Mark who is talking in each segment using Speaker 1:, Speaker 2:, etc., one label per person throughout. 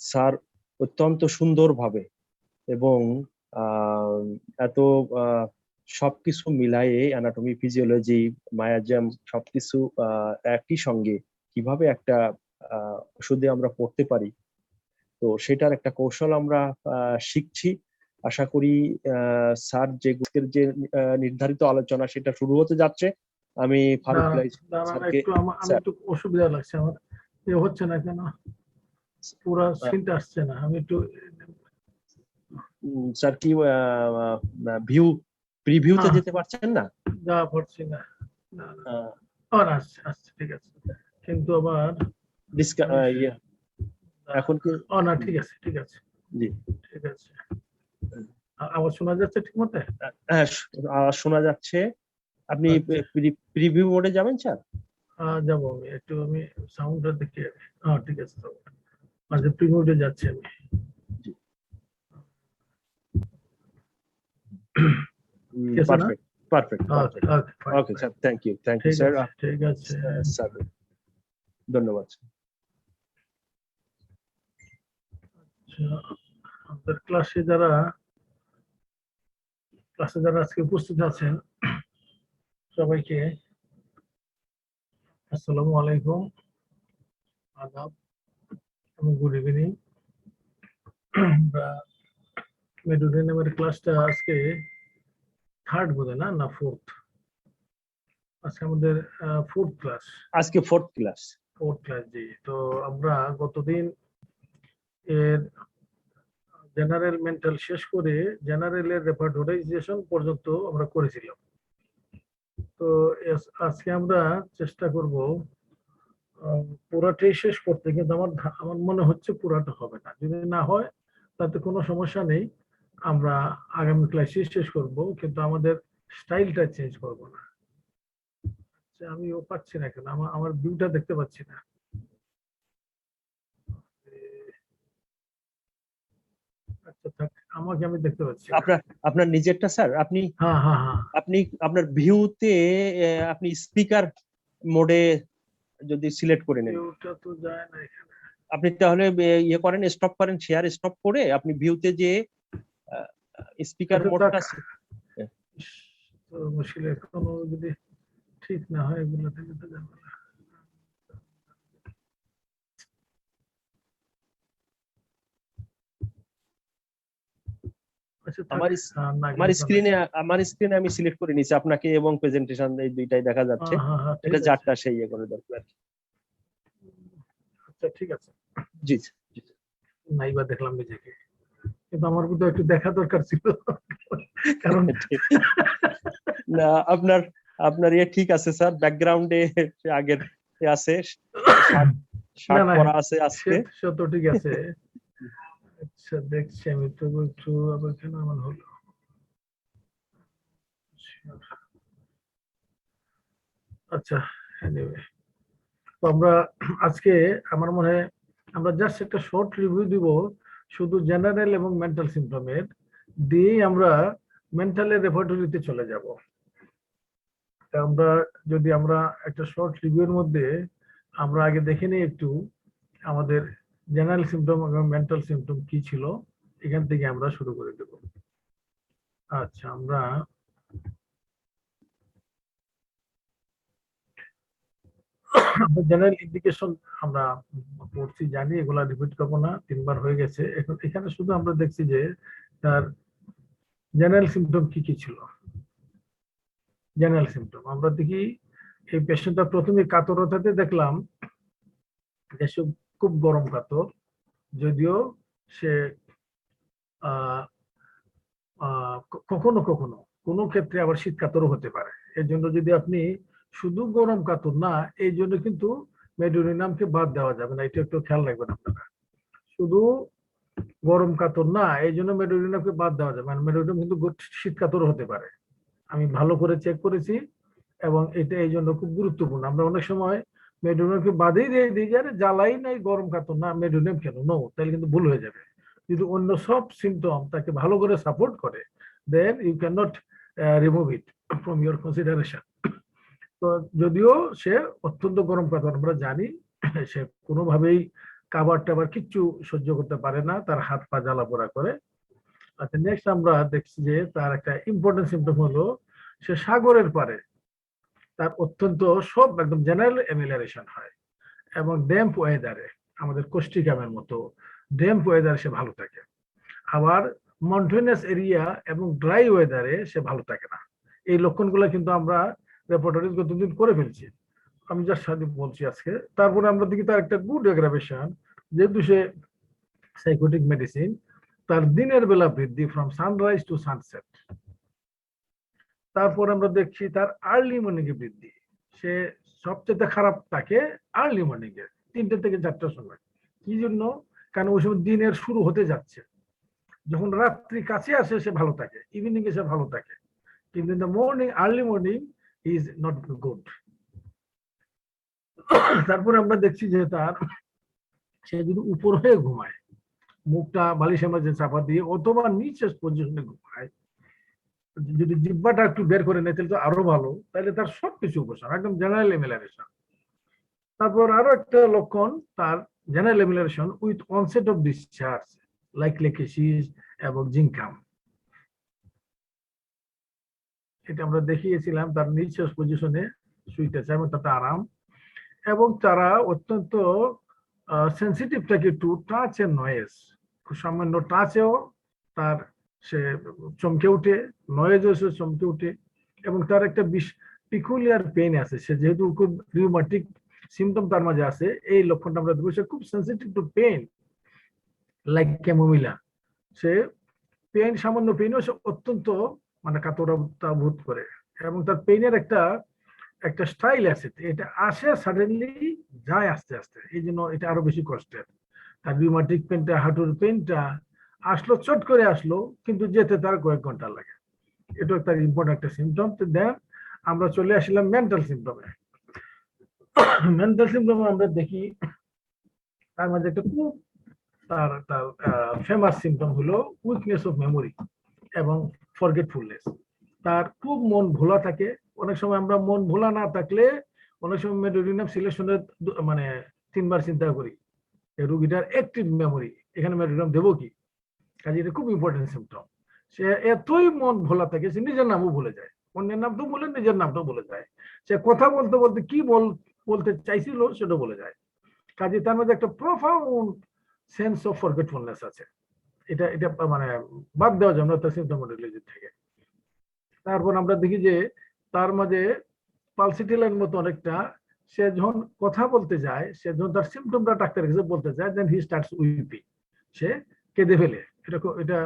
Speaker 1: Sir অত্যন্ত সুন্দরভাবে এবং এত সবকিছু মিলায়ে অ্যানাটমি, ফিজিওলজি, মায়াজাম সবকিছু একই সঙ্গে কিভাবে একটা ওষুধে আমরা পড়তে পারি, তো সেটার একটা কৌশল আমরা শিখছি। আশা করি স্যার যে নির্ধারিত আলোচনা সেটা শুরু হতে যাচ্ছে। আমি ফারুক স্যারকে
Speaker 2: আমি একটু অসুবিধা লাগছে আমার, হচ্ছে না কেন, পুরো সিনটা আসছে না। আমি একটু
Speaker 1: স্যার কি প্রিভিউতে যেতে পারছেন না?
Speaker 2: যা পারছি না। আচ্ছা ঠিক আছে, কিন্তু আবার
Speaker 1: এখন কি?
Speaker 2: না ঠিক আছে ঠিক আছে
Speaker 1: জি
Speaker 2: ঠিক আছে। আবার শোনা যাচ্ছে ঠিক মতো?
Speaker 1: হ্যাঁ শোনা যাচ্ছে। আপনি প্রিভিউ মোডে যাবেন স্যার?
Speaker 2: যাবো আমি একটু, আমি সাউন্ডটা দেখে। হ্যাঁ ঠিক আছে, আচ্ছা প্রিভিউতে যাচ্ছি আমি।
Speaker 1: Perfect perfect okay sir, thank you sir.
Speaker 2: ঠিক আছে
Speaker 1: স্যার ধন্যবাদ।
Speaker 2: আমাদের ক্লাসে যারা আজকে উপস্থিত আছেন সবাইকে আসসালামু আলাইকুম, আদাব এবং গুড ইভিনিং। মেডোডিনামের ক্লাসটা আজকে থার্ড বোধ হয়, না ফোর্থ? আজকে আমাদের ফোর্থ ক্লাস।
Speaker 1: আজকে ফোর্থ ক্লাস
Speaker 2: জি। তো আমরা গতদিন এর জেনারেল মেন্টাল শেষ করে জেনারেলের রেপার্টোরাইজেশন পর্যন্ত আমরা করেছিলাম। তো আজকে আমরা চেষ্টা করব পুরাটাই শেষ করতে, কিন্তু আমার মনে হচ্ছে পুরাটা হবে না। যদি না হয় তাতে কোনো সমস্যা নেই, আমরা আগামী ক্লাসে শেষ করব, কিন্তু আমাদের স্টাইলটা চেঞ্জ করব না। আমিও পাচ্ছি না কেন, আমার ভিউটা দেখতে পাচ্ছি না। আচ্ছা থাক, আমাকে আমি দেখতে পাচ্ছি।
Speaker 1: আপনার নিজেরটা স্যার, আপনি আপনি আপনার ভিউতে আপনি স্পিকার মোডে যদি সিলেক্ট করে নেন,
Speaker 2: ভিউটা তো যায় না এখানে।
Speaker 1: আপনি তাহলে ইয়ে করেন, স্টপ করেন, শেয়ার স্টপ করে আপনি ভিউতে যে স্পিকার মোডটা।
Speaker 2: মুশকিল, এখনো যদি ঠিক না হয় এগুলো থেকে তো যাবে না।
Speaker 1: আমার স্ক্রিনে আমি সিলেক্ট করে নিয়েছি আপনাকে এবং প্রেজেন্টেশন, এই দুইটাই দেখা যাচ্ছে। এটা যারটা সেই ইয়ে করে দরকার।
Speaker 2: আচ্ছা ঠিক আছে।
Speaker 1: জি
Speaker 2: নাইবা দেখলাম নিজেকে, কিন্তু আমার বোধহয় একটু দেখা দরকার ছিল, কারণ
Speaker 1: না আপনার ইয়ে ঠিক আছে স্যার, ব্যাকগ্রাউন্ডে আগের আছে, শার্ট পরা আছে আজকে,
Speaker 2: তো ঠিক আছে। আচ্ছা দেখছি আমি তো একটু, আবার কেন আমার হলো। আচ্ছা এনিওয়ে, তো আমরা আজকে আমার মনে হয় আমরা জাস্ট একটা শর্ট রিভিউ দিব শুধু জেনারেল এবং মেন্টাল সিম্পটমের, দিয়েই আমরা মেন্টালের রেপার্টরিতে চলে যাব। আমরা একটা শর্ট রিভিউর মধ্যে আমরা আগে দেখে নিই একটু আমাদের জেনারেল সিম্পটম এবং মেন্টাল সিম্পটম কি ছিল, এখান থেকে আমরা শুরু করে দেব। আচ্ছা আমরা জেনারেল ইন্ডিকেশন আমরা পড়ছি, জানি, এগুলা রিপিট করবো না, 3 বার হয়ে গেছে। এখন এখানে শুধু আমরা দেখছি যে তার জেনারেল সিম্পটম কি কি ছিল। জেনারেল সিম্পটম আমরা দেখি, এই পেশেন্টটা প্রথমে কাতরতাতে দেখলাম যে খুব গরম কাতর, যদিও সে কখনো কখনো কোনো ক্ষেত্রে আবার শীত কাতরও হতে পারে। এর জন্য যদি আপনি শুধু গরম কাতর না, এই জন্য কিন্তু মেডোনিনামকে বাদ দেওয়া যাবে না, এটা একটু খেয়াল রাখবেন আপনারা। শুধু গরম কাতর না, এই জন্য মেডোনিনামকে বাদ দেওয়া যাবে না। মেডোনিনাম কিন্তু শীত কাতরও হতে পারে, আমি ভালো করে চেক করেছি, এবং এটা এই জন্য খুব গুরুত্বপূর্ণ। আমরা অনেক সময় মেডোনিনামকে বাদেই দিয়ে দিই, যে জ্বালাই নাই, গরম কাতর না, মেডোনিনাম কেন, নো, তাহলে কিন্তু ভুল হয়ে যাবে। যদি অন্য সব সিমটম তাকে ভালো করে সাপোর্ট করে, then you cannot remove it from your consideration. তো যদিও সে অত্যন্ত গরম কাতর, আমরা জানি সে কোনোভাবেই খাবার টাবার কিচ্ছু সহ্য করতে পারে না, তার হাত পা জ্বালা পোড়া করে। আচ্ছা, নেক্সট আমরা দেখছি যে তার একটা ইম্পর্টেন্ট সিম্পটম হলো সে সাগরের পারে, তার অত্যন্ত সব একদম জেনারেল এমিলারেশন হয়, এবং ড্যাম্প ওয়েদারে, আমাদের কোস্টিকামের মতো ড্যাম্প ওয়েদারে সে ভালো থাকে। আবার মন্টেনাস এরিয়া এবং ড্রাই ওয়েদারে সে ভালো থাকে না। এই লক্ষণগুলো কিন্তু আমরা রেপার্টরিজ গতদিন করে ফেলছি, আমি যার সাথে বলছি আজকে। তারপরে আমরা দেখি তার একটা গুড এগ্রাভেশন, যেহেতু সে সাইকোটিক মেডিসিন, তার দিনের বেলা বৃদ্ধি ফ্রম সানরাইজ টু সানসেট। তারপর আমরা দেখছি তার আর্লি মর্নিং এ বৃদ্ধি, সে সবচেয়ে খারাপ থাকে আর্লি মর্নিং এ 3টে থেকে 4টার সময়। কি জন্য? কারণ ওই সময় দিনের শুরু হতে যাচ্ছে, যখন রাত্রি কাছে আসে সে ভালো থাকে, ইভিনিং এ সে ভালো থাকে, কিন্তু in the morning, early morning is not good. তারপরে আমরা দেখছি যে তার, সে যদি উপর হয়ে ঘুমায়, মুখটা বালিশের মাঝে চাপা দিয়ে, অথবা নিচের পজিশনে ঘুমায়, যদি জিহ্বাটা একটু বের করে নেয় তাহলে তো আরো ভালো, তাহলে তার সবকিছু উপশম, একদম জেনারেল এমিলারেশন। তারপর আরো একটা লক্ষণ তার general amelioration with onset of discharge like lachesis এবং জিঙ্কাম। এটা আমরা দেখিয়েছিলাম, তার নিচের পজিশনে শুইতেছে এবং তাতে আরাম, এবং তারা অত্যন্ত সেন্সিটিভ থাকে টু টাচ এন্ড নয়েজ। খুব সামান্য টাচেও তার সে চমকে উঠে, নয়েজও সে চমকে উঠে, এবং তার একটা পিকুলিয়ার পেইন আছে, সে যেহেতু খুব রিউমাটিক সিমটম তার মাঝে আছে, এই লক্ষণটা আমরা দেখবো, সে খুব sensitive two pain like chamomilla. সে পেইন, সামান্য পেইনও সে অত্যন্ত মানে কাতরতা বোধ করে, এবং তার পেইনের একটা স্টাইল আছে, এটা আসে সাডেনলি, যায় আস্তে আস্তে, এই জন্য এটা আরো বেশি কষ্টের। তার রিউমাটিক পেইনটা, হাঁটুর পেইনটা আসলো, চট করে আসলো, কিন্তু যেতে তার কয়েক ঘন্টা লাগে। এটা একটা ইম্পর্টেন্ট একটা সিমটম। তো দেন আমরা চলে আসলাম মেন্টাল সিমটমে। মেন্টাল সিমটমে আমরা দেখি তার মধ্যে একটা খুব তার তার ফেমাস সিমটম হলো উইকনেস অফ মেমোরি এবং ফরগেটফুলনেস। তার খুব মন ভোলা থাকে। অনেক সময় আমরা মন ভোলা না থাকলে অনেক সময় মেডোরিনাম সিলেকশনের মানে 3বার চিন্তা করি, রুগীটার অ্যাক্টিভ মেমোরি, এখানে মেডোরিনাম দেবো কি। কাজে এটা খুব ইম্পর্টেন্ট সিমটম। সে এতই মন ভোলা থাকে, সে নিজের নামও ভুলে যায়, অন্যের নাম তো বলে, নিজের নামটাও বলে যায়। সে কথা বলতে বলতে কি বলতে চাইছিল সেটা বলে যায়। কাজে তার মধ্যে একটা প্রফাউন্ড সেন্স অফ ফরগেটফুলনেস আছে। এটা এটা মানে বাদ দেওয়া যায় না তার সিমটোমোলজি থেকে। তারপর আমরা দেখি যে তার মাঝে পালসিটিলের মতো অনেকটা, সে যখন কথা বলতে যায়, সে যখন তার সিমটমটা ডাক্তারের কাছে বলতে যায়, দেন হি স্টার্টস উইপিং, সে কেঁদে ফেলে। এটা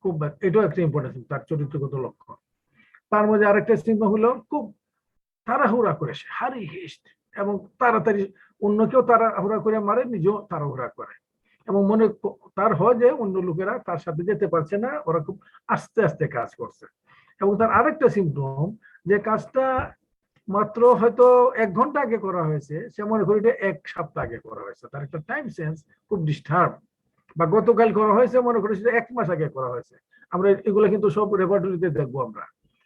Speaker 2: খুব, এটাও একটা ইম্পর্টেন্ট তার চরিত্রগত লক্ষণ। তার মধ্যে আরেকটা সিমটম হলো খুব তাড়াহুড়া করে, সে হারি হিস্ট, এবং তাড়াতাড়ি অন্যকেও তাড়াহুড়া করে মারে, নিজেও তাড়াহুড়া করে, এবং মনে তার হয় যে অন্য লোকেরা তার সাথে যেতে পারছে না, ওরা খুব আস্তে আস্তে কাজ করছে। এবং তার আরেকটা সিমটম, যে কাজটা মাত্র হয়তো 1 ঘন্টা আগে করা হয়েছে, সে মনে করি এটা 1 সপ্তাহ আগে করা হয়েছে, তার একটা টাইম সেন্স খুব ডিস্টার্ব। বা গতকাল করা হয়েছে, মনে করি সেটা 1 মাস আগে করা হয়েছে। আমরা এগুলো কিন্তু সব রেপার্টরিতে দেখবো। আমরা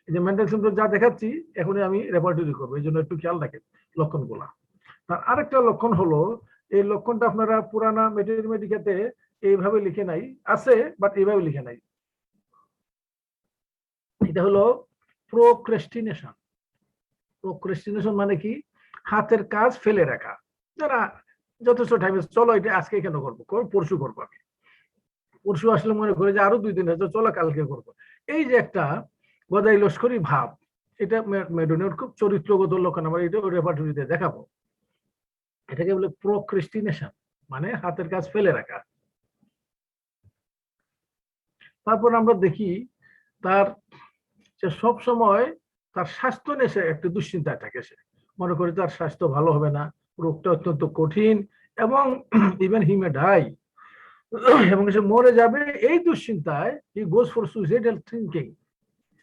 Speaker 2: এই যে মেন্টাল সিমটম যা দেখাচ্ছি, এখনই আমি রেপার্টরি করবো, এই জন্য একটু খেয়াল রাখেন লক্ষণগুলা। তার আরেকটা লক্ষণ হলো, এই লক্ষণটা আপনারা পুরানা মেডিকেতে এইভাবে লিখে নাই, আছে বাট এইভাবে লিখে নাই। এটা হলো প্রোক্রেস্টিনেশন। প্রোক্রেস্টিনেশন মানে কি? হাতের কাজ ফেলে রাখা। যারা যথেষ্ট টাইমে, চলো এটা আজকে কেন করবো, পরশু করবো, আমি পরশু আসলে মনে করে যে আরো 2 দিন হয়েছে, চলো কালকে করবো। এই যে একটা গদাই লস্করি ভাব, এটা মেডোনিয়ার খুব চরিত্রগত লক্ষণ। আমরা এটা রেপার্টরিতে দেখাবো। এটাকে বলে প্রোক্রেস্টিনেশন, মানে হাতের কাজ ফেলে রাখা। তারপর আমরা দেখি তার সে সব সময় তার স্বাস্থ্য নিয়ে সে একটু দুশ্চিন্তায় থাকে। সে মনে করে তার স্বাস্থ্য ভালো হবে না, রোগটা অত্যন্ত কঠিন, এবং ইভেন হি মে ডাই, এবং সে মরে যাবে, এই দুশ্চিন্তায় he goes for suicidal thinking,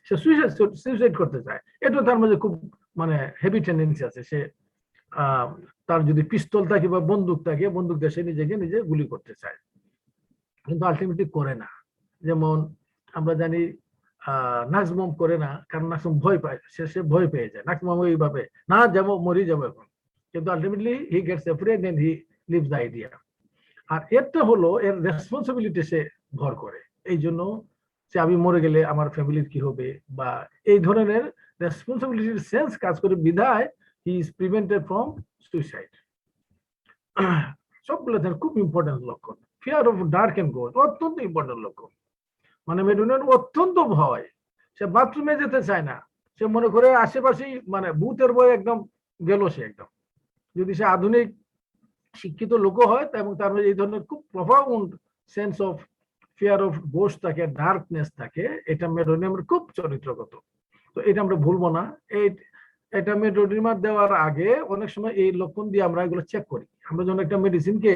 Speaker 2: সে সুইসাইড করতে চায়। এটা তার মধ্যে খুব মানে হেভি টেন্ডেন্সি আছে। সে তার যদি পিস্তল থাকে বা বন্দুক থাকে, বন্দুক দিয়ে সে নিজেকে নিজে গুলি করতে চায়, কিন্তু আলটিমেটলি করে না। যেমন আমরা জানি নাজমম করে না, কারণ নাজমম ভয় পায়, সে ভয় পেয়ে যায়। নাজমম এইভাবে না, যাবো, মরি যাবো এখন, কিন্তু ultimately he gets afraid and he leaves the idea. আর এরটা হলো এর রেসপন্সিবিলিটি সে ভর করে, এই জন্য যে আমি মরে গেলে আমার ফ্যামিলির কি হবে, বা এই ধরনের রেসপন্সিবিলিটির সেন্স কাজ করে বিধায় he is prevented from suicide. সবগুলো খুব ইম্পর্টেন্ট লক্ষণ। Fear of dark and ghost অত্যন্ত ইম্পর্টেন্ট লক্ষণ। মানে মেডুনের অত্যন্ত ভয়, সে বাথরুমে যেতে চায় না, সে মনে করে আশেপাশেই মানে ভূতের ভয় একদম গেল সে একদম। যদি সে আধুনিক শিক্ষিত লোক হয় এবং তার মধ্যে এই ধরনের খুব profound sense of fear of ghost থাকে, ডার্কনেস থাকে, এটা মেডোনিয়ামের খুব চরিত্রগত। তো এটা আমরা ভুলবো না। এটা মেডোনিয়াম দেওয়ার আগে অনেক সময় এই লক্ষণ দিয়ে আমরা এগুলো চেক করি। আমরা যখন একটা মেডিসিনকে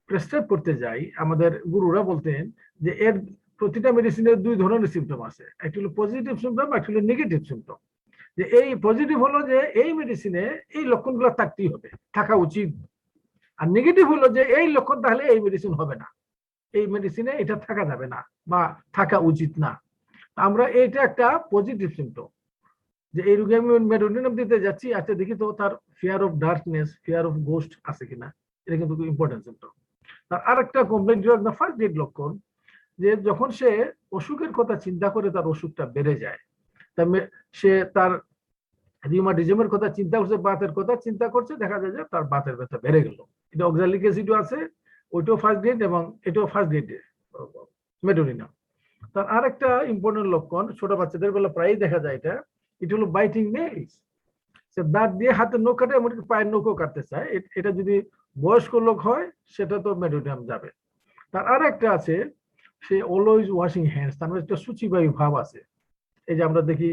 Speaker 2: প্রেসক্রাইব করতে যাই, আমাদের গুরুরা বলতেন যে এর প্রতিটা মেডিসিনের দুই ধরনের সিমটম আছে, একটা হলো পজিটিভ সিমটম, একটা হলো নেগেটিভ সিমটম। যে এই পজিটিভ হলো যে এই মেডিসিনে এই লক্ষণগুলো থাকতেই হবে, থাকা উচিত। আর নেগেটিভ হলো যে এই লক্ষণ তাহলে এই মেডিসিন হবে না, এই মেডিসিনে এটা থাকা যাবে না বা থাকা উচিত না। আমরা এটা একটা পজিটিভ সিমটম, যে এই রোগী আমি মেডোনিয়াম দিতে যাচ্ছি, আচ্ছা দেখি তো তার fear of darkness, fear of ghost আছে কিনা, এটা কিন্তু খুব ইম্পর্টেন্ট সিমটম। তার আরেকটা কমপ্লেন ফার্স্ট ডেট লক্ষণ, যে যখন সে অসুখের কথা চিন্তা করে তার অসুখটা বেড়ে যায়, সে তার রিউমাটিজমের কথা চিন্তা করছে, বাতের কথা চিন্তা করছে, দেখা যায় যে তার বাতের ব্যথা বেড়ে গেল। এটা অক্সালিক অ্যাসিডও আছে, ওইটাও ফার্স্ট গ্রেড এবং এটাও ফার্স্ট গ্রেড মেডোনিয়াম। তার আরেকটা ইম্পর্টেন্ট লক্ষণ, ছোট বাচ্চাদের বেলা প্রায়ই দেখা যায় এটা হলো বাইটিং নেইলস। সে দাঁত দিয়ে হাতের নখ কাটে, এমনকি পায়ের নখও কাটতে চায়। এটা যদি বয়স্ক লোক হয় সেটা তো মেডোনিয়াম যাবে। তার আরেকটা আছে, সে অলওয়েজ ওয়াশিং হ্যান্ডস, তার মধ্যে একটা সূচিবায়ু ভাব আছে। এই যে আমরা দেখি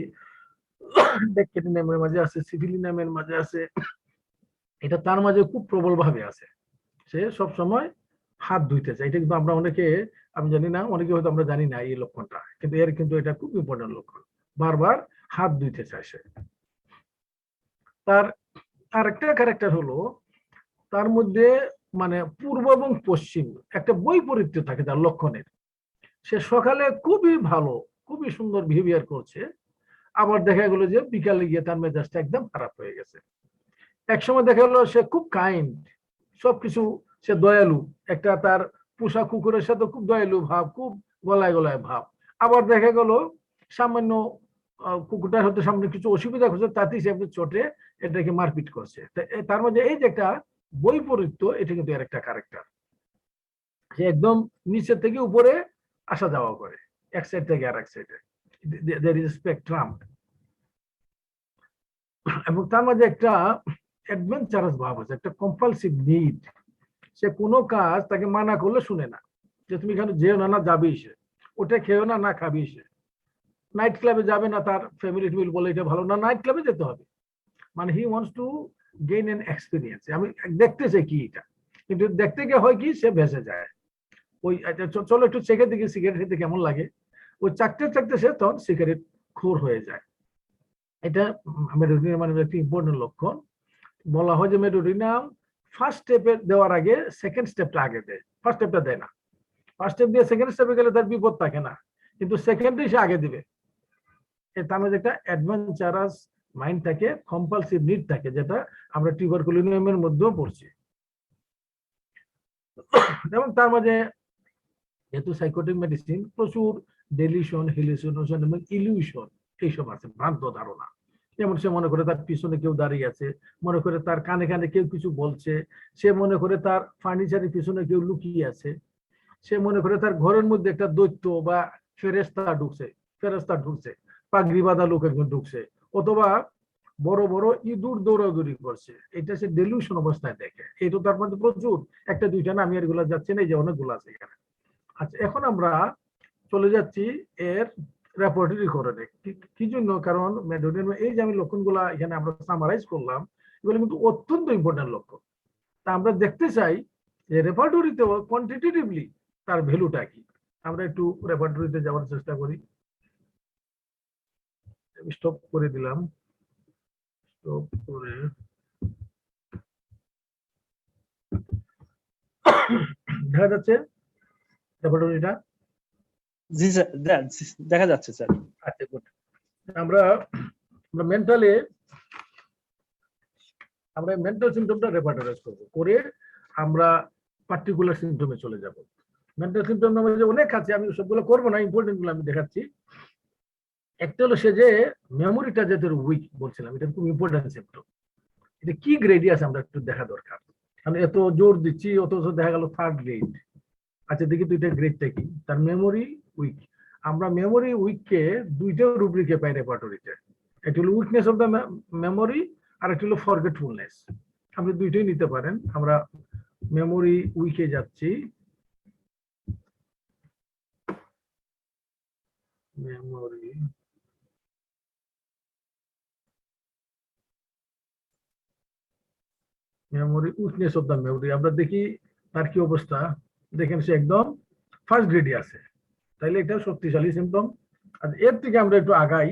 Speaker 2: ব্যাকটেরিয়ামের মাঝে আছে, সিফিলিনামের মাঝে আছে, এটা তার মাঝে খুব প্রবল ভাবে আছে। সে সব সময় হাত ধুইতে চায়। এটা কিন্তু আমরা অনেকে, আমি জানি না, অনেকে হয়তো আমরা জানি না এই লক্ষণটা, কিন্তু এর কিন্তু এটা খুব ইম্পর্টেন্ট লক্ষণ, বারবার হাত ধুইতে চায় সে। তার আরেকটা ক্যারেক্টার হলো, তার মধ্যে মানে পূর্ব এবং পশ্চিম একটা বৈপরীত্য থাকে তার লক্ষণের। সে সকালে খুবই ভালো, খুবই সুন্দর বিহেভিয়ার করছে, আবার দেখা গেল যে বিকালে গিয়ে তার মেজাজটা একদম খারাপ হয়ে গেছে। একসময় দেখা গেল সে খুব কাইন্ড, সবকিছু সে দয়ালু, একটা তার পোষা কুকুরের সাথে খুব দয়ালু ভাব, খুব গলায় গলায় ভাব। আবার দেখা গেল সামান্য কুকুরটার হতে সামনে কিছু অসুবিধা করছে, তাতেই সে চোটে এটাকে মারপিট করছে। তার মধ্যে এই যে একটা বৈপরীত্য, এটা কিন্তু এর একটা ক্যারেক্টার। সে একদম নিচের থেকে উপরে আসা যাওয়া করে, এক সাইড থেকে আর এক সাইডে, there is a spectrum। এবং তার মাঝে একটা অ্যাডভেঞ্চারাস ভাব আছে, একটা কম্পালসিভ নিড। সে কোনো কাজ তাকে মানা করলে শুনে না, যে তুমি এখানে যেও না, না যাবেই সে, ওটা খেয়েও না, না খাবি সে, নাইট ক্লাবে যাবে না, তার ফ্যামিলি টেবিল বলে এটা ভালো না, নাইট ক্লাবে যেতে হবে। মানে হি wants to gain N experience, আমি দেখতে চাই কি এটা, কিন্তু দেখতে গিয়ে হয় কি সে ভেসে যায়। ওই চলো একটু চেখে দেখি সিগারেট খেতে কেমন লাগে, ওই চাকতে চাকতে সে তখন সিগারেট খোর হয়ে যায়। এটা মেডোনিয়াম মানে একটি ইম্পর্টেন্ট লক্ষণ। বলা হয় যে মেডোনিয়াম ফার্স্ট স্টেপে দেওয়ার আগে সেকেন্ড স্টেপটা আগে দেয়, ফার্স্ট স্টেপটা দেয় না। ফার্স্ট স্টেপ দিয়ে সেকেন্ড স্টেপে গেলে তার বিপদ থাকে না, কিন্তু সেকেন্ডে সে আগে দিবে। তার মধ্যে একটা অ্যাডভেঞ্চারাস মাইন্ড থাকে, কম্পালসিভ নিড থাকে, যেটা আমরা টিউবারকুলিনিয়ামের মধ্যেও পড়ছি। এবং তার মাঝে যেহেতু সাইকোটিক মেডিসিন, প্রচুর ডেলিউশন, হেলুসিনেশন এবং ইলিউশন এইসব আছে, ভ্রান্ত ধারণা। যেমন সে মনে করে তার পিছনে কেউ দাঁড়িয়ে আছে, মনে করে তার কানে কানে কেউ কিছু বলছে, সে মনে করে তার ফার্নিচারের পিছনে কেউ লুকিয়ে আছে, সে মনে করে তার ঘরের মধ্যে একটা দৈত্য বা ফেরেস্তা ঢুকছে, পাগড়ি বাঁধা লোক একজন ঢুকছে, অথবা বড় বড় ইঁদুর দৌড়াদৌড়ি করছে। এটা সে ডেলিউশন অবস্থায় দেখে। এটা তার মধ্যে প্রচুর, একটা দুইটা না, আমি এগুলো যাচ্ছি না, এই যে অনেকগুলো আছে এখানে। আচ্ছা, এখন আমরা চলে যাচ্ছি এর রেপার্টরি করণে। কি জন্য? কারণ মেডোনিয়াম এই যে আমি লক্ষণগুলা এখানে আমরা সামারাইজ করলাম, এগুলো কিন্তু অত্যন্ত ইম্পর্টেন্ট লক্ষণ। তা আমরা দেখতে চাই যে রেপার্টরিতে কোয়ান্টিটেটিভলি তার ভ্যালুটা কি। আমরা একটু রেপার্টরিতে যাওয়ার চেষ্টা করি। স্টপ করে দিলাম, স্টপ করে দেখা যাচ্ছে রেপার্টরিটা?
Speaker 1: জি স্যার, দেখা যাচ্ছে স্যার।
Speaker 2: আচ্ছা, গুড। আমরা মেন্টালি মেন্টাল সিমটমটা রেপার্টরাইজ করবো, করে আমরা পার্টিকুলার সিমটমে চলে যাব। মেন্টাল সিমটম নামে অনেক আছে, আমি সবগুলো করবো না, ইম্পর্টেন্ট গুলো আমি দেখাচ্ছি। একটা হলো সে যে মেমোরিটা যাদের উইক বলছিলাম, এটা খুব ইম্পর্টেন্ট সিমটম। এটা কি গ্রেডই আছে আমরা একটু দেখা দরকার, কারণ এত জোর দিচ্ছি অথচ দেখা গেল 3rd গ্রেড। আচ্ছা দেখি দুইটা গ্রেডটা কি। তার মেমোরি উইক, আমরা মেমোরি উইককে দুইটা রুব্রিকে পাই রেপার্টরিতে। একটা হলো উইকনেস অফ দ্য মেমোরি, আর একটা হলো ফরগেটফুলনেস। আপনি দুইটাই নিতে পারেন। আমরা মেমোরি উইকে যাচ্ছি, memory memory weakness of the memory, আমরা দেখি তার কি অবস্থা। দেখেন সে একদম 1st গ্রেডে আছে, তাইলে এটা শক্তিশালী সিমটম। আর এর থেকে আমরা একটু আগাই,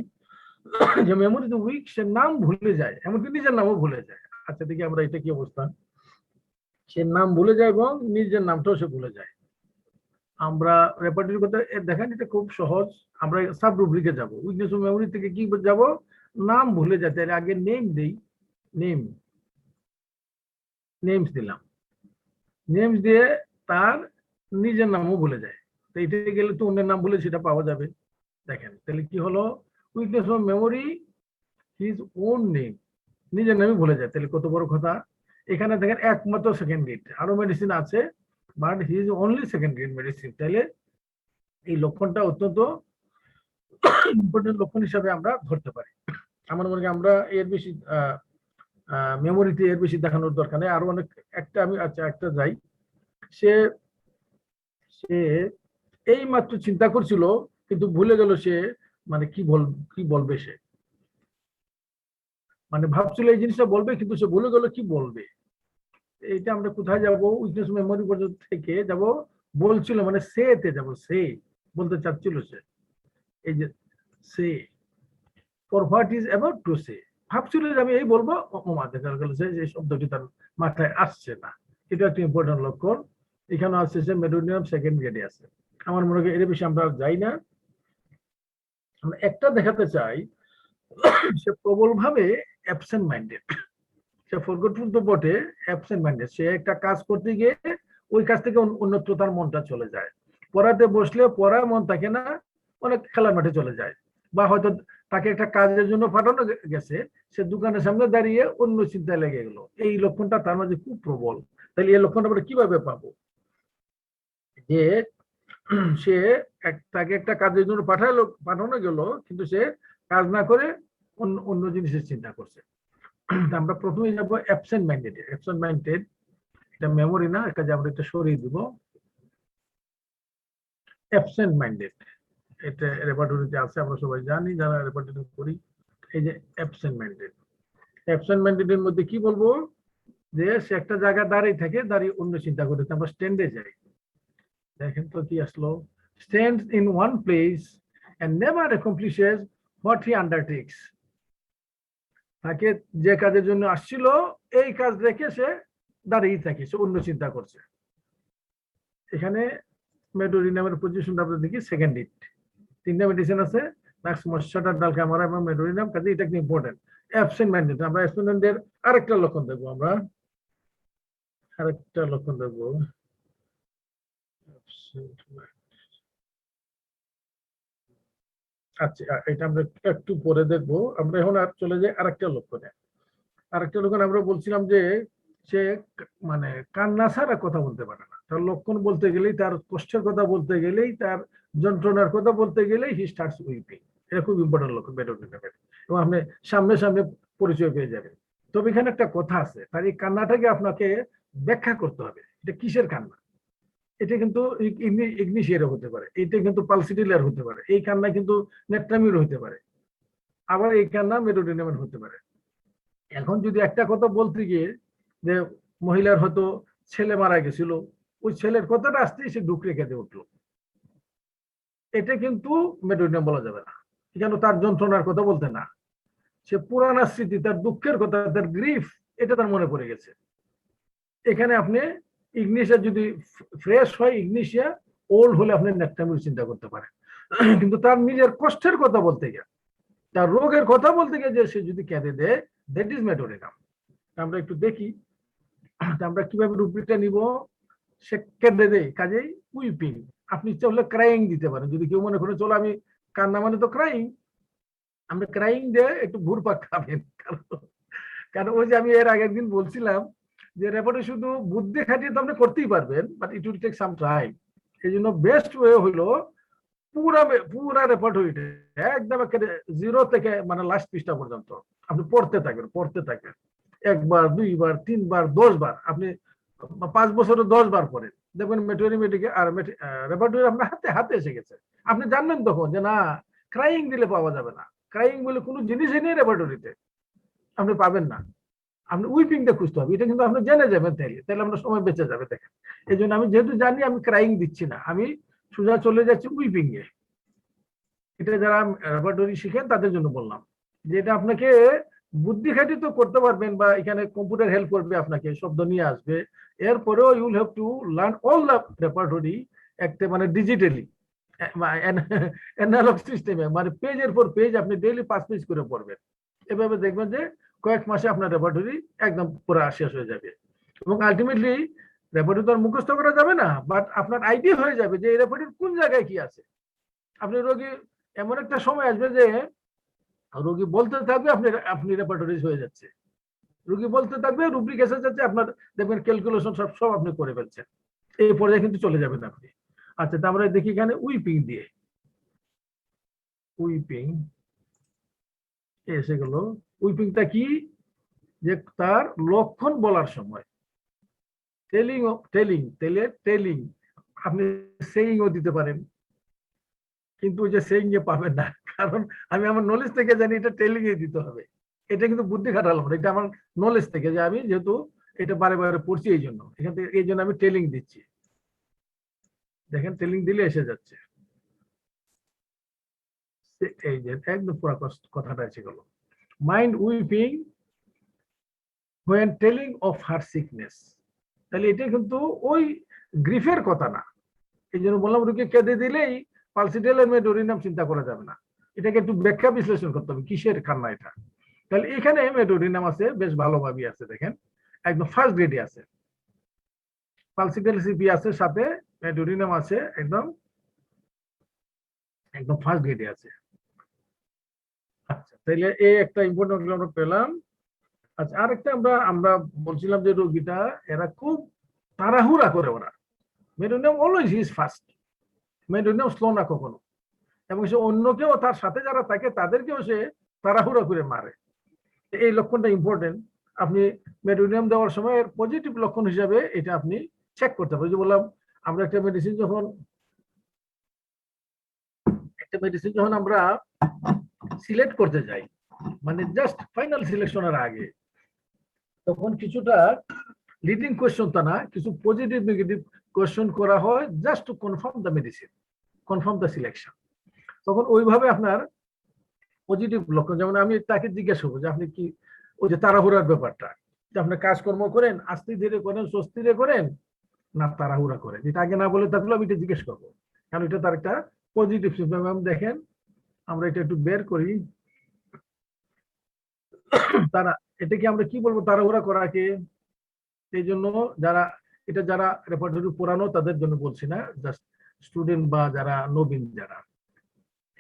Speaker 2: যে মেমোরি তো উইক, সে নাম ভুলে যায়, এমনকি নিজের নামও ভুলে যায়। আচ্ছা দেখি আমরা এটা কি অবস্থা। সে নাম ভুলে যায় এবং নিজের নামটাও সে ভুলে যায়। আমরা রেপার্টরি করতে দেখেন, এটা খুব সহজ। আমরা সাব রুব্রিকে যাব, উইকনেস অফ মেমোরি থেকে কি যাব, নাম ভুলে যায়। তাহলে আগে নেম দেই, নেম, নেমস দিলাম, নেমস দিয়ে তার নিজের নামও ভুলে যায়। তো এটা গেলে তো অন্যের নাম ভুলে সেটা পাওয়া যাবে। দেখেন তাহলে কি হলো, weakness of memory, his own name, নিজের নামই ভুলে যায়। তাহলে কত বড় কথা। এখানে দেখেন একমাত্র 2nd গ্রেড, আরো মেডিসিন আছে, but he is only 2nd grade medicine. তাহলে এই লক্ষণটা অত্যন্ত ইম্পর্টেন্ট লক্ষণ হিসাবে আমরা ধরতে পারি। আমার মনে হয় আমরা এর বেশি মেমোরিতে এর বেশি দেখানোর দরকার নেই। আরো অনেক, একটা আমি আচ্ছা একটা যাই। সে সে এই মাত্র চিন্তা করছিল, কিন্তু ভুলে গেল সে মানে কি বলবে সে, মানে ভাবছিল এই জিনিসটা বলবে, কিন্তু সে ভুলে গেল কি বলবে। এইটা আমরা কোথায় যাব, উইকনেস মেমোরি পর্যন্ত থেকে যাব, বলছিল মানে সে তে যাব, সে বলতে চাচ্ছিল সে, এই যে সে, for what is about to say, ভাবছিল যে আমি এই বলবো, ওমা দেখা গেল যে শব্দটি তার মাথায় আসছে না। এটা একটা ইম্পর্টেন্ট লক্ষণ। এখানে আসছে সে মেডোনিয়াম 2nd গ্রেডে আছে। আমার মনে হয় এর বেশি আমরা যাই না। আমরা একটা দেখাতে চাই, সে প্রবলভাবে অ্যাবসেন্ট মাইন্ডেড। সে ফরগেটফুল তো বটে, অ্যাবসেন্ট মাইন্ডেড। সে একটা কাজ করতে গিয়ে ওই কাজ থেকে অন্যত্র তার মনটা চলে যায়। পড়াতে বসলে পড়ার মন থাকে না, অনেক খেলার মাঠে চলে যায়। বা হয়তো তাকে একটা কাজের জন্য পাঠানো গেছে, সে দোকানের সামনে দাঁড়িয়ে অন্য চিন্তায় লেগে গেল। এই লক্ষণটা তার মাঝে খুব প্রবল। তাহলে এই লক্ষণটা আমরা কিভাবে পাবো, যে সে তাকে একটা কাজের জন্য পাঠানো গেল, কিন্তু সে কাজ না করে অন্য জিনিসের চিন্তা করছে। আমরা প্রথমে যাবো অ্যাবসেন্ট মাইন্ডেড। অ্যাবসেন্ট মাইন্ডেড এটা মেমোরি না, এটা আমরা এটা সরিয়ে দিব। অ্যাবসেন্ট মাইন্ডেড এটা রেপার্টরিতে আছে, আমরা সবাই জানি যারা রেপার্টরি করি। এই যে অ্যাবসেন্ট মাইন্ডেড, অ্যাবসেন্ট মাইন্ডেড এর মধ্যে কি বলবো, যে সে একটা জায়গায় দাঁড়িয়ে থাকে, দাঁড়িয়ে অন্য চিন্তা করতে। আমরা স্ট্যান্ডে যাই, দেখেন তো কি আসলো, stands in one place and never accomplishes what he undertakes. তাকে যে কাজের জন্য আসছিল, এই কাজ রেখে সে দাঁড়িয়ে থাকে, সে অন্য চিন্তা করছে। এখানে মেডোরিনামের পজিশনটা আমরা দেখি 2nd গ্রেড। 3টা মেডিসিন আছে, ম্যাক্সিমাস শাটার ডাল ক্যামেরা এবং মেডোরিনাম, কাজে এটা কি ইম্পর্টেন্ট। অ্যাবসেন্ট মাইন্ডেড, আমরা অ্যাবসেন্ট মাইন্ডেড আরেকটা লক্ষণ দেখবো। আমরা আরেকটা লক্ষণ দেখবো, আচ্ছা এটা আমরা একটু পরে দেখবো। আমরা এখন আর চলে যাই আরেকটা লক্ষণে। আরেকটা লক্ষণ আমরা বলছিলাম যে সে মানে কান্না ছাড়া কথা বলতে পারে না। তার লক্ষণ বলতে গেলেই, তার কষ্টের কথা বলতে গেলেই, তার যন্ত্রণার কথা বলতে গেলেই হি স্টার্টস উইপিং। এটা খুব ইম্পর্টেন্ট লক্ষণ মেডোরিনামের, এবং আপনি সামনে সামনে পরিচয় পেয়ে যাবেন। তবে এখানে একটা কথা আছে, তার এই কান্নাটাকে আপনাকে ব্যাখ্যা করতে হবে, এটা কিসের কান্না। এটা কিন্তু ইগনিশিয়ার হতে পারে, এটা কিন্তু পালসিটিলার হতে পারে, এই কান্না কিন্তু নেট্রামির হতে পারে, আবার এই কান্না মেডোরিনামের হতে পারে। এখন যদি একটা কথা বলতে গিয়ে, যে মহিলার হয়তো ছেলে মারা গেছিল, ওই ছেলের কথাটা আসতেই সে ডুকরে কেঁদে উঠলো, এটা কিন্তু মেডোরিনাম বলা যাবে না। কেন, তার যন্ত্রণার কথা বলতে না, সে পুরানা স্মৃতি, তার দুঃখের কথা, তার গ্রিফ, এটা তার মনে পড়ে গেছে। এখানে আপনি ইগনিশিয়া যদি ফ্রেশ হয়, ইগনিশিয়া ওল্ড হলে আপনি নেট্রামির চিন্তা করতে পারেন। কিন্তু তার নিজের কষ্টের কথা বলতে গিয়ে, তার রোগের কথা বলতে গিয়ে যে সে যদি কেঁদে দেয়, দ্যাট ইজ মেডোরিনাম। আমরা একটু দেখি আমরা কিভাবে রুব্রিকটা নিব। সে কেঁদে দেয়, কাজেই উইপিং। আপনি চাইলে ক্রাইং দিতে পারেন, যদি কেউ মনে করে চলো আমি কান্না মানে তো ক্রাইং, আপনি ক্রাইং দিয়ে একটু ঘুরপাক খাবেন। কারণ ওই যে আমি এর আগের দিন বলছিলাম যে রেপোর্টে শুধু বুদ্ধি খাটিয়ে তো আপনি করতেই পারবেন, but it will take some time. এই জন্য বেস্ট ওয়ে হলো পুরা পুরা রেপোর্টরিটা একদম একেবারে জিরো থেকে মানে লাস্ট পৃষ্ঠা পর্যন্ত আপনি পড়তে থাকবেন 1 বার 2 বার 3 বার 10 বার, আপনি 5 বছরে 10 বার পড়েন, দেখবেন মেটোরিমেটিকে আর রেপোর্টরি আপনার হাতে হাতে এসে গেছে। আপনি জানবেন তখন যে না, ক্রাইং দিলে পাওয়া যাবে না, ক্রাইং বলে কোনো জিনিসই নেই রেপোর্টরিতে, আপনি পাবেন না। আপনি উইপিংটা খুঁজতে হবে, এটা কিন্তু আপনি জেনে যাবেন, তাহলে আপনার সময় বেঁচে যাবে। দেখেন, এই জন্য আমি যেহেতু জানি আমি ক্রাইং দিচ্ছি না, আমি সোজা চলে যাচ্ছি উইপিং এ। এটা যারা রেপার্টরি শিখেন তাদের জন্য বললাম যে এটা আপনাকে বুদ্ধি খাটি তো করতে পারবেন, বা এখানে কম্পিউটার হেল্প করবে, আপনাকে শব্দ নিয়ে আসবে, এরপরেও you will have to learn all the repertory একটা মানে ডিজিটালি অ্যানালগ সিস্টেমে, মানে পেজের পর পেজ আপনি ডেইলি 5 পেজ করে পড়বেন। এভাবে দেখবেন যে কয়েক মাসে আপনার রেপার্টরি একদম পুরো শেষ হয়ে যাবে। এবং আলটিমেটলি রেপার্টরি তো আর মুখস্থ করা যাবে না, বাট আপনার আইডিয়া হয়ে যাবে যে এই রেপার্টরি কোন জায়গায় কি আছে। আপনি রোগী এমন একটা সময় আসবে যে রোগী বলতে থাকবে, আপনি রেপার্টরিজ হয়ে যাচ্ছে, রোগী বলতে থাকবে, রুব্রিক এসে যাচ্ছে, আপনার দেখবেন ক্যালকুলেশন সব আপনি করে ফেলছেন। এই পর্যায়ে কিন্তু চলে যাবেন আপনি। আচ্ছা, তা আমরা দেখি এখানে উইপিং দিয়ে, উইপিং এসে গেল। উইপিংটা কি, যে তার লক্ষণ বলার সময় টেলিং আপনি সেইংও দিতে পারেন, কিন্তু ওই যে সেইং এ পাবেন না, কারণ আমি আমার নলেজ থেকে জানি এটা টেলিং এ দিতে হবে। এটা কিন্তু বুদ্ধি খাটালাম না, এটা আমার নলেজ থেকে, যে আমি যেহেতু এটা বারে বারে পড়ছি এই জন্য, এখান থেকে এই জন্য আমি টেলিং দিচ্ছি। দেখেন টেলিং দিলে এসে যাচ্ছে, এই যে একদম পুরো কথাটা এসে গেল। Mind weeping when telling of her sickness, তাহলে এটা কিন্তু ওই গ্রিফের কথা না। এই জন্য বললাম রোগী কেঁদে দিলেই পালসিডেল মেডোরিনাম চিন্তা করা যাবে না, এটাকে একটু ব্যাখ্যা বিশ্লেষণ করতে হবে কিসের কান্না এটা। তাহলে এখানে মেডোরিনাম আছে, বেশ ভালোভাবে আছে, দেখেন একদম ফার্স্ট গ্রেডে আছে, পালসিডেল সিপি আছে, সাথে মেডোরিনাম আছে, একদম একদম ফার্স্ট গ্রেডে আছে। আচ্ছা, তাহলে এই একটা ইম্পর্টেন্ট আমরা পেলাম। আচ্ছা, আরেকটা আমরা বলছিলাম যে রোগীটা এরা খুব তাড়াহুড়া করে, ওরা medorrhinum always is first, medorrhinum slow না কখনো, এবং সে অন্যকেও তার সাথে যারা থাকে তাদেরকেও সে তাড়াহুড়া করে মারে। এই লক্ষণটা ইম্পর্টেন্ট। আপনি মেডোরিনাম দেওয়ার সময় পজিটিভ লক্ষণ হিসাবে এটা আপনি চেক করতে হবে। যে বললাম আমরা একটা মেডিসিন যখন আমরা সিলেক্ট করতে যাই, মানে জাস্ট ফাইনাল সিলেকশনের আগে, তখন কিছুটা লিডিং কোয়েশ্চন তা না, কিছু পজিটিভ নেগেটিভ কোয়েশ্চন করা হয় just to confirm the medicine, confirm the selection. তখন ওইভাবে আপনার পজিটিভ লক্ষণ, যেমন আমি তাকে জিজ্ঞেস করবো যে আপনি কি ওই যে তাড়াহুড়ার ব্যাপারটা, যে আপনি কাজকর্ম করেন আস্তে ধীরে করেন, স্বস্তিরে করেন, না তাড়াহুড়া করেন, এটা আগে না বলে থাকলেও আমি এটা জিজ্ঞেস করবো, কারণ এটা তার একটা পজিটিভ সিম্পটম। দেখেন আমরা এটা একটু বের করি, তারা এটাকে আমরা কি বলবো, তাড়াহুড়া করাকে। এই জন্য যারা রেপার্টরি পুরানো তাদের জন্য বলছি না, জাস্ট স্টুডেন্ট বা যারা নবীন যারা,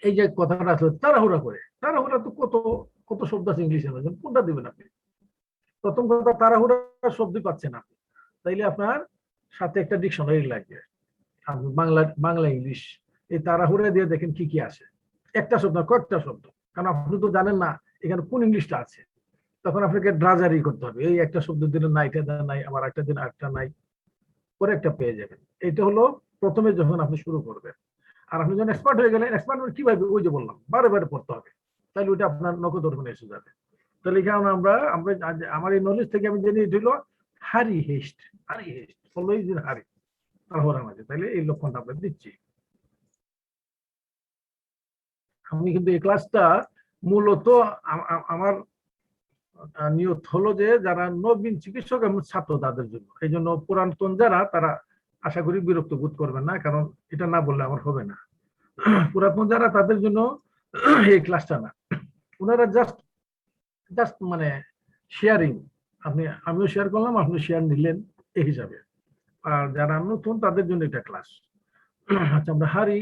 Speaker 2: এই যে কথাটা আসলে তাড়াহুড়া করে, তাড়াহুড়া তো কত কত শব্দ আছে ইংলিশের মধ্যে, কোনটা দিবেন আপনি? প্রথম কথা, তাড়াহুড়া শব্দ পাচ্ছেন আপনি, তাইলে আপনার সাথে একটা ডিকশনারি লাগবে, আপনি বাংলা ইংলিশ এই তাড়াহুড়া দিয়ে দেখেন কি কি আসে, একটা শব্দ কয়েকটা শব্দ, কারণ আপনি তো জানেন না এখানে কোন ইংলিশটা আছে, তখন আপনাকে ড্রাজারি করতে হবে, এই একটা শব্দ দিলে না, এটা নাই, আবার একটা দিন আরেকটা নাই, পরে একটা পেয়ে যাবেন। এটা হলো প্রথমে যখন আপনি শুরু করবেন। আর আপনি যখন এক্সপার্ট হয়ে গেলেন, এক্সপার্ট কিভাবে, ওই যে বললাম বারে বারে পড়তে হবে, তাহলে ওইটা আপনার নখদর্পণে এসে যাবে। তাহলে এখানে আমার এই নলেজ থেকে আমি জানি এটা হলো হারি হেস্ট অলওয়েজ ইন হারি, তারপর আমাদের তাহলে এই লক্ষণটা আমরা দিচ্ছি। আমি কিন্তু এই ক্লাসটা মূলত আমার নিয়ত হলো যে যারা নবীন চিকিৎসক এবং ছাত্র তাদের জন্য, এই জন্য পুরাতন যারা তারা আশা করি বিরক্ত বোধ করবেন না, কারণ এটা না বললে আমার হবে না। পুরাতন যারা তাদের জন্য এই ক্লাসটা না, ওনারা জাস্ট মানে শেয়ারিং, আমিও শেয়ার করলাম, আপনি শেয়ার নিলেন এই হিসাবে। আর যারা নতুন তাদের জন্য এটা ক্লাস। আচ্ছা, আমরা হারি,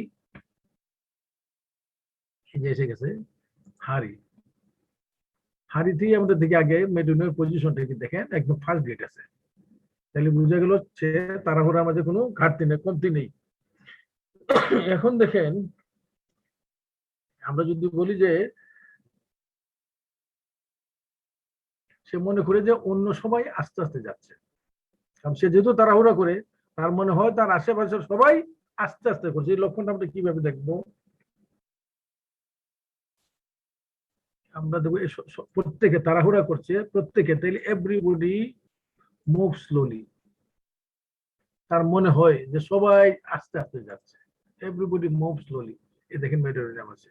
Speaker 2: এই যে এসে গেছে হারি। হারিতেই আমাদের দিকে আগে মেডুনের পজিশনটা কি দেখেন, একদম ফার্স্ট গেট আছে, তাহলে বুঝা গেল সে তাড়াহুড়ার মাঝে কোনো ঘাটতি নেই, কমতি নেই। এখন দেখেন, আমরা যদি বলি যে সে মনে করে যে অন্য সবাই আস্তে আস্তে যাচ্ছে, কারণ সে যেহেতু তাড়াহুড়া করে, তার মনে হয় তার আশেপাশের সবাই আস্তে আস্তে করছে। এই লক্ষণটা আমরা কিভাবে দেখবো? আমরা দেখবো প্রত্যেকে তাড়াহুড়া করছে, প্রত্যেকে, তাইলে এভরিবডি মুভ স্লোলি, তার মনে হয় যে সবাই আস্তে আস্তে যাচ্ছে, এভরিবডি মুভ স্লোলি। এই দেখেন মেডোরিনাম আছে,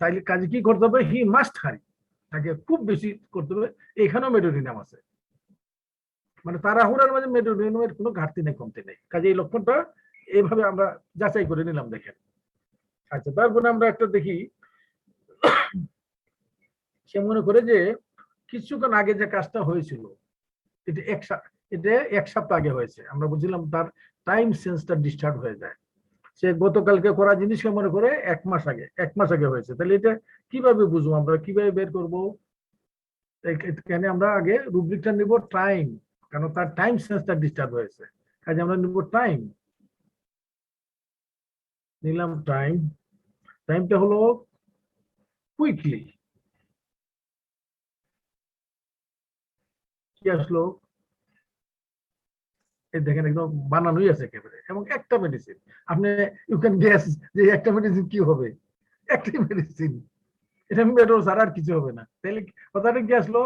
Speaker 2: তাইলে কাজে কি করতে হবে? হি মাস্ট হারি, তাকে খুব বেশি করতে হবে। এখানেও মেডোরিনাম আছে, মানে তাড়াহুড়ার মাঝে মেডোরিনামের কোনো ঘাটতি নেই, কমতি নেই। কাজে এই লক্ষণটা এইভাবে আমরা যাচাই করে নিলাম, দেখেন। আচ্ছা, তারপরে আমরা একটা দেখি, সে মনে করে যে কিছুক্ষণ আগে যে কাজটা হয়েছিল এটা এক সপ্তাহ আগে হয়েছে। আমরা বুঝলাম তার টাইম সেন্সটা ডিস্টার্ব হয়ে যায়। সে গতকালকে করা জিনিসকে মনে করে এক মাস আগে হয়েছে। তাহলে এটা কিভাবে বুঝবো, আমরা কিভাবে বের করবো? এখানে আমরা আগে রুব্রিকটা নিব টাইম, কারণ তার টাইম সেন্সটা ডিস্টার্ব হয়েছে। কাজে আমরা নিব টাইম, নিলাম টাইম। টাইমটা হলো কুইকলি, কি আসলো? এই দেখেন একদম বানানোই আছে একেবারে, এবং একটা মেডিসিন। আপনি ইউ ক্যান গেস যে একটা মেডিসিন কি হবে? একটাই মেডিসিন, এটা মেডোজ আর কিছু হবে না। তাহলে কথাটা কি আসলো?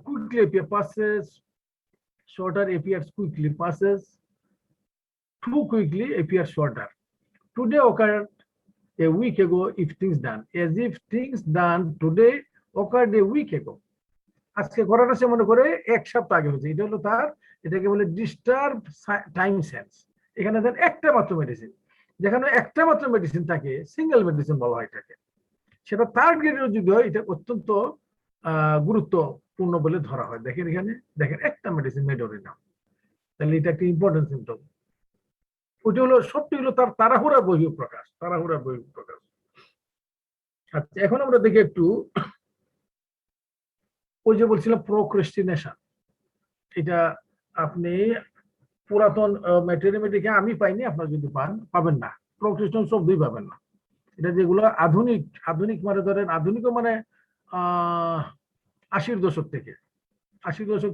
Speaker 2: Quickly appear, passes shorter, appears quickly, passes too quickly, appears shorter. Today occurred a week ago if things done, as if things done today occurred a week ago. আজকে করাটা সে মনে করে এক সপ্তাহ আগে হয়েছে। এটা হলো তার, এটাকে বলে ডিস্টার্ব টাইম সেন্স। এখানে দেন একটা মাত্র মেডিসিন, যেখানে একটা মাত্র মেডিসিন থাকে সিঙ্গেল মেডিসিন বলা হয় এটাকে। সেটা থার্ড গ্রেডের যদি হয়, এটা অত্যন্ত গুরুত্বপূর্ণ বলে ধরা হয়। দেখেন এখানে, দেখেন একটা মেডিসিন মেডোরিনাম, তাহলে এটা একটা ইম্পর্টেন্ট সিমটম। ওইটা হলো সবটি হলো তার তাড়াহুড়ার বহিঃপ্রকাশ, তাড়াহুড়ার বহিঃপ্রকাশ। আচ্ছা, এখন আমরা দেখি একটু, ওই যে বলছিলাম প্রোক্রেস্টিনেশন, এটা আপনি পুরাতন ম্যাটেরিয়ামেটিকে আমি পাইনি, আপনারা যদি পাবেন না। প্রোক্রেস্টিনেশন শব্দই পাবেন না। এটা যেগুলো আধুনিক মানে ধরেন আধুনিক মানে 80-র দশক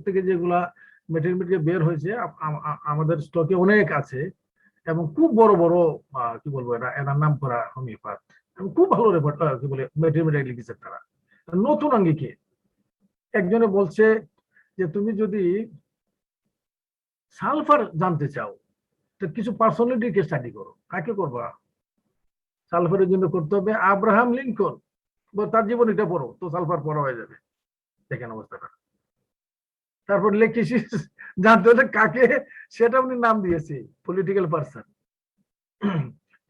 Speaker 2: থেকে যেগুলা ম্যাটেরিয়ামেটিকে বের হয়েছে, আমাদের স্টকে অনেক আছে, এবং খুব বড় বড় কি বলবো, এরা নাম করা হোমিওপ্যাথ, এবং খুব ভালো রেপোর্ট কি বলে ম্যাটেরিয়ামেটিক লিখেছে তারা। নতুন আঙ্গিকে একজনে বলছে যে তুমি যদি সালফার জানতে চাও তো কিছু পার্সোনালিটিকে স্টাডি করো। কাকে করবা? সালফারের জন্য করতে হবে আব্রাহাম লিঙ্কন, তার জীবনীটা পড়ো, তো সালফার পড়া হয়ে যাবে। দেখেন অবস্থাটা। তারপর ইলেকট্রিসিটি জানতে হলে কাকে, সেটা উনি নাম দিয়েছে পলিটিক্যাল পার্সন।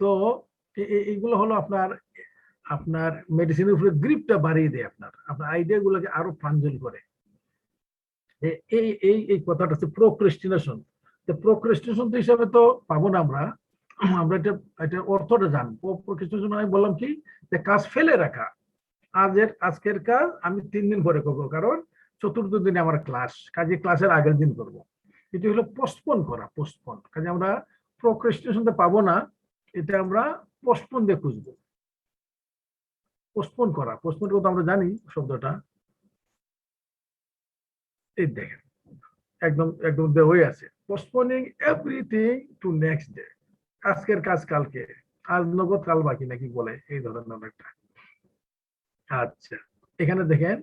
Speaker 2: তো এইগুলো হলো আপনার মেডিসিনের উপরে গ্রিপটা বাড়িয়ে দেয়, আপনার আইডিয়া গুলোকে আরো প্রাঞ্জল করে। এই কথাটা হচ্ছে প্রোক্রেস্টিনেশন। প্রোক্রেস্টিনেশন হিসাবে তো পাবো না আমরা এটা অর্থটা জানবো। প্রোক্রেস্টিনেশন আমি বললাম কি, যে কাজ ফেলে রাখা। আজকের কাজ আমি 3 দিন পরে করবো, কারণ চতুর্থ দিনে আমার ক্লাস, কাজে ক্লাসের আগের দিন করব। এটি হলো পোস্টপোন করা, পোস্টপোন। কাজে আমরা প্রোক্রেস্টিনেশনটা পাবো না, এটা আমরা পোস্টপোন দিয়ে খুঁজবো। পোস্টপোন করা, পোস্টপোন করতে আমরা জানি শব্দটা, এই দেখেন একদম হয়ে আছে, পোস্টপোনিং এভরিথিং টু নেক্সট ডে। আজকের কাজ কালকে, আজ নগদ কাল বাকি নাকি বলে, এই ধরনের একটা। আচ্ছা, এখানে দেখেন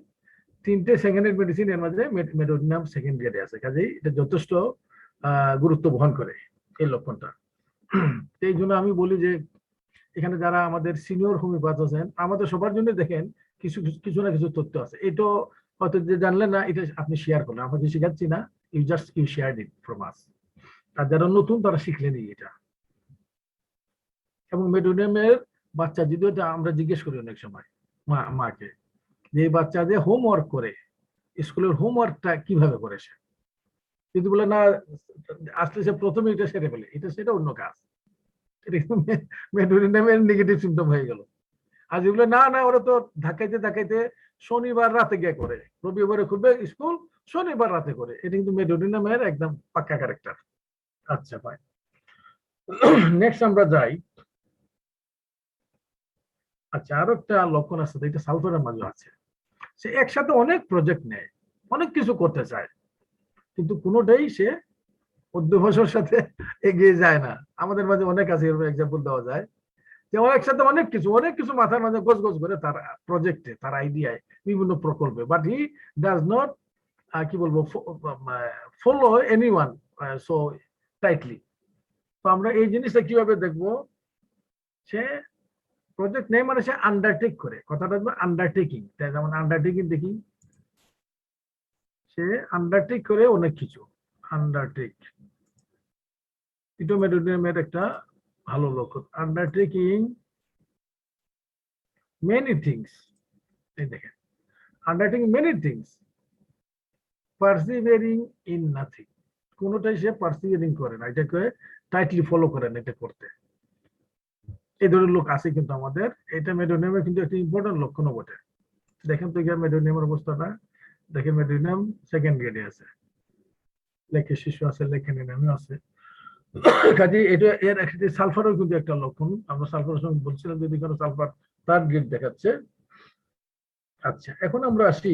Speaker 2: 3টে সেকেন্ডের মেডিসিন, এর মাঝে মেডোরিনাম সেকেন্ড গ্রেডে আছে। কাজেই এটা যথেষ্ট গুরুত্ব বহন করে এই লক্ষণটা। এই জন্য আমি বলি যে এখানে যারা আমাদের সিনিয়র হোমিওপ্যাথ আছেন, আমাদের সবার জন্য দেখেন কিছু না কিছু তথ্য আছে। এটা হয়তো যে জানলেন না, এটা আপনি শেয়ার করলেন, আপনাকে শেখাচ্ছি না, you share it from us. আর যারা নতুন তারা শিখলেনই এটা। এবং মেডোরিনামের বাচ্চা, যদি এটা আমরা জিজ্ঞেস করি অনেক সময় মাকে, যে বাচ্চা যে হোমওয়ার্ক করে, স্কুলের হোমওয়ার্কটা কিভাবে করেছে, যদি বলে না আসলে সে প্রথমে এটা সেরে ফেলে, এটা সেটা অন্য কাজ, এটা কিন্তু মেডোরিনামের নেগেটিভ সিমটম হয়ে গেল। আর যেগুলো না না ওরা তো ধাক্কাইতে ধাক্কাইতে শনিবার রাতে গিয়ে করে, রবিবারে খুলবে স্কুল, শনিবার রাতে করে, এটা কিন্তু মেডোরিনামের একদম পাক্কা ক্যারেক্টার। আচ্ছা ভাই, নেক্সট আমরা যাই। আচ্ছা, আরো একটা লক্ষণ আছে, এটা সালফারের মাঝে আছে, সে একসাথে অনেক প্রজেক্ট নেয়, অনেক কিছু করতে চায়, কিন্তু কোনোটাই সে অধ্যবসায়ের সাথে এগিয়ে যায় না। আমাদের মাঝে অনেক আছে, এরকম এক্সাম্পল দেওয়া যায় যে ও একসাথে অনেক কিছু মাথার মাঝে গোছ গোছ করে তার প্রজেক্টে, তার আইডিয়ায়, বিভিন্ন প্রকল্পে, বাট হি ডাজ নট কি বলবো ফলো এনিওয়ান সো টাইটলি। তো আমরা এই জিনিসটা কিভাবে দেখবো, সে প্রজেক্ট নেই মানে সে আন্ডারটেক করে, কথাটা আন্ডারটেকিং, যেমন আন্ডারটেকিং দেখি, সে আন্ডারটেক করে অনেক কিছু, আন্ডারটেক, ইটোমেটোনিয়ামের একটা ভালো লক্ষণ, আন্ডারটেকিং মেনি থিংস। এই দেখেন, undertaking many things, persevering in nothing, কোনোটাই সে পারসিভিয়ারিং করে না, এটাকে টাইটলি ফলো করে না এটা করতে। এই ধরনের লোক আছে কিন্তু আমাদের, এটা মেডোনিয়ামের কিন্তু একটা ইম্পর্টেন্ট লক্ষণও বটে। দেখেন তো এখানে মেডোনিয়ামের অবস্থাটা দেখেন, মেডোনিয়াম সেকেন্ড গ্রেডে আছে, লেখে শিশু আছে, লেখে নিনামে আছে, কাজে এটা এর একসাথে সালফারও কিন্তু একটা লক্ষণ। আমরা সালফারের সঙ্গে বলছিলাম যদি কোনো সালফার থার্ড গ্রেড দেখাচ্ছে। আচ্ছা, এখন আমরা আসি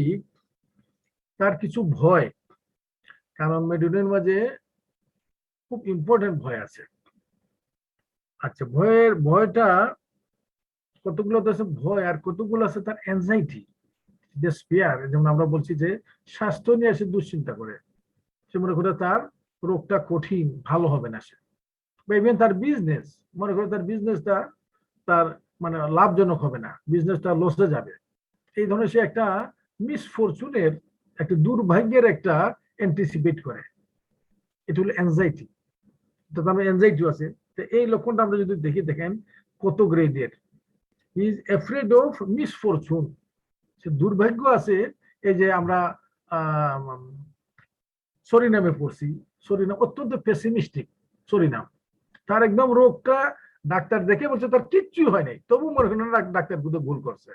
Speaker 2: তার কিছু ভয়, কারণ মেডোনিয়ামের মাঝে খুব ইম্পর্টেন্ট ভয় আছে। আচ্ছা, ভয়টা কতগুলো আছে ভয়, আর কতগুলো আছে তার অ্যাংজাইটি, ডেসপিয়ার। যেমন আমরা বলছি যে স্বাস্থ্য নিয়ে সে দুশ্চিন্তা করে, সে মনে করে তার রোগটা কঠিন, ভালো হবে না সে, বা ইভেন তার বিজনেস, মনে করে তার বিজনেসটা তার মানে লাভজনক হবে না, বিজনেসটা লসে যাবে, এই ধরনের সে একটা মিসফরচুনের, একটা দুর্ভাগ্যের একটা অ্যান্টিসিপেট করে, এটা হলো অ্যাংজাইটি। তো আমার অ্যাংজাইটি আছে, তো এই লক্ষণটা আমরা যদি দেখি, দেখেন কত গ্রেডের, he is afraid of misfortune, সে দুর্ভাগ্য আছে। এই যে আমরা সরিনামে পড়ছি, সরিনাম অত্যন্ত পেসিমিস্টিক, সরিনাম তার একদম রোগটা ডাক্তার দেখে বলছে তার কিচ্ছুই হয় নাই, তবু মনে করেন ডাক্তার বুঝে ভুল করছে,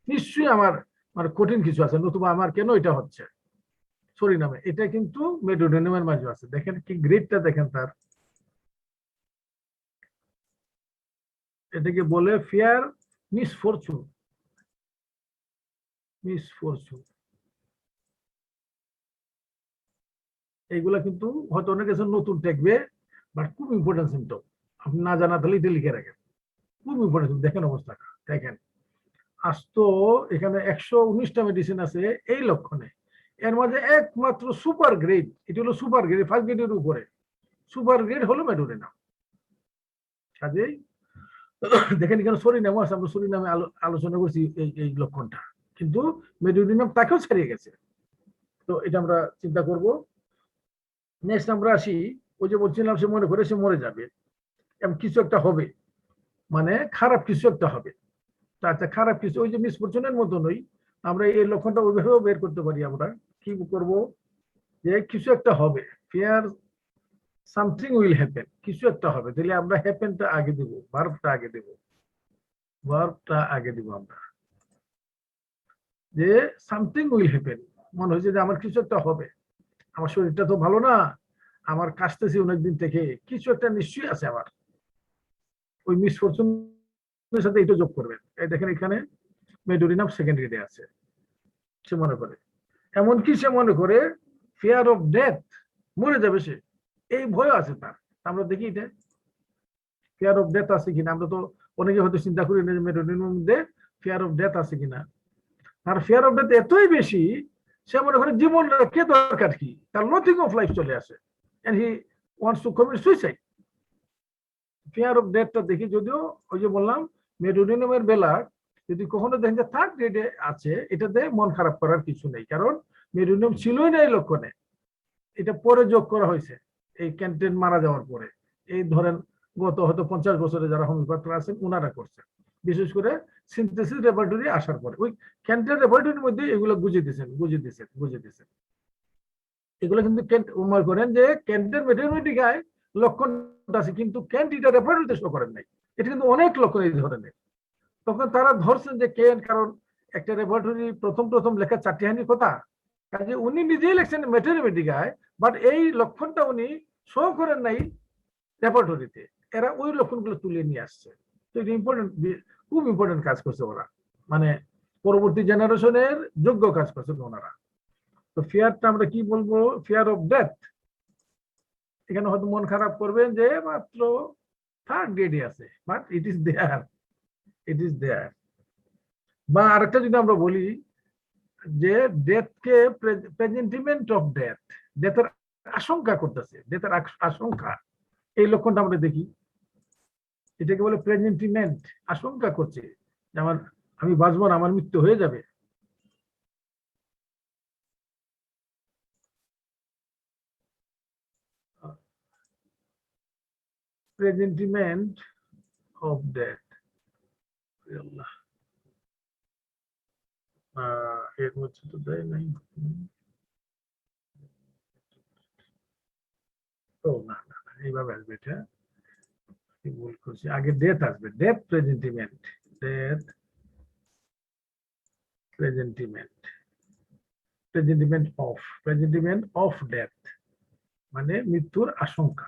Speaker 2: নিশ্চয়ই আমার মানে কঠিন কিছু আছে, নতুবা আমার কেন এটা হচ্ছে, সরিনামে। এটা কিন্তু মেডোনিয়ামের মাঝে আছে, দেখেন কি গ্রেডটা দেখেন তার, এটাকে বলে ফিয়ার মিসফরচুন, মিসফরচুন। এইগুলা কিন্তু হয়তো অনেক কিছু নতুন দেখবে, বাট খুব ইম্পর্টেন্ট সিমটম, আপনি না জানা তাহলে এটা লিখে রাখেন, খুব ইম্পর্টেন্ট। দেখেন অবস্থাটা দেখেন, আজ তো এখানে 119টা মেডিসিন আছে এই লক্ষণে, এর মাঝে একমাত্র সুপার গ্রেড, এটা হলো সুপার গ্রেড, ফার্স্ট গ্রেডের উপরে সুপার গ্রেড হলো মেডোনিয়াম। কাজেই দেখেন এখানে সরিনাম আছে, আমরা সরিনামে আলোচনা করছি এই লক্ষণটা, কিন্তু মেডোনিয়াম তাকেও ছাড়িয়ে গেছে। তো এটা আমরা চিন্তা করব। নেক্সট আমরা আসি, ওই যে বলছিলাম সে মনে করে সে মরে যাবে, এবং কিছু একটা হবে, মানে খারাপ কিছু একটা হবে। আচ্ছা, খারাপ কিছু ওই যে মিসফরচুনের মতো নই, আমরা এই লক্ষণটা ওইভাবেও বের করতে পারি। আমরা কি করব, যে কিছু একটা হবে, ফিয়ার সামথিং উইল হ্যাপেন, কিছু একটা হবে, তাহলে আমরা হ্যাপেনটা আগে দেব, ভার্বটা আগে দেব, ভার্বটা আগে দিব আমরা, যে সামথিং উইল হ্যাপেন, মনে হয়েছে যে আমার কিছু একটা হবে, আমার শরীরটা তো ভালো না, আমার কাশতেছি অনেকদিন থেকে, কিছু একটা নিশ্চয়ই আছে আমার, ওই মিসফরচুনের সাথে এটা যোগ করবেন। এই দেখেন এখানে মেডোনিয়াম সেকেন্ড গ্রেডে আছে, সে মনে করে, এমনকি সে মনে করে ফিয়ার অফ ডেথ, মরে যাবে সে, এই ভয় আছে তার। আমরা দেখি এটা ফিয়ার অফ ডেথ আছে কিনা, আমরা তো অনেকে হয়তো চিন্তা করি না যে মেডোনিয়ামের মধ্যে ফিয়ার অফ ডেথ আছে কিনা। তার ফিয়ার অফ ডেথ এতই বেশি, সে মনে করে জীবন কে দরকার কি, তার নথিং অফ লাইফ চলে আসে, and he wants to commit suicide. Fear of ডেথটা দেখি, যদিও ওই যে বললাম মেডোনিয়ামের বেলা যদি কখনো দেখেন যে থার্ড গ্রেডে আছে, এটাতে মন খারাপ করার কিছু নেই, কারণ মেডোনিয়াম ছিলই না এই লক্ষণে, এটা পরে যোগ করা হয়েছে এই ক্যান্টেন মারা যাওয়ার পরে। এই ধরেন গত হয়তো 50 বছরে যারা হোমিওপ্যাথরা আছেন ওনারা করছে, বিশেষ করে সিনথেসিস ল্যাবরেটরি আসার পরে, ওই ক্যান্টেন ল্যাবরেটরির মধ্যে এগুলো বুঝিয়ে দিয়েছেন। এগুলো কিন্তু কেন্ট মনে করেন যে কেন্টের মেটেরিয়াল লক্ষণটা আছে, কিন্তু কেন্ট এটা রেফারেন্স শো করেন নাই। এটা কিন্তু অনেক লক্ষণ এই ধরনের। তখন তারা ধরছেন যে কেন্ট, কারণ একটা রেপার্টরি প্রথম লেখা 4টি হানির কথা, কাজে উনি নিজেই লেখছেন ম্যাথমেটিকায়, বাট এই লক্ষণটা উনি শো করেন নাই রেপার্টরিতে। এরা ওই লক্ষণগুলো তুলে নিয়ে আসছে। তো এটা ইম্পর্টেন্ট, খুব ইম্পর্টেন্ট কাজ করছে ওরা, মানে পরবর্তী জেনারেশনের যোগ্য কাজ করছেন ওনারা। তো ফিয়ারটা আমরা কি বলবো, ফিয়ার অফ ডেথ। এখানে হয়তো মন খারাপ করবেন যে মাত্র 3rd গ্রেডে আছে, but it is there, it is there. বা আরেকটা যদি আমরা বলি যে ডেথকে প্রেজেন্টিমেন্ট অফ ডেথ, ডেথের আশঙ্কা করতেছে, ডেথের আশঙ্কা, এই লক্ষণটা আমরা দেখি। এটাকে বলে প্রেজেন্টিমেন্ট, আশঙ্কা করছে যে আমি বাঁচবো না, আমার মৃত্যু হয়ে যাবে। প্রেজেন্টিমেন্ট অফ ডেথ, এর মধ্যে তো দেয় নাই। ও না না, এইভাবে আসবে, এটা ভুল করছি, আগে ডেথ আসবে, ডেথ প্রেজেন্টিমেন্ট, ডেথ প্রেজেন্টিমেন্ট, প্রেজেন্টিমেন্ট অফ ডেথ মানে মৃত্যুর আশঙ্কা।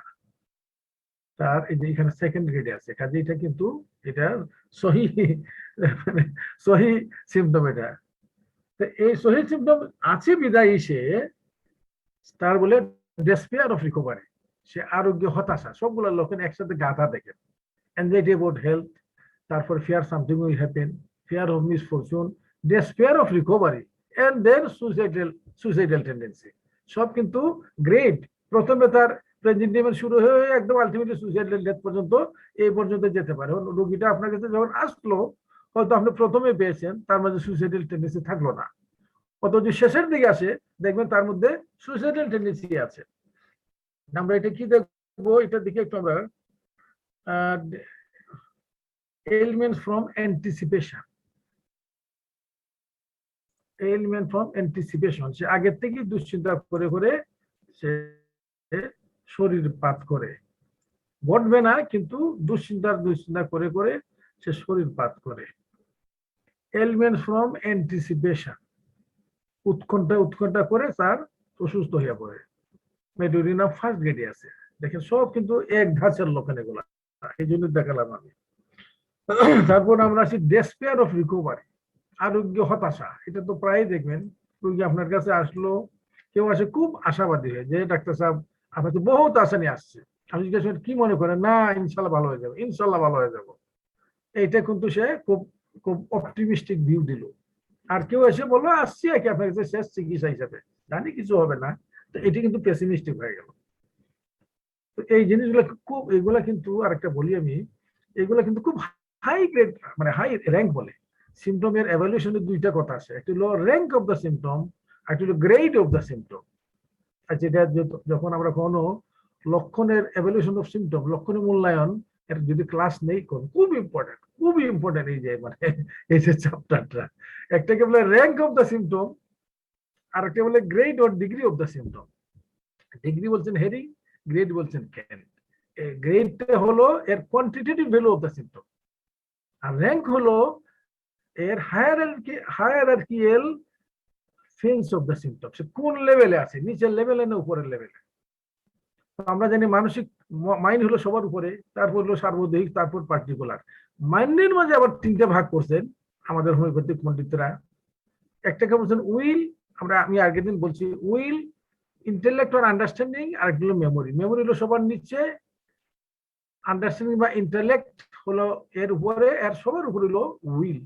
Speaker 2: তার এই যে এখানে 2nd গ্রেডে আছে, কাজে এটা কিন্তু এটা সহি, মানে সহি সিম্পটম এটা। তো এই সহি সিম্পটম আছে বিদায়ী সে, তার বলে ডেসপেয়ার অফ রিকভারি, সে আরোগ্য হতাশা, সবগুলো লক্ষণ একসাথে গাঁথা দেখেন। অ্যাংজাইটি অ্যাবাউট হেলথ, তারপর fear something will happen, fear of misfortune, despair of recovery, and then suicidal tendency. সব কিন্তু গ্রেড, প্রথমে তার প্রেজেন্টিমেন্ট শুরু হয়ে একদম আলটিমেটলি সুইসাইডাল ডেথ পর্যন্ত, এই পর্যন্ত যেতে পারে। রোগীটা আপনার কাছে যখন আসলো, হয়তো আপনি প্রথমে পেয়েছেন, তার মাঝে সুইসাইডাল টেন্ডেন্সি থাকলো না, অথচ শেষের দিকে আসে দেখবেন তার মধ্যে সুইসাইডাল টেন্ডেন্সি আছে। আমরা এটা কি দেখবো, এটার দিকে একটু আমরা ailments from anticipation, ailment from anticipation, সে আগের থেকেই দুশ্চিন্তা করে করে সে শরীর পাত করে, ঘটবে না কিন্তু দুশ্চিন্তা করে করে সে শরীর পাত করে। ailment from anticipation, উৎকণ্ঠা করে তার অসুস্থ হয়ে পড়ে। মেডুরিনা 1st গ্রেডে আছে, দেখেন সব কিন্তু এক ধাঁচের লক্ষণ এগুলা, এই জন্য দেখালাম আমি। তারপর আমরা আসি ডেসপেয়ার অফ রিকভারি, আরোগ্য হতাশা। এটা তো প্রায় দেখবেন, রোগী আপনার কাছে আসলো, কেউ আসে খুব আশাবাদী হয়ে, যে ডাক্তার সাহেব আপনার তো বহুত আশা নিয়ে আসছে, আপনি জিজ্ঞেস করেন কি মনে করেন, না ইনশাল্লাহ ভালো হয়ে যাবে, ইনশাল্লাহ ভালো হয়ে যাবো। এইটা কিন্তু সে খুব খুব অপটিমিস্টিক ভিউ দিল। আর কেউ এসে বললো আসছি আর কি আপনার কাছে শেষ চিকিৎসা হিসাবে, জানি কিছু হবে না, তো এটি কিন্তু পেসিমিস্টিক হয়ে গেল। তো এই জিনিসগুলো খুব, এগুলা কিন্তু আরেকটা বলি আমি, এগুলা কিন্তু খুব হাই গ্রেড, মানে হাই র্যাঙ্ক বলে। সিমটমের এভালুয়েশনের 2টা কথা আছে, একটা হলো র্যাঙ্ক অফ দ্য সিমটম, আর একটা হলো গ্রেড অফ দ্য সিমটম। আর যেটা যখন আমরা কোনো লক্ষণের এভালুয়েশন অফ সিমটম, লক্ষণের মূল্যায়ন, এর যদি ক্লাস নেই, খুবই ইম্পর্টেন্ট এই যে মানে এই যে চ্যাপ্টারটা, একটাকে বলে র্যাঙ্ক অফ দ্য সিমটম, আর একটা বলে grade or degree of the symptom. Degree বলছেন হেরিং, গ্রেড বলছেন ক্যান। গ্রেডটা হলো এর quantitative value of the symptom, আর র্যাঙ্ক হলো এর hierarchical phase of the symptom, সে কোন লেভেলে আছে, নিচের লেভেলে না উপরের লেভেলে। আমরা জানি মানসিক মাইন্ড হলো সবার উপরে, তারপর হলো সার্বদেহিক, তারপর পার্টিকুলার। মাইন্ডের মাঝে আবার 3টে ভাগ করছেন আমাদের হোমিওপ্যাথিক পণ্ডিতরা। একটাকে বলছেন উইল, আমি আগের দিন বলছি উইল, ইন্টেলেক্ট আর আন্ডারস্ট্যান্ডিং, আর একটা হলো মেমোরি। মেমোরি হলো সবার নিচে, আন্ডারস্ট্যান্ডিং বা ইন্টেলেক্ট হলো এর উপরে, এর সবার উপরে হলো উইল।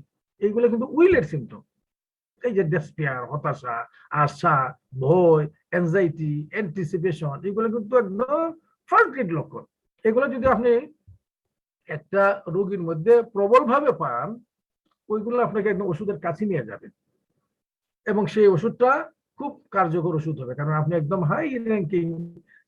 Speaker 2: এইগুলো কিন্তু উইলের সিমটম। এই যে ডেসপেয়ার, হতাশা, আশা, ভয়, অ্যাংজাইটি, অ্যান্টিসিপেশন, এগুলো কিন্তু একদম 1st গ্রেড লক্ষণ। এগুলো যদি আপনি একটা রোগীর মধ্যে প্রবল ভাবে পান, ওইগুলো আপনাকে একদম ওষুধের কাছে নিয়ে যাবেন, এবং সেই ওষুধটা খুব কার্যকর ওষুধ হবে, কারণ আপনি একদম হাই র্যাঙ্কিং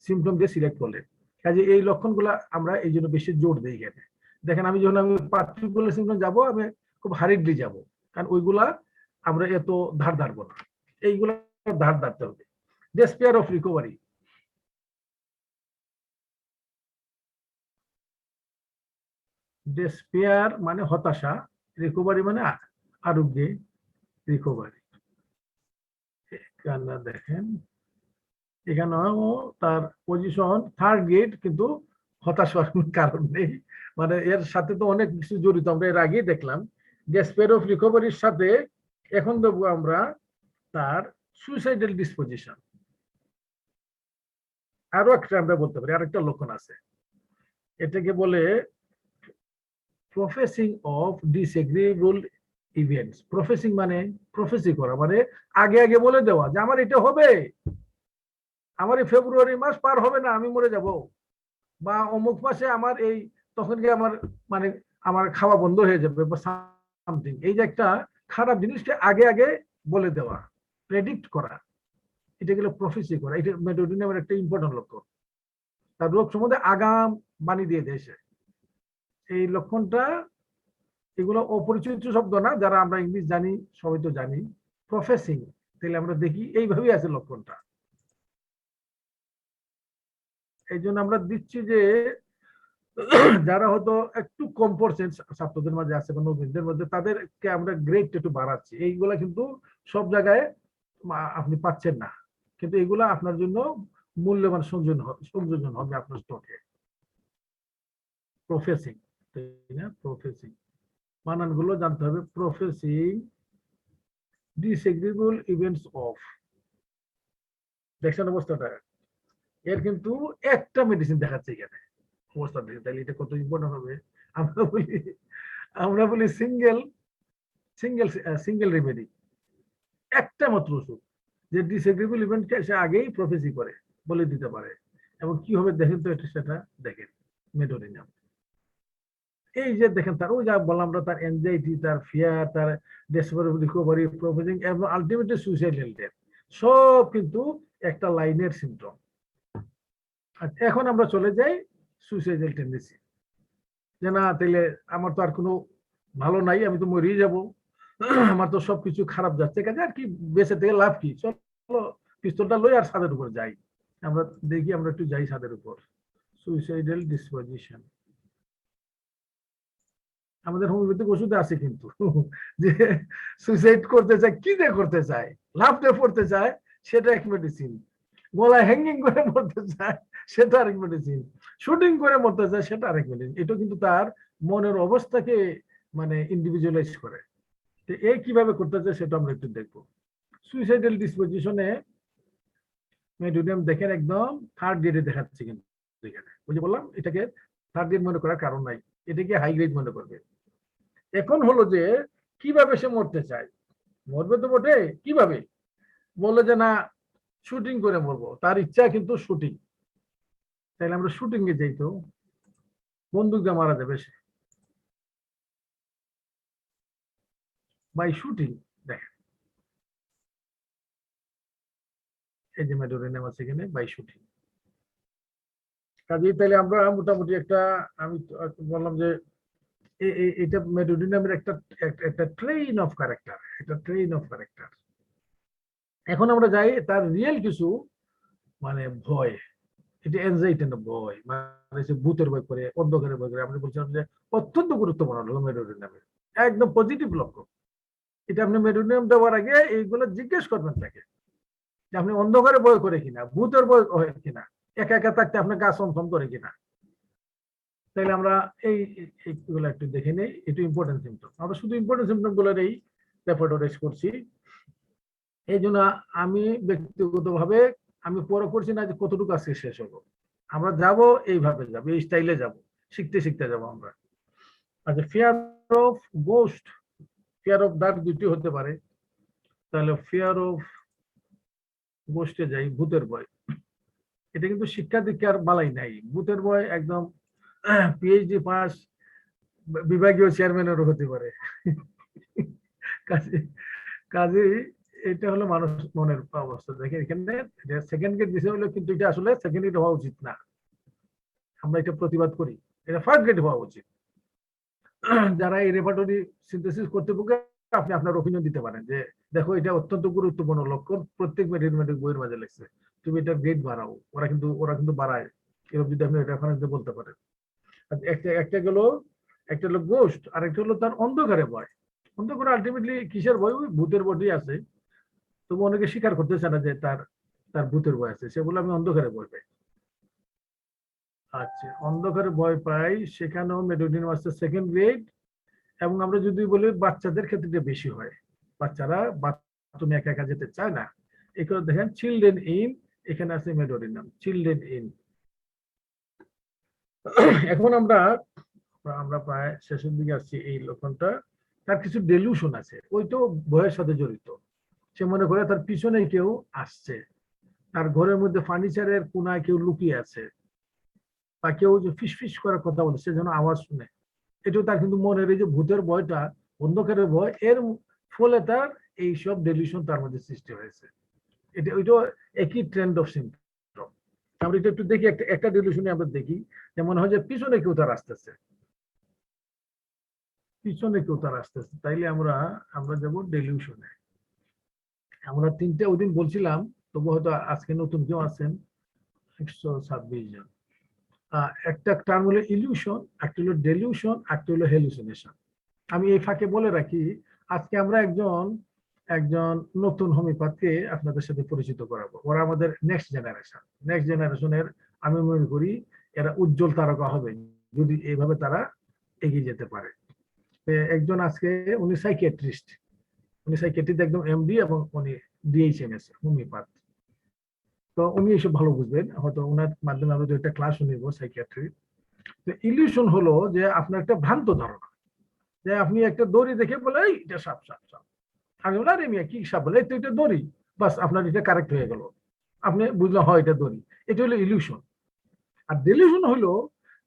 Speaker 2: সিমটম দিয়ে সিলেক্ট করলেন। কাজে এই লক্ষণগুলো আমরা এই জন্য বেশি জোর দিই এখানে। দেখেন আমি যখন পার্টিকুলার সিমটম যাবো, আমি খুব হারিডলি যাব, কারণ ওইগুলা আমরা এত ধার ধারবো না, এইগুলা ধার ধারতে হবে। despair of recovery. Despair মানে হতাশা, রিকভারি মানে আরোগ্যে, রিকভারি। এখানে দেখেন, এখানেও তার পজিশন থার্ড গ্রেড, কিন্তু হতাশ হওয়ার কোনো কারণ নেই, মানে এর সাথে তো অনেক কিছু জড়িত, আমরা এর আগেই দেখলাম। ডেসপেয়ার অফ রিকভারির সাথে এখন দেখবো আমরা তার সুইসাইডাল ডিসপোজিশন। আরো একটা আমরা বলতে পারি, আরেকটা লক্ষণ আছে, এটাকে বলে প্রফেসিং অফ ডিসএগ্রিয়েবল ইভেন্টস। প্রফেসিং মানে প্রফেসি করা, মানে আগে আগে বলে দেওয়া যে আমার এটা হবে, আমার এই ফেব্রুয়ারি মাস পার হবে না, আমি মরে যাব, বা অমুক মাসে আমার এই, তখন কি আমার মানে আমার খাওয়া বন্ধ হয়ে যাবে বা সামথিং। এই যে একটা খারাপ জিনিসটা আগে আগে বলে দেওয়া, প্রেডিক্ট করা, এটা গেলে প্রফেসি করা। এটা মেডোডিনামের একটা ইম্পর্টেন্ট লক্ষণ। তার রোগ সম্বন্ধে আগাম বাণী দিয়ে দেয় সে। এই লক্ষণটা, এগুলো অপরিচিত শব্দ না, যারা আমরা ইংলিশ জানি সবাই তো জানি। প্রফেসিং, তাহলে আমরা দেখি এইভাবেই আছে লক্ষণটা। এই জন্য আমরা দিচ্ছি যে যারা হয়তো একটু কম পড়ছেন ছাত্রদের মাঝে আছে বা নবীনদের মধ্যে, তাদেরকে আমরা গ্রেড একটু বাড়াচ্ছি। এইগুলা কিন্তু সব জায়গায় আপনি পাচ্ছেন না, কিন্তু এগুলা আপনার জন্য মূল্যবান সংযোজন হবে আপনার স্টকে। প্রফেসিং, তাই না? প্রফেসিং বানানগুলো জানতে হবে। প্রফেসিং ডিসএগ্রিয়েবল ইভেন্টস অফ, দেখছেন অবস্থাটা? এর কিন্তু একটা মেডিসিন দেখাচ্ছে এখানে, অবস্থা দেখে, তাহলে এটা কত ইম্পর্টেন্ট হবে। আমরা বলি সিঙ্গেল সিঙ্গেল সিঙ্গেল রেমেডি, একটা মাত্র ওষুধ, যে ডিসএগ্রিয়েবল ইভেন্টকে সে আগেই প্রফেসি করে বলে দিতে পারে। এবং কি হবে দেখেন তো, এটা সেটা দেখেন মেডোডিনাম। এই যে দেখেন তার, ওই যা বললাম আমরা, তার এনজাইটি, তার ফিয়ার, তার ডেসপারেট রিকভারি, প্রফেসিং এবং আলটিমেটলি সুইসাইডাল ডেথ, সব কিন্তু একটা লাইনের সিম্পটম। এখন আমরা চলে যাই সুইসাইডাল টেন্ডেন্সি, যে না তাইলে আমার তো আর কোনো ভালো নাই, আমি তো মরিয়ে যাব, আমার তো সবকিছু খারাপ যাচ্ছে, কাজে আর কি বেঁচে থেকে লাভ কি, চলো পিস্তলটা লই আর ছাদের উপর যাই। আমরা দেখি, আমরা একটু যাই ছাদের উপর। সুইসাইডাল ডিসপোজিশন আমাদের হোমিওপ্যাথিক ওষুধে আছে কিন্তু, যে সুইসাইড করতে চায়, কি দিয়ে করতে চায়, লাফতে পড়তে চায়, সেটা এক মেডিসিন। গলায় হ্যাঙ্গিং করে মরতে চায়, সেটা আরেক মেডিসিন। শুটিং করে মরতে চায়, সেটা আরেক মেডিসিন। এটা কিন্তু তার মনের অবস্থাকে মানে ইন্ডিভিজুয়ালাইজ করে। তো এই কিভাবে করতে চায় সেটা আমরা একটু দেখবো। সুইসাইডাল ডিসপোজিশনে মেডোডিনাম দেখেন একদম থার্ড গ্রেডে দেখাচ্ছে, কিন্তু এখানে ওই যে বললাম এটাকে থার্ড গ্রেড মনে করার কারণ নাই, এটাকে হাই গ্রেড মনে করবে। এখন হলো যে কিভাবে সে মরতে চায়, মরবে তো বটে, কিভাবে বললো যে না শুটিং করে মরবো, তার ইচ্ছা কিন্তু শুটিং। তাহলে আমরা শুটিং এ যাই, তো বন্দুক দিয়ে মারা যাবে সে বাই শুটিং। দেখেন এই যে মেডোডিনাম আছে এখানে বাই শুটিং। কাজেই তাহলে আমরা মোটামুটি একটা, আমি বললাম যে এটা মেডোডিনামের একটা একটা ট্রেইন অফ ক্যারেক্টার, একটা ট্রেইন অফ ক্যারেক্টার। এখন আমরা যাই তার রিয়েল কিছু মানে ভয়, এটা এনজাইটি না, ভয়, মানে সে ভূতের ভয় করে, অন্ধকারের ভয় করে। আমরা বলছিলাম যে অত্যন্ত গুরুত্বপূর্ণ হলো মেডোডিনামের একদম পজিটিভ লক্ষণ। এটা আপনি মেডোডিনাম দেওয়ার আগে এইগুলো জিজ্ঞেস করবেন তাকে, যে আপনি অন্ধকারে ভয় করে কিনা, ভূতের ভয় হয় কিনা, একা একা থাকতে আপনার গা ছমছম করে কিনা। তাহলে আমরা এইগুলো একটু দেখে নেই, একটু ইম্পর্টেন্ট সিমটম। আমরা শুধু ইম্পর্টেন্ট সিমটম গুলোর এই ব্যাপারটা রেস করছি। এই জন্য আমি ব্যক্তিগতভাবে আমি পরে করছি না যে কতটুকু আজকে শেষ হলো। আমরা যাব এইভাবে, যাবো এই স্টাইলে যাব, শিখতে শিখতে যাব আমরা। আচ্ছা, fear of ghost, fear of dark দুটি হতে পারে। তাহলে ফিয়ার অফ গোস্টে যাই, ভূতের ভয়। এটা কিন্তু শিক্ষা দীক্ষার বালাই নাই, ভূতের ভয় একদম পিএইচডি পাস বিভাগীয় চেয়ারম্যানেরও হতে পারে। কাজে কাজে এটা হলো মানুষ মনের অবস্থা। দেখেন এখানে সেকেন্ড গ্রেড দিতে হলো, কিন্তু এটা আসলে সেকেন্ড গ্রেড হওয়া উচিত না, আমরা এটা প্রতিবাদ করি, এটা ফার্স্ট গ্রেড হওয়া উচিত। যারা এই রেপার্টরি সিনথেসিস কর্তৃপক্ষ আপনি আপনার ওপিনিয়ন দিতে পারেন যে দেখো এটা অত্যন্ত গুরুত্বপূর্ণ লক্ষণ, প্রত্যেক মেডিকেল বইয়ের মাঝে লেখছে, তুমি এটা গ্রেড বাড়াও। ওরা কিন্তু বাড়ায়, এরকম যদি আপনি রেফারেন্স দিয়ে বলতে পারেন। একটা একটা গেল, একটা হলো গোস্ট, আর একটা হলো তার অন্ধকারে ভয়। অন্ধকারে আলটিমেটলি কিসের ভয়? ওই ভূতের বডি আছে, তবু অনেকে স্বীকার করতেছে না যে তার তার ভূতের ভয় আছে, সে বলে আমি অন্ধকারে ভয় পাই। আচ্ছা, অন্ধকারে ভয় পাই, সেখানেও মেডোনিয়াম আছে সেকেন্ড গ্রেড। এবং আমরা যদি বলি বাচ্চাদের ক্ষেত্রে এটা বেশি হয়, বাচ্চারা বাথরুমে একা একা যেতে চায় না, এখানে দেখেন চিলড্রেন ইন, এখানে আছে মেডোনিয়াম চিলড্রেন ইন। এখন আমরা আমরা প্রায় শেষের দিকে আসছি। এই লক্ষণটা, তার কিছু ডেলিউশন আছে, ওইটাও ভয়ের সাথে জড়িত। সে মনে করে তার পিছনে কেউ আসছে, তার ঘরের মধ্যে ফার্নিচারের কোনায় কেউ লুকিয়ে আছে, বা কেউ যে ফিসফিস করে কথা বলে সে যেন আওয়াজ শুনে। এটাও তার কিন্তু মনের এই যে ভূতের ভয়টা, অন্ধকারের ভয়, এর ফলে তার এইসব ডেলিউশন তার মধ্যে সৃষ্টি হয়েছে। এটা ওইটাও একই ট্রেন্ড অফ সিম্পটম। আমরা এটা একটু দেখি, একটা একটা ডেলিউশনে আমরা দেখি যে মনে হয় যে পিছনে কেউ তার আসতেছে, পিছনে কেউ তার আসতেছে, তাইলে আমরা আমরা যাবো ডেলিউশনে। আমরা তিনটে ওই দিন বলছিলাম, তবু হয়তো আজকে নতুন কেউ আছেন 126 জন। একটা টার্ম হলো ইলিউশন, একটা হলো ডেলিউশন, একটা হলো হেলুসিনেশন। আমি এই ফাঁকে বলে রাখি, আজকে আমরা একজন একজন নতুন হোমিওপ্যাথকে আপনাদের সাথে পরিচিত করাবো। ওরা আমাদের নেক্সট জেনারেশন। নেক্সট জেনারেশনের আমি মনে করি এরা উজ্জ্বল তারকা হবে যদি এইভাবে তারা এগিয়ে যেতে পারে। একজন আজকে, উনি সাইকিয়াট্রিস্ট, উনি সাইকিয়াট্রিস্ট একদম এমডি, এবং উনি ডিএইচএমএস হোমিওপ্যাথ। তো উনি এসব ভালো বুঝবেন, হয়তো ওনার মাধ্যমে আমরা একটা ক্লাস নিব সাইকিয়াট্রি। তো ইলিউশন হলো যে আপনার একটা ভ্রান্ত ধারণা, যে আপনি একটা দড়ি দেখে বলে এই এটা সাপ সাপ সাপ, আমি বলে আরে মিয়া কি সাপ, বলে তো এটা দড়ি, বাস আপনার এটা কারেক্ট হয়ে গেল, আপনি বুঝলেন হয় এটা দড়ি। এটা হলো ইলিউশন। আর ডেলিউশন হলো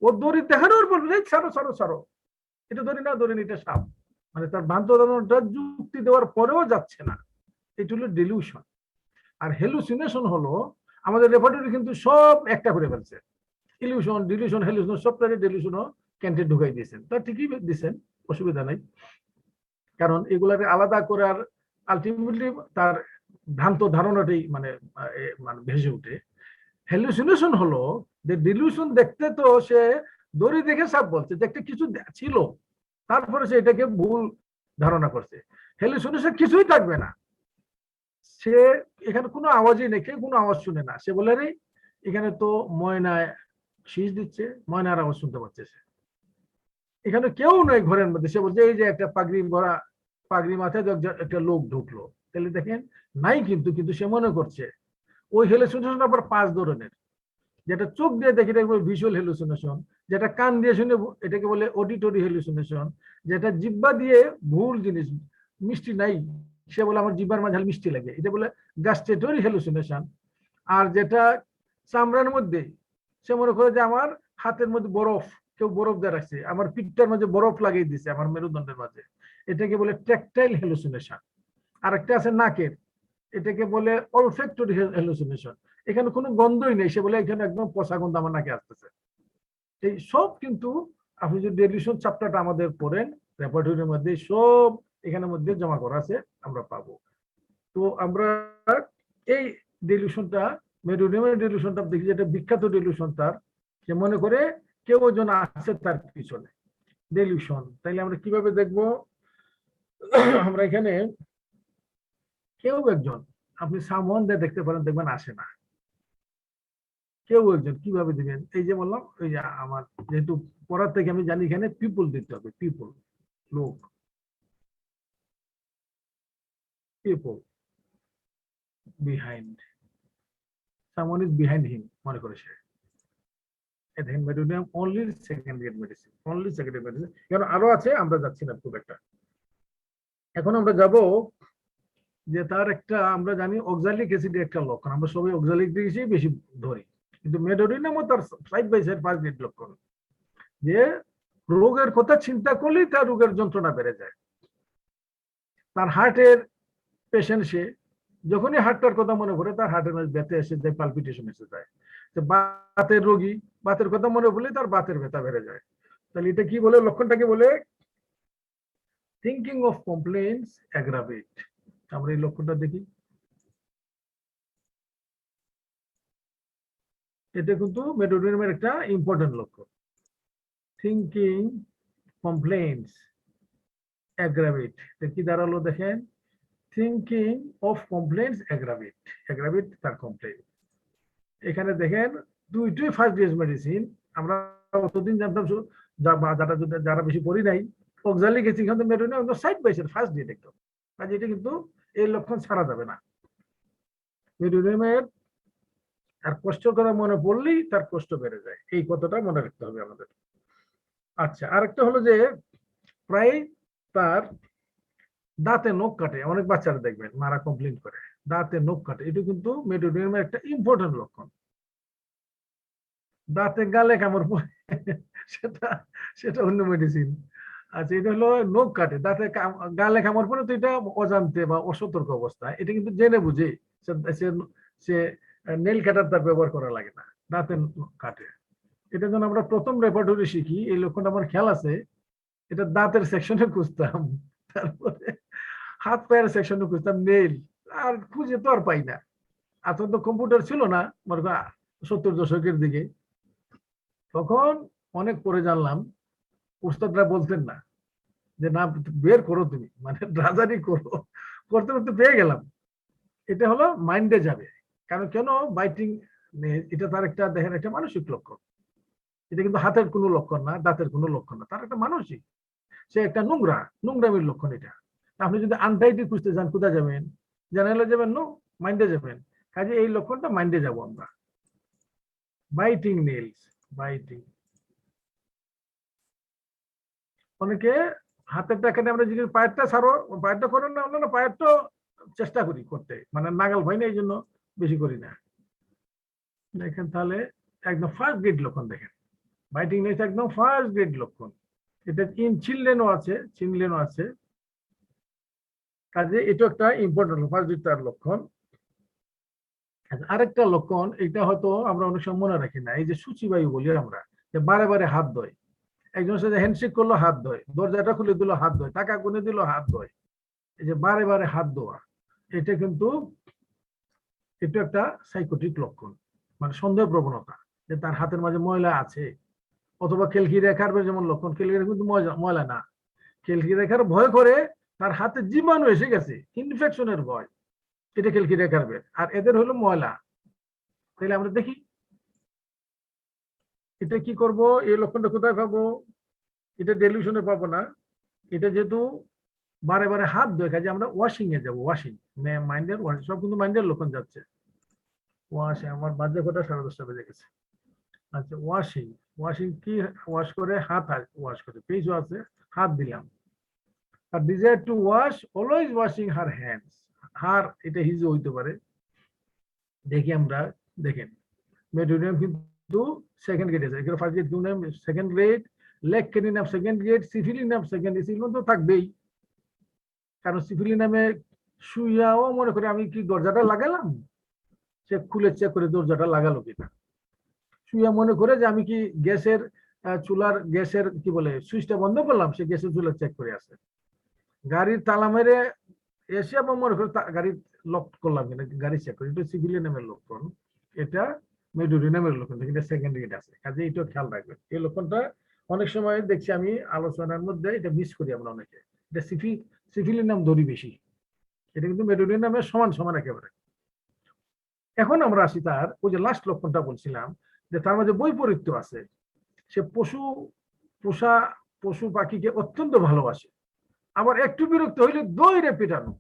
Speaker 2: ও দড়ি দেখানোর পর ছাড়ো ছাড়ো ছাড়ো, এটা দড়ি না, দড়ি না, এটা সাপ। মানে তার ভ্রান্ত ধারণাটা যুক্তি দেওয়ার পরেও যাচ্ছে না, এটা হলো ডেলিউশন। আর হেলুসিনেশন হলো আমাদের রেপার্টরি কিন্তু সব একটা করে ফেলছে, ইলিউশন ডিলিউশন হেলুসিনেশন সবটাকে ডেলিউশনও ক্যান্টে ঢুকাই দিয়েছেন, তা ঠিকই দিয়েছেন, অসুবিধা নাই। কারণ এগুলাকে আলাদা করার আলটিমেটলি তার ভ্রান্ত ধারণাটাই মানে মানে ভেসে উঠে। হ্যালুসিনেশন হলো যে ডিলিউশন দেখতে তো সে দড়ি দেখে সাপ বলছে, দেখতে কিছু ছিল, তারপরে সে এটাকে ভুল ধারণা করছে। হ্যালুসিনেশন কিছুই থাকবে না, সে এখানে কোনো আওয়াজই নেই, কেউ কোনো আওয়াজ শুনে না, সে বলে রে এখানে তো ময়নায় শীষ দিচ্ছে, ময়নার আওয়াজ শুনতে পাচ্ছে সে, এখানে কেউ নয় ঘরের মধ্যে, সে বলছে এই যে একটা পাগড়ি ভরা, পাগড়ি মাথায় একটা লোক ঢুকলো, তাহলে দেখেন নাই, কিন্তু কিন্তু সে মনে করছে। ওই হেলুসিনেশন আবার 5 ধরনের। যেটা চোখ দিয়ে দেখে এটাকে বলে ভিজুয়াল হেলুসিনেশন, যেটা কান দিয়ে শুনে এটাকে বলে অডিটরি হেলুসিনেশন, যেটা জিহ্বা দিয়ে ভুল জিনিস, মিষ্টি নাই, সে বলে আমার জিহ্বার মাঝে মিষ্টি লাগে, এটা বলে গ্যাস্ট্রেটরি হেলুসিনেশন। আর যেটা চামড়ার মধ্যে, সে মনে করে যে আমার হাতের মধ্যে বরফ, কেউ বরফ দিয়ে রাখছে, আমার পিঠটার মাঝে বরফ লাগিয়ে দিছে আমার মেরুদণ্ডের মাঝে, এটাকে বলে ট্যাকটাইল হেলুসিনেশন। আর একটা আছে নাকের, এটাকে বলে অলফ্যাক্টরি হ্যালুসিনেশন, এখানে কোনো গন্ধই নেই, সে বলে এখানে একদম পচা গন্ধ আমার নাকে আসতেছে। এই সব কিন্তু আপনি যদি ডেলিউশন চ্যাপ্টারটা আমাদের পড়েন, রেপার্টরির মধ্যে সব এখানের মধ্যে জমা করা আছে, আমরা পাবো। তো আমরা এই ডেলিউশনটা, মেডোনিয়ামের ডেলিউশনটা দেখি, যেটা বিখ্যাত ডেলিউশন তার, সে মনে করে কেউ একজন আছে তার পিছনে, ডেলিউশন। তাইলে আমরা কিভাবে দেখবো? আমরা এখানে কেউ একজন, আপনি সামওয়ান দিয়ে দেখতে পারেন, দেখবেন আসে না, কেউ একজন কিভাবে দিবেন? এই যে বললাম, ওই যে আমার যেহেতু পড়ার থেকে আমি জানি এখানে পিপল দিতে হবে, পিপল, লোক, people behind, someone is behind him, মনে করে সে। দেখেন medorrhinum only second grade medicine, only second grade medicine, কারণ আরো আছে, আমরা যাচ্ছি না খুব একটা। এখন আমরা যাব যে তার একটা, আমরা জানি অক্সালিক অ্যাসিডের একটা লক্ষণ, আমরা সবাই অক্সালিক হিসেবে বেশি ধরি, কিন্তু মেডোনিয়ামও তার সাইড বাই সাইড 5 গ্রেড লক্ষণ, যে রোগের কথা চিন্তা করলেই তার রোগের যন্ত্রণা বেড়ে যায়। তার হার্টের পেশেন্ট, সে যখনই হার্টটার কথা মনে পড়ে তার হার্টের মধ্যে ব্যথা এসে যায়, পালপিটেশন এসে যায়। বাতের রোগী, বাতের কথা মনে পড়লে তার বাতের ব্যথা বেড়ে যায়। তাহলে এটা কি বলে, লক্ষণটাকে বলে থিঙ্কিং অফ কমপ্লেইন্টস অ্যাগ্রাভেট। আমরা এই লক্ষণটা দেখি, এটা কিন্তু মেডোনিয়ামের একটা ইম্পর্টেন্ট লক্ষণ। থিঙ্কিং কমপ্লেইন্টস অ্যাগ্রাভেট, কি দাঁড়ালো দেখেন, thinking of complaints aggravate, aggravate তার কমপ্লেইন। এখানে দেখেন দুইটাই ফার্স্ট ডিজ মেডিসিন। আমরা অতদিন জানতাম যারা বেশি পড়ি নাই, অক্সালিক অ্যাসিড কিন্তু মেডোনিয়াম সাইড বাই সাইড ফার্স্ট ডিজ একদম, কাজে এটা কিন্তু এই লক্ষণ ছাড়া যাবে না। মেডোনিয়ামের আর কষ্ট করা মনে পড়লেই তার কষ্ট বেড়ে যায়, এই কথাটা মনে রাখতে হবে আমাদের। আচ্ছা, আরেকটা হলো যে প্রায় তার দাঁতে নখ কাটে, অনেক বাচ্চারা দেখবেন মারা কমপ্লেন করে দাঁতে নখ কাটে, এটা কিন্তু মেডোনিয়ামের একটা ইম্পর্টেন্ট লক্ষণ। দাঁতে গালে কামড় পড়ে সেটা সেটা অন্য মেডিসিন। আচ্ছা, এটা হলো নখ কাটে, দাঁতে গালে কামড় পড়ে, তো এটা অজান্তে বা অসতর্ক অবস্থা, এটা কিন্তু জেনে বুঝে সে নেল কাটার তার ব্যবহার করা লাগে না, দাঁতে কাটে। এটা যখন আমরা প্রথম রেপার্টরি শিখি, এই লক্ষণটা আমার খেয়াল আছে, এটা দাঁতের সেকশনে খুঁজতাম, তারপরে হাত পায়ের সেকশনে খুঁজতাম নেল, আর খুঁজে তো আর পাই না। এখন তো কম্পিউটার ছিল না, মনে করেন 70 দশকের দিকে, তখন অনেক পরে জানলাম উস্তাদরা বলতেন না যে না বের করো তুমি, মানে রাজারি করো, করতে করতে পেয়ে গেলাম। এটা হলো মাইন্ডে যাবে, কারণ কেন বাইটিং, এটা তার একটা দেখেন একটা মানসিক লক্ষণ, এটা কিন্তু হাতের কোনো লক্ষণ না, দাঁতের কোনো লক্ষণ না, তার একটা মানসিক, সে একটা নোংরামির লক্ষণ এটা। আপনি যদি আনটাইটি খুঁজতে যান কোথায় যাবেন, জেনারেলে যাবেন, নো মাইন্ডে যাবেন, কাজে এই লক্ষণটা মাইন্ডে যাব আমরা। বাইটিং নেলস, বাইটিং, অনেকে হাতের টাকাটা আমরা যদি পায়েরটা ছাড়ো, পায়েরটা করেন না, আমরা না পায়েরটা চেষ্টা করি করতে, মানে নাগাল হয় না, এই জন্য বেশি করি না। দেখেন তাহলে একদম ফার্স্ট গ্রেড লক্ষণ, দেখেন বাইটিং নেলস একদম ফার্স্ট গ্রেড লক্ষণ। এটা ইন চিলড্রেনও আছে, চিলড্রেনও আছে, কাজে এটা একটা ইম্পর্টেন্ট ফার্স্ট গ্রেড তার লক্ষণ। আরেকটা লক্ষণ, এটা হয়তো আমরা অনেক সময় মনে রাখি না, এই যে সূচিবায়ু বলি আমরা, যে বারে বারে হাত ধোয়, একজনের সাথে হ্যান্ডশেক করলো হাত ধোয়, দরজাটা খুলে দিল হাত ধোয়, টাকা গুনে দিল হাত ধোয়, এই যে বারে বারে হাত ধোয়া, এটা কিন্তু এটা একটা সাইকোটিক লক্ষণ, মানে সন্দেহ প্রবণতা যে তার হাতের মাঝে ময়লা আছে। অথবা কেলকি রেখার যেমন লক্ষণ, কেলকি রেখা কিন্তু ময়লা না, কেলকি রেখার ভয় করে তার হাতে জীবাণু এসে গেছে, ইনফেকশনের ভয়, এটা কেলকি রেখার বের, আর এদের হলো ময়লা। তাহলে আমরা দেখি এটা কি করব, এই লক্ষণটা কোথায় পাবো, এটা ডেলিউশনে পাবো না, এটা যেহেতু বারে বারে হাত ধোয়, কাজে আমরা ওয়াশিং এ যাবো, ওয়াশিং মাইন্ডের ওয়াশিং, সব কিন্তু মাইন্ডের লক্ষণ যাচ্ছে। ওয়াশিং, আমার বাজে কটা 10:30 বেজে গেছে। আচ্ছা, ওয়াশিং, ওয়াশিং কি ওয়াশ করে, হাত ওয়াশ করে, পেজও আছে, হাত দিলাম। আর desire to wash, always washing her hands, her এটা হিজও হইতে পারে। দেখি আমরা, দেখেন মেডোনিয়াম কিন্তু সেকেন্ড গ্রেড আছে, এখানে ফার্স্ট গ্রেড কিউনাম সেকেন্ড গ্রেড, লেককেনিনাম second grade, syphilinum second grade, এগুলো তো থাকবেই, কারণ সিফিলিনামে শুইয়াও মনে করে আমি কি দরজাটা লাগালাম, সে খুলে চেক করে দরজাটা লাগালো কিনা, শুইয়া মনে করে যে আমি কি গ্যাসের চুলার গ্যাসের কি বলে সুইচটা বন্ধ করলাম, সে গ্যাসের চুলা চেক করে আছে, গাড়ির তালা মেরে এসে আবার মনে করে গাড়ি লক করলাম কিনা, গাড়ি চেক করে, এটা সিভিলিয়ামের লক্ষণ, এটা মেডোনিয়ামের লক্ষণ, এটা সেকেন্ড গ্রেড আছে, কাজে এটা খেয়াল রাখবেন। এই লক্ষণটা অনেক সময় দেখছি আমি আলোচনার মধ্যে এটা মিস করি আমরা অনেকে, এটা সিভিলিয়াম ধরি বেশি, এটা কিন্তু মেডোনিয়ামের সমান সমান একেবারে। এখন আমরা আসি তার ওই যে লাস্ট লক্ষণটা বলছিলাম, যে তার মধ্যে বৈপরীত্য আছে, সে পোষা পশু পাখিকে অত্যন্ত ভালোবাসে, আবার একটু বিরক্ত হইলে দইরে পিটানো,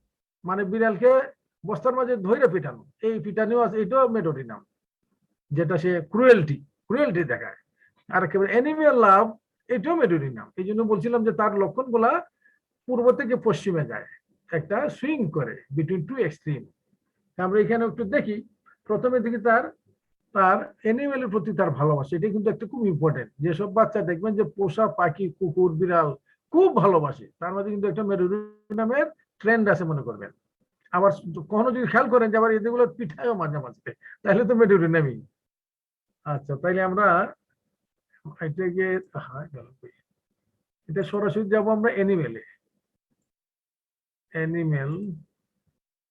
Speaker 2: মানে বিড়ালকে বস্তার মাঝে ধইরে পিটানো, এই পিটানিও আছে, এটাও মেডোনিয়াম, যেটা সে ক্রুয়েলটি দেখায়। আর একেবারে অ্যানিমেল লাভ, এটাও মেডোনিয়াম। এই জন্য বলছিলাম যে তার লক্ষণগুলা পূর্ব থেকে পশ্চিমে যায়, একটা সুইং করে বিটুইন টু এক্সট্রিম। আমরা এখানে একটু দেখি, প্রথমে দেখি তার তার অ্যানিমেলের প্রতি তার ভালোবাসা, এটা কিন্তু একটা খুব ইম্পর্টেন্ট। যেসব বাচ্চা দেখবেন যে পোষা পাখি কুকুর বিড়াল খুব ভালোবাসে, তার মধ্যে কিন্তু একটা মেডোনিয়ামের ট্রেন্ড আছে মনে করবেন। আবার কখনো যদি খেয়াল করেন যে আবার এগুলো পিঠায়ও মাঝে মাঝে, তাহলে তো মেডোনিয়ামই। আচ্ছা, তাইলে আমরা এটাকে এটা সরাসরি যাবো আমরা অ্যানিমেলে। অ্যানিমেল,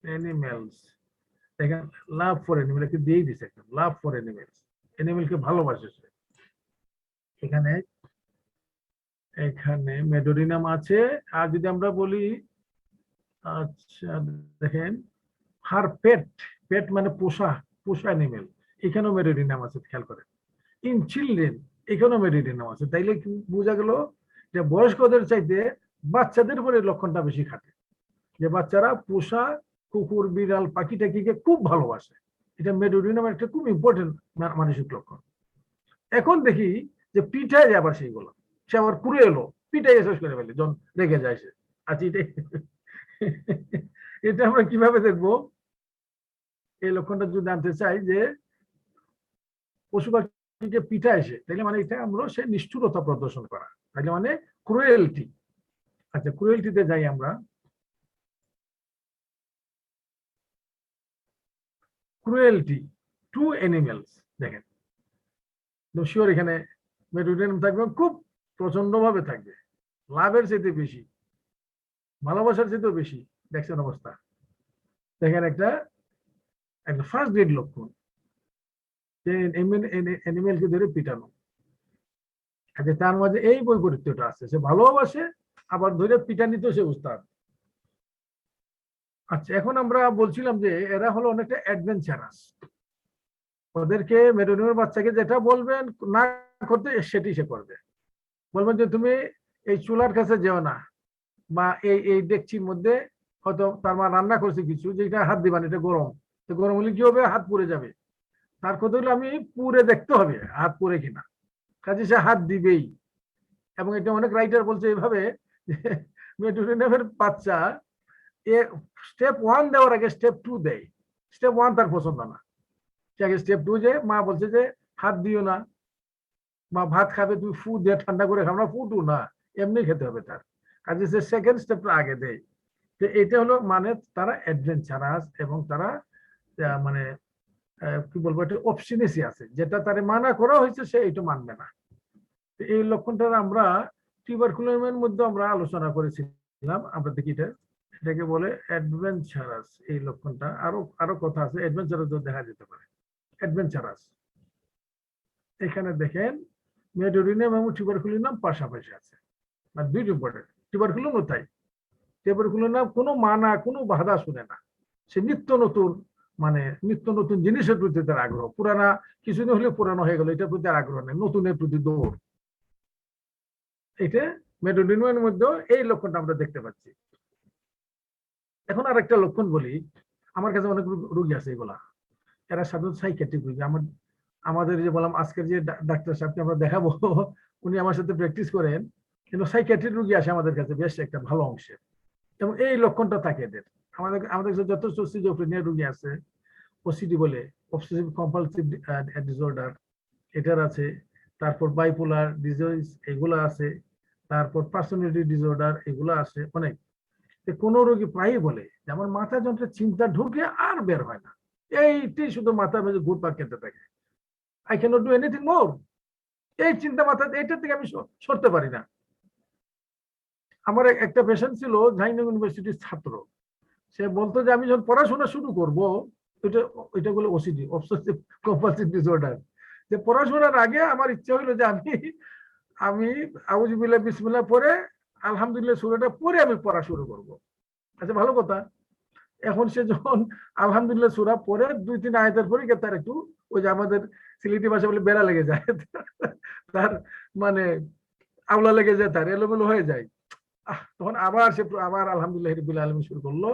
Speaker 2: অ্যানিমেলস, দেখেন লাভ ফর অ্যানিমেল একটু দিয়েই দিছে, একটা লাভ ফর অ্যানিমেলস, অ্যানিমেলকে ভালোবাসে সে। এখানে এখানে মেডোরিনাম আছে। আর যদি আমরা বলি, আচ্ছা দেখেন, হার পেট, পেট মানে পোষা, পোষা অ্যানিমেল, এখানেও মেডোরিনাম আছে, খেয়াল করেন। ইন চিলড্রেন, এখানেও মেডোরিনাম আছে। তাইলে কি বোঝা গেল যে বয়স্কদের চাইতে বাচ্চাদের উপরে লক্ষণটা বেশি খাটে, যে বাচ্চারা পোষা কুকুর, বিড়াল, পাখি টাকিকে খুব ভালোবাসে। এটা মেডোরিনাম একটা খুব ইম্পর্টেন্ট মানসিক লক্ষণ। এখন দেখি যে পিঠায় আবার সেইগুলো, সে আবার কুড়ে এলো, পিঠাই শেষ করে ফেলে, যখন রেগে যায় সে। আচ্ছা এটা আমরা কিভাবে দেখবো? এই লক্ষণটা যদি জানতে চাই যে পশু পাখিকে পিঠায় সে, তাহলে মানে এটা আমরা সে নিষ্ঠুরতা প্রদর্শন করা, তাহলে মানে ক্রুয়েলটি। আচ্ছা ক্রুয়েলটিতে যাই আমরা। ক্রুয়েলটি টু অ্যানিমেলস, দেখেন শিওর এখানে মেডোরিনাম থাকবে, খুব প্রচন্ড ভাবে থাকবে, লাভের চাইতে বেশি, ভালোবাসার চাইতেও বেশি। দেখছেন অবস্থা? দেখেন একটা একটা ফার্স্ট গ্রেড লক্ষণ, যে অ্যানিমেলকে ধরে পিটানো। আচ্ছা তার মাঝে এই বৈপরীত্যটা আছে, সে ভালোবাসে আবার ধরে পিটানিতে সে উস্তাদ। আচ্ছা এখন আমরা বলছিলাম যে এরা হলো অনেকটা অ্যাডভেঞ্চারাস। ওদেরকে মেডোরিনামের বাচ্চাকে যেটা বলবেন না করতে, সেটি সে করবে। বলবেন যে তুমি এই চুলার কাছে যেও না, বা এই এই ডেকচির মধ্যে হয়তো তার মা রান্না করছে কিছু, যেটা হাত দিবান, এটা গরম, তো গরম হলে কি হবে, হাত পুড়ে যাবে। তার কথা হলো আমি পুড়ে দেখতে হবে হাত পুড়ে কিনা, কাজে সে হাত দিবেই। এবং এটা অনেক রাইটার বলছে এইভাবে, মেডোরিনামের বাচ্চা এ স্টেপ 1 দেওয়ার আগে স্টেপ 2 দেয়। স্টেপ 1 তার পছন্দ না, সে আগে স্টেপ 2, যে মা বলছে যে হাত দিও না, মা ভাত খাবে তুমি ফু দিয়ে ঠান্ডা করে খাও না, ফুটু না, এমনি খেতে হবে তার। কাজে সে সেকেন্ড স্টেপটা আগে দেয়। তো এটা হলো মানে তারা অ্যাডভেঞ্চারাস, এবং তারা মানে কি বলবো, একটা অবসিনেসি আছে, যেটা তারে মানা করা হয়েছে সে এটা মানবে না। এই লক্ষণটা আমরা টিউবারকুলামের মধ্যে আমরা আলোচনা করেছিলাম। আমরা দেখি এটাকে বলে অ্যাডভেঞ্চারাস। এই লক্ষণটা আরো আরো কথা আছে, অ্যাডভেঞ্চারাস দেখা যেতে পারে। অ্যাডভেঞ্চারাস, এখানে দেখেন মেডোরিনাম এবং টিউবারকুলিনাম পাশাপাশি আছে, মানে দুইটা ইম্পর্টেন্ট। টিউবারকুলামও তাই, টিউবারকুলিনাম কোনো মানা কোনো বাধা শুনে না, সে নিত্য নতুন, মানে নিত্য নতুন জিনিসের প্রতি তার আগ্রহ, পুরানা কিছুদিন হলে পুরানো হয়ে গেল, এটার প্রতি আর আগ্রহ নেই, নতুনের প্রতি দৌড়। এটা মেডোরিনামের মধ্যেও এই লক্ষণটা আমরা দেখতে পাচ্ছি। এখন আর একটা লক্ষণ বলি, আমার কাছে অনেক রোগী আছে এগুলা, এরা সাধারণত সাইকিয়াট্রিক রোগী। আমাদের যে বললাম আজকের যে ডাক্তার সাহেবকে আমরা দেখাবো, উনি আমার সাথে প্র্যাকটিস করেন, কিন্তু সাইকিয়াট্রিক রোগী আসে আমাদের কাছে বেশ একটা ভালো অংশে, এবং এই লক্ষণটা থাকে এদের। আমাদের আমাদের কাছে যথেষ্ট সিজোফ্রেনিয়া রোগী আছে, ওসিডি বলে, অবসেসিভ কম্পালসিভ ডিসঅর্ডার, এটার আছে। তারপর বাইপোলার ডিজিজ এগুলো আছে, তারপর পার্সোনালিটি ডিসঅর্ডার এগুলো আছে অনেক। কোনো রোগী প্রায়ই বলে যে আমার মাথা যন্ত্রের চিন্তা ঢুকে আর বের হয় না, এইটাই শুধু মাথার মধ্যে ঘুরপাক খেতে থাকে, I cannot do anything more. এই চিন্তা মাথা, এইটার থেকে আমি সরতে পারি না। আমার একটা পেশেন্ট ছিল ঝাইনং ইউনিভার্সিটির ছাত্র, সে বলতো যে আমি যখন পড়াশোনা শুরু করবো, এটা এটা বলে ওসিডি, অবসেসিভ কম্পালসিভ ডিসঅর্ডার, যে পড়াশোনার আগে আমার ইচ্ছা হলো যে আমি আমি আউযুবিল্লাহ বিসমিল্লাহ পড়ে আলহামদুলিল্লাহ সূরাটা পড়ে আমি পড়া শুরু করব। আচ্ছা ভালো কথা। এখন সে যখন আলহামদুলিল্লাহ সূরা পড়ে 2-3 আয়াতের পরে তার একটু ওই যে আমাদের সিলেটি ভাষা বলে বেড়া লেগে যায়, তার মানে আওলা লেগে যায়, তার এলোমেলো হয়ে যায়। তখন আবার সে আবার আলহামদুলিল্লাহ রাব্বিল আলামিন শুরু করলো।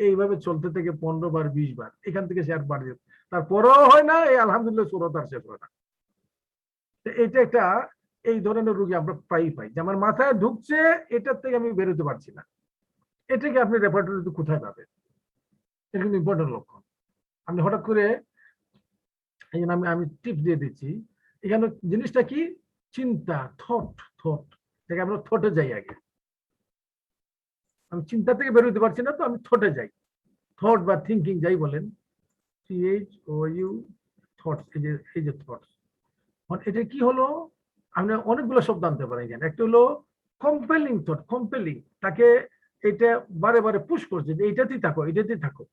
Speaker 2: এইভাবে চলতে থেকে 15 বার 20 বার, এখান থেকে সে আর বাড়িয়ে, তারপরেও হয় না, এই আলহামদুলিল্লাহ সূরা তার শেষ হয় না। এটা একটা, এই ধরনের রোগী আমরা প্রায়ই পাই, যে আমার মাথায় ঢুকছে, এটার থেকে আমি বেরোতে পারছি না। এটাকে আপনি রেপার্টরিতে কোথায় পাবেন? এটা কিন্তু ইম্পর্টেন্ট লক্ষণ। আপনি হঠাৎ করে, এই জন্য আমি টিপস দিয়ে দিচ্ছি। এখানে জিনিসটা কি, চিন্তা, থট, থট থেকে আমরা থটে যাই আগে। আমি চিন্তা থেকে বেরোতে পারছি না, তো আমি থটে যাই, থট বা থিঙ্কিং যাই বলেন, THOU, থটস, এই যে থটস। এটা কি হলো, আপনি অনেকগুলো শব্দ আনতে পারেন এখানে। একটা হলো কম্পেলিং থট, কম্পেলিং, তাকে এটা বারে বারে পুশ করছে যে এইটাতেই থাকো, এটাতেই থাকো।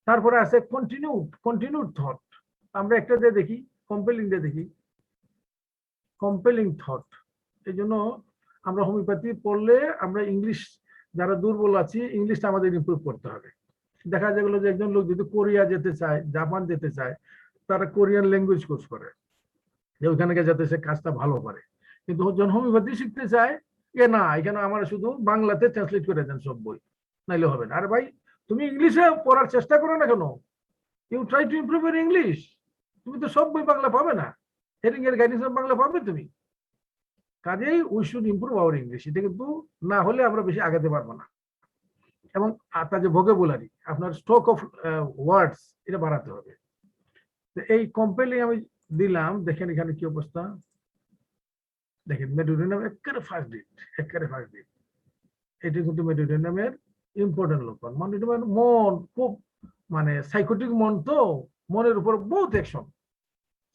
Speaker 2: তারপরে আছে কন্টিনিউড থট। আমরা একটা দিয়ে দেখি, কম্পেলিং দিয়ে দেখি, কম্পেলিং থট। এই জন্য আমরা হোমিওপ্যাথি পড়লে আমরা ইংলিশ, যারা দুর্বল আছি, ইংলিশটা আমাদের ইমপ্রুভ করতে হবে। দেখা গেল যে একজন লোক যদি কোরিয়া যেতে চায়, জাপান যেতে চায়, তারা কোরিয়ান ল্যাঙ্গুয়েজ কোর্স করে, যে ওইখানে যাতে সে কাজটা ভালো পারে। কিন্তু যখন হোমিওপ্যাথি শিখতে চায়, না এখানে আমার শুধু বাংলাতে ট্রান্সলেট করে দেন সব বই, নাইলে হবে না। আরে ভাই, তুমি ইংলিশে পড়ার চেষ্টা করো না কেন? You try to improve your English. তুমি তো সব বই বাংলা পাবে না, হেডিং এর গাইডেন্স বাংলা পাবে তুমি। কাজেই we should improve our English. এটা কিন্তু না হলে আমরা বেশি আগাতে পারবো না। এবং তার যে ভোকাবুলারি, আপনার স্টক অফ ওয়ার্ডস, এটা বাড়াতে হবে। এই কম্পেলিং আমি দিলাম, দেখেন এখানে কি অবস্থা। দেখেন মেডোরিনাম একেবারে ফার্স্ট ডিট, একেবারে ফার্স্ট ডিট। এটি কিন্তু মেডোরিনামের ইম্পর্টেন্ট লক্ষণ। মন খুব মানে সাইকোটিক মন, তো মনের উপর বহুত অ্যাকশন।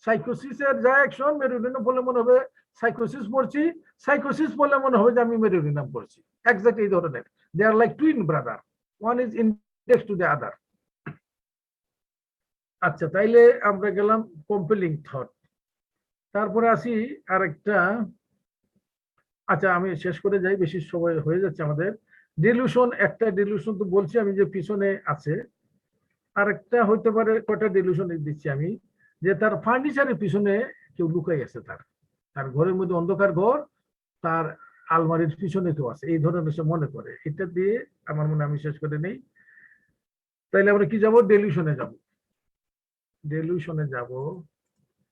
Speaker 2: সাইকোসিসের যা অ্যাকশন, মেডোরিনাম বলে মনে হবে সাইকোসিস পড়ছি, সাইকোসিস বলে মনে হবে যে আমি মেডোরিনাম পড়ছি। এক্স্যাক্ট এই ধরনের, they are like twin brother, one is index to the other. আচ্ছা, তাইলে আমরা গেলাম কম্পেলিং থট। তারপরে আসি আরেকটা। আচ্ছা, আমি শেষ করে যাই, বেশি সময় হয়ে যাচ্ছে আমাদের। ডিলিউশন, একটা ডিলিউশন তো বলছি আমি যে পিছনে আছে। আরেকটা হইতে পারে, কয়টা ডিলিউশন দিচ্ছি আমি, যে তার ফার্নিচারের পিছনে কেউ লুকাই আছে, তার ঘরের মধ্যে অন্ধকার ঘর, তার আলমারির পিছনে কেউ আছে, এই ধরনের সে মনে করে। এটা দিয়ে আমার মনে আমি শেষ করে নেই। তাইলে আমরা কি যাব? ডেলিউশনে যাব। ডেলিউশনে যাব,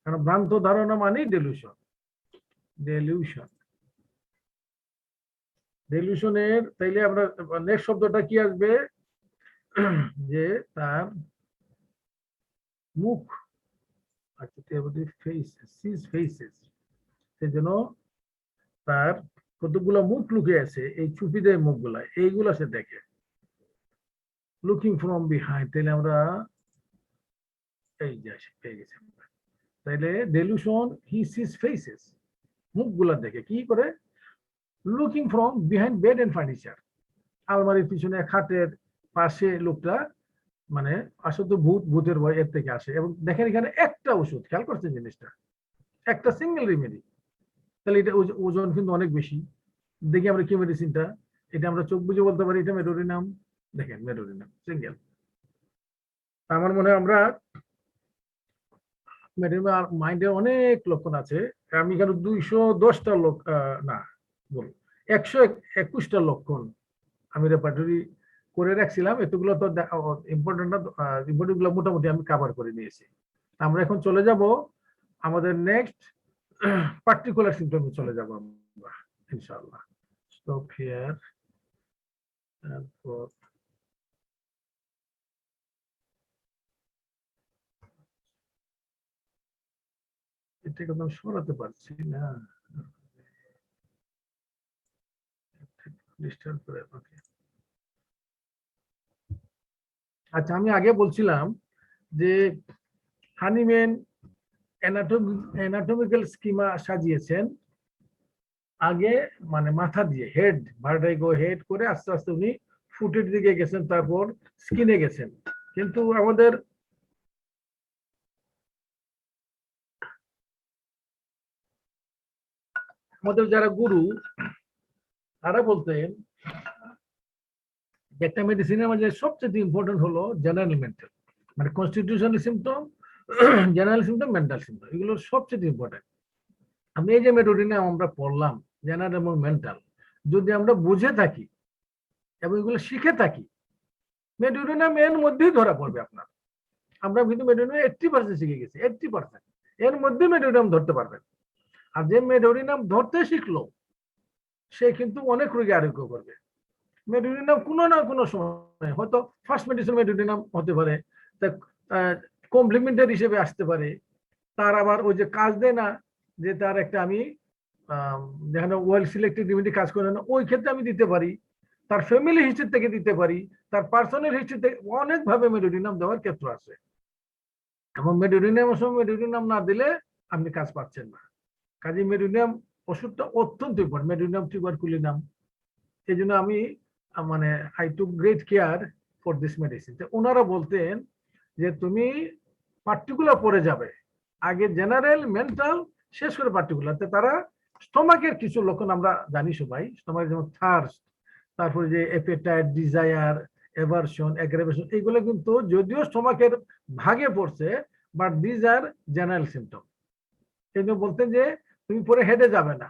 Speaker 2: কারণ ভ্রান্ত ধারণা মানেই ডেলিউশন। ডেলিউশন, ডেলিউশনের তাইলে আমরা নেক্সট শব্দটা কি আসবে? যে তার মুখ, আচ্ছা ফেসেস, সেজন্য তার কতগুলো মুখ লুকিয়ে আছে, এই চুপিদের মুখগুলা, এইগুলা সে দেখে। লুকিং ফ্রম বিহাইন্ড, তাইলে আমরা এই যে পেয়ে গেছি। তাইলে ডেলিউশন, হি সিজ ফেসেস, মুখগুলা দেখে। কি করে? Looking from behind bed and furniture, আলমারির পিছনে, খাটের পাশে লোকটা, মানে আসলে তো ভূতের ভয় এর থেকে আসে। এবং দেখেন এখানে একটা ওষুধ, খেয়াল করছেন জিনিসটা, একটা সিঙ্গেল রেমেডি। তাহলে এটা ওজন কিন্তু অনেক বেশি। দেখি আমরা কি মেডিসিনটা, এটা আমরা চোখ বুঝে বলতে পারি এটা মেডোরিনাম। দেখেন মেডোরিনাম সিঙ্গেল। আমার মনে হয় আমরা মেডোরিনাম মাইন্ডে অনেক লক্ষণ আছে। আমি এখানে 210টা লোক না বলুন 121টা লক্ষণ আমি রেপার্টরি করে রাখছিলাম। এতগুলো তো ইম্পর্টেন্ট না, ইম্পর্টেন্ট গুলো মোটামুটি আমি কভার করে নিয়েছি। আমরা এখন চলে যাব আমাদের নেক্সট পার্টিকুলার সিম্পটমে চলে যাব আমরা ইনশাআল্লাহ। Stop here. তারপর এটাকে তো সরাতে পারছি না, ডিস্টার্ব করে আমাকে। আচ্ছা, আমি আগে বলছিলাম যে হানিম্যান অ্যানাটমিক্যাল স্কিমা সাজিয়েছেন আগে, মানে মাথা দিয়ে, হেড, ভার্টাইগো হেড করে আস্তে আস্তে উনি ফুটের দিকে গেছেন, তারপর স্কিনে গেছেন। কিন্তু আমাদের যারা গুরু, তারা বলতেন যে একটা মেডিসিনের মধ্যে সবচেয়ে ইম্পর্টেন্ট হলো জেনারেল মেন্টাল, মানে constitutional symptom, general symptom, mental symptom, এগুলো সবচেয়ে ইম্পর্টেন্ট। আমি এই যে মেডোরিনাম আমরা পড়লাম, জেনারেল এবং মেন্টাল, যদি আমরা বুঝে থাকি এবং এগুলো শিখে থাকি, মেডোরিনাম এর মধ্যেই ধরা পড়বে আপনার। আমরা কিন্তু মেডোরিনাম 80% শিখে গেছি, 80% এর মধ্যে মেডোরিনাম ধরতে পারবেন। আর যে মেডোরিনাম ধরতে শিখলো, সে কিন্তু অনেক রোগী আরোগ্য করবে। মেডোরিনাম কোনো না কোনো সময়, হয়তো ফার্স্ট মেডিসিন মেডোরিনাম হতে পারে, কমপ্লিমেন্টারি হিসেবে আসতে পারে। তার আবার ওই যে কাজ দেয় না, যে তার একটা আমি যেখানে ওয়েল সিলেক্টেড রেমেডি কাজ করে না, ওই ক্ষেত্রে আমি দিতে পারি, তার ফ্যামিলি হিস্ট্রি থেকে দিতে পারি, তার পার্সোনাল হিস্ট্রি থেকে, অনেকভাবে মেডোরিনাম দেওয়ার ক্ষেত্র আছে। এবং মেডোরিনামের সময় মেডোরিনাম না দিলে আপনি কাজ পাচ্ছেন না। কাজে মেডোরিনাম ওষুধটা অত্যন্ত ইম্পর্টেন্ট। মেডোরিনাম, টিউবারকুলিনাম, এই জন্য আমি মানে I took great care for this medicine. ওনারা বলতেন যে তুমি পার্টিকুলার পরে যাবে, আগে জেনারেল, মেন্টাল, শেষ করে পার্টিকুলার। তারা স্টোমাকের কিছু লক্ষণ আমরা জানি সবাই, স্টোমাকের যেমন থার্স্ট, তারপরে যে অ্যাপেটাইট, ডিজায়ার, এভারশন, অ্যাগ্রাভেশন, এইগুলো কিন্তু যদিও স্টোমাকের ভাগে পড়ছে, but these are general symptom. এই জন্য বলতেন যে তুমি পরে হেডে যাবে না,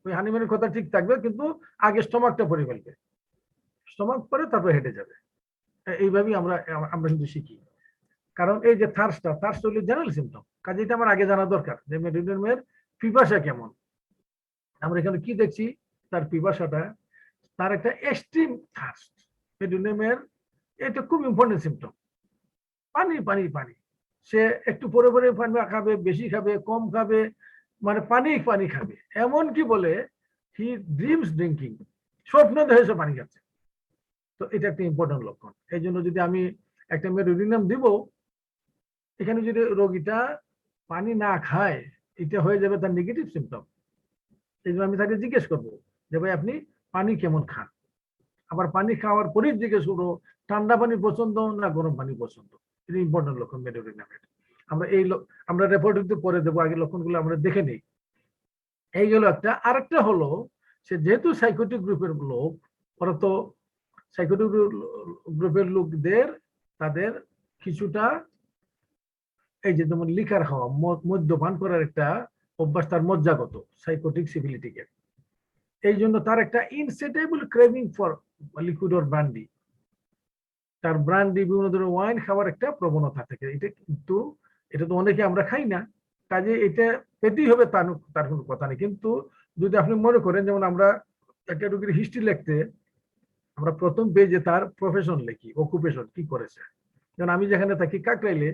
Speaker 2: ওই হানিম্যানের কথা ঠিক থাকবে, কিন্তু আগে স্টোমাকটা পরে ফেলবে, স্টোমাক পরে তারপরে হেডে যাবে। এইভাবেই আমরা আমরা কিন্তু শিখি। কারণ এই যে থার্স্ট হলো জেনারেল সিমটম, কাজে এটা আমার আগে জানা দরকার যে মেডিটেরিয়ানের পিপাসা কেমন। আমরা এখানে কি দেখছি, তার পিপাসাটা, তার একটা এক্সট্রিম থার্স্ট। মেডিটেরিয়ানের এটা খুব ইম্পর্টেন্ট সিমটম, পানি পানি পানি। সে একটু পরে পরে পানি খাবে, বেশি খাবে, কম খাবে, মানে পানি পানি খাবে। এমন কি বলে হি ড্রিমস ড্রিঙ্কিং, স্বপ্ন দেখে সে পানি খাচ্ছে। তো এটা একটা ইম্পর্টেন্ট লক্ষণ। এই জন্য যদি আমি একটা মেডিটেরিয়াম দিব, এখানে যদি রোগীটা পানি না খায়, এটা হয়ে যাবে তার নেগেটিভ সিমটম। এই জন্য আমি তাকে জিজ্ঞেস করবো যে ভাই আপনি পানি কেমন খান, আবার পানি খাওয়ার পরেই জিজ্ঞেস করবো ঠান্ডা পানি পছন্দ না গরম পানি পছন্দ। এটা ইম্পর্টেন্ট লক্ষণ মেডিটেরিয়ামের। আমরা আমরা রেপোর্টে পরে দেবো, আগে লক্ষণগুলো আমরা দেখে নিই। এই গেল একটা। আরেকটা হলো সে যেহেতু সাইকোটিক গ্রুপের লোক, ওরা তো সাইকোটিক গ্রুপের লোকদের তাদের কিছুটা এই যে যেমন লিকার খাওয়া, মদ্যপান করার একটা অভ্যাস তার মজ্জাগত, সাইকোটিক সিভিলিটিকে। এই জন্য তার একটা insatiable craving for liquid or brandy, তার ব্র্যান্ডি, বিভিন্ন ধরনের ওয়াইন খাওয়ার একটা প্রবণতা থাকে। এটা কিন্তু এটা তো অনেকে আমরা খাই না, কাজে এটা পেতেই হবে তার কোনো কথা নেই। কিন্তু যদি আপনি মনে করেন, যেমন আমরা একটা রোগীর হিস্ট্রি লিখতে আমরা প্রথম পেজে তার প্রফেশন লিখি, অকুপেশন কি করেছে। যেমন আমি যেখানে থাকি কাকরাইলে,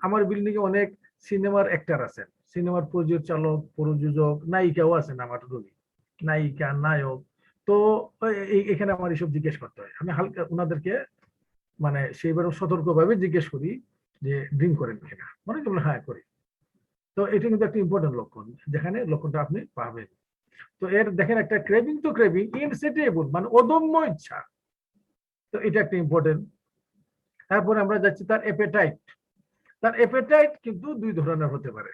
Speaker 2: আমার বিল্ডিং এ অনেক সিনেমার অ্যাক্টর আছেন, সিনেমার পরিচালক, প্রযোজক, নায়িকাও আছেন আমার রোগী, নায়িকা, নায়ক। তো এখানে আমার এসব জিজ্ঞেস করতে হয়। আমি হালকা ওনাদেরকে মানে সেইবার সতর্কভাবে জিজ্ঞেস করি যে ড্রিঙ্ক করেন কিনা, মনে করলো হ্যাঁ করি। তো এটা কিন্তু একটা ইম্পর্টেন্ট লক্ষণ, যেখানে লক্ষণটা আপনি পাবেন। তো এর দেখেন একটা ক্রেভিং, তো ক্রেভিং ইনসেটেবল মানে অদম্য ইচ্ছা, তো এটা একটা ইম্পর্টেন্ট। তারপরে আমরা যাচ্ছি তার অ্যাপেটাইট। তার অ্যাপেটাইট কিন্তু দুই ধরনের হতে পারে।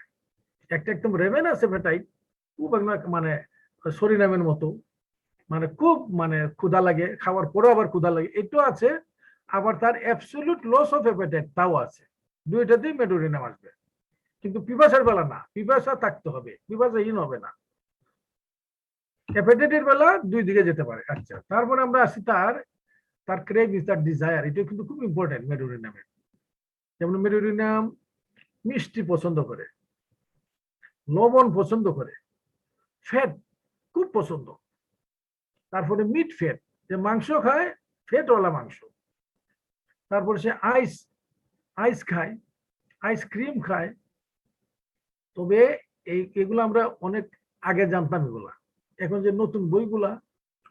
Speaker 2: একটা একদম রেভেনাস অ্যাপেটাইট, খুব মানে সরিনামের মতো, মানে খুব মানে ক্ষুধা লাগে, খাওয়ার পরেও আবার ক্ষুধা লাগে, এটাও আছে। আবার তার অ্যাবসলিউট লস অফ অ্যাপেটাইট, তাও আছে। দুইটাতেই মেডোরিনাম আসবে, কিন্তু পিপাসার বেলা না, পিপাসা থাকতে হবে, পিপাসাহীন হবে না। অ্যাপেটাইটের বেলা দুই দিকে যেতে পারে। আচ্ছা, তারপরে আমরা আসি তার ক্রেভিং, তার ডিজায়ার, এটা কিন্তু খুব ইম্পর্টেন্ট মেডোরিনামে। যেমন মেডোরিনাম মিষ্টি পছন্দ করে, লবণ পছন্দ করে, ফ্যাট খুব পছন্দ। তারপরে মিট ফ্যাট, যে মাংস খায়, ফ্যাটওয়ালা মাংস। তারপরে সে আইস খায়, আইসক্রিম খায়। তবে এগুলো আমরা অনেক আগে জানতাম এগুলা। এখন যে নতুন বইগুলা,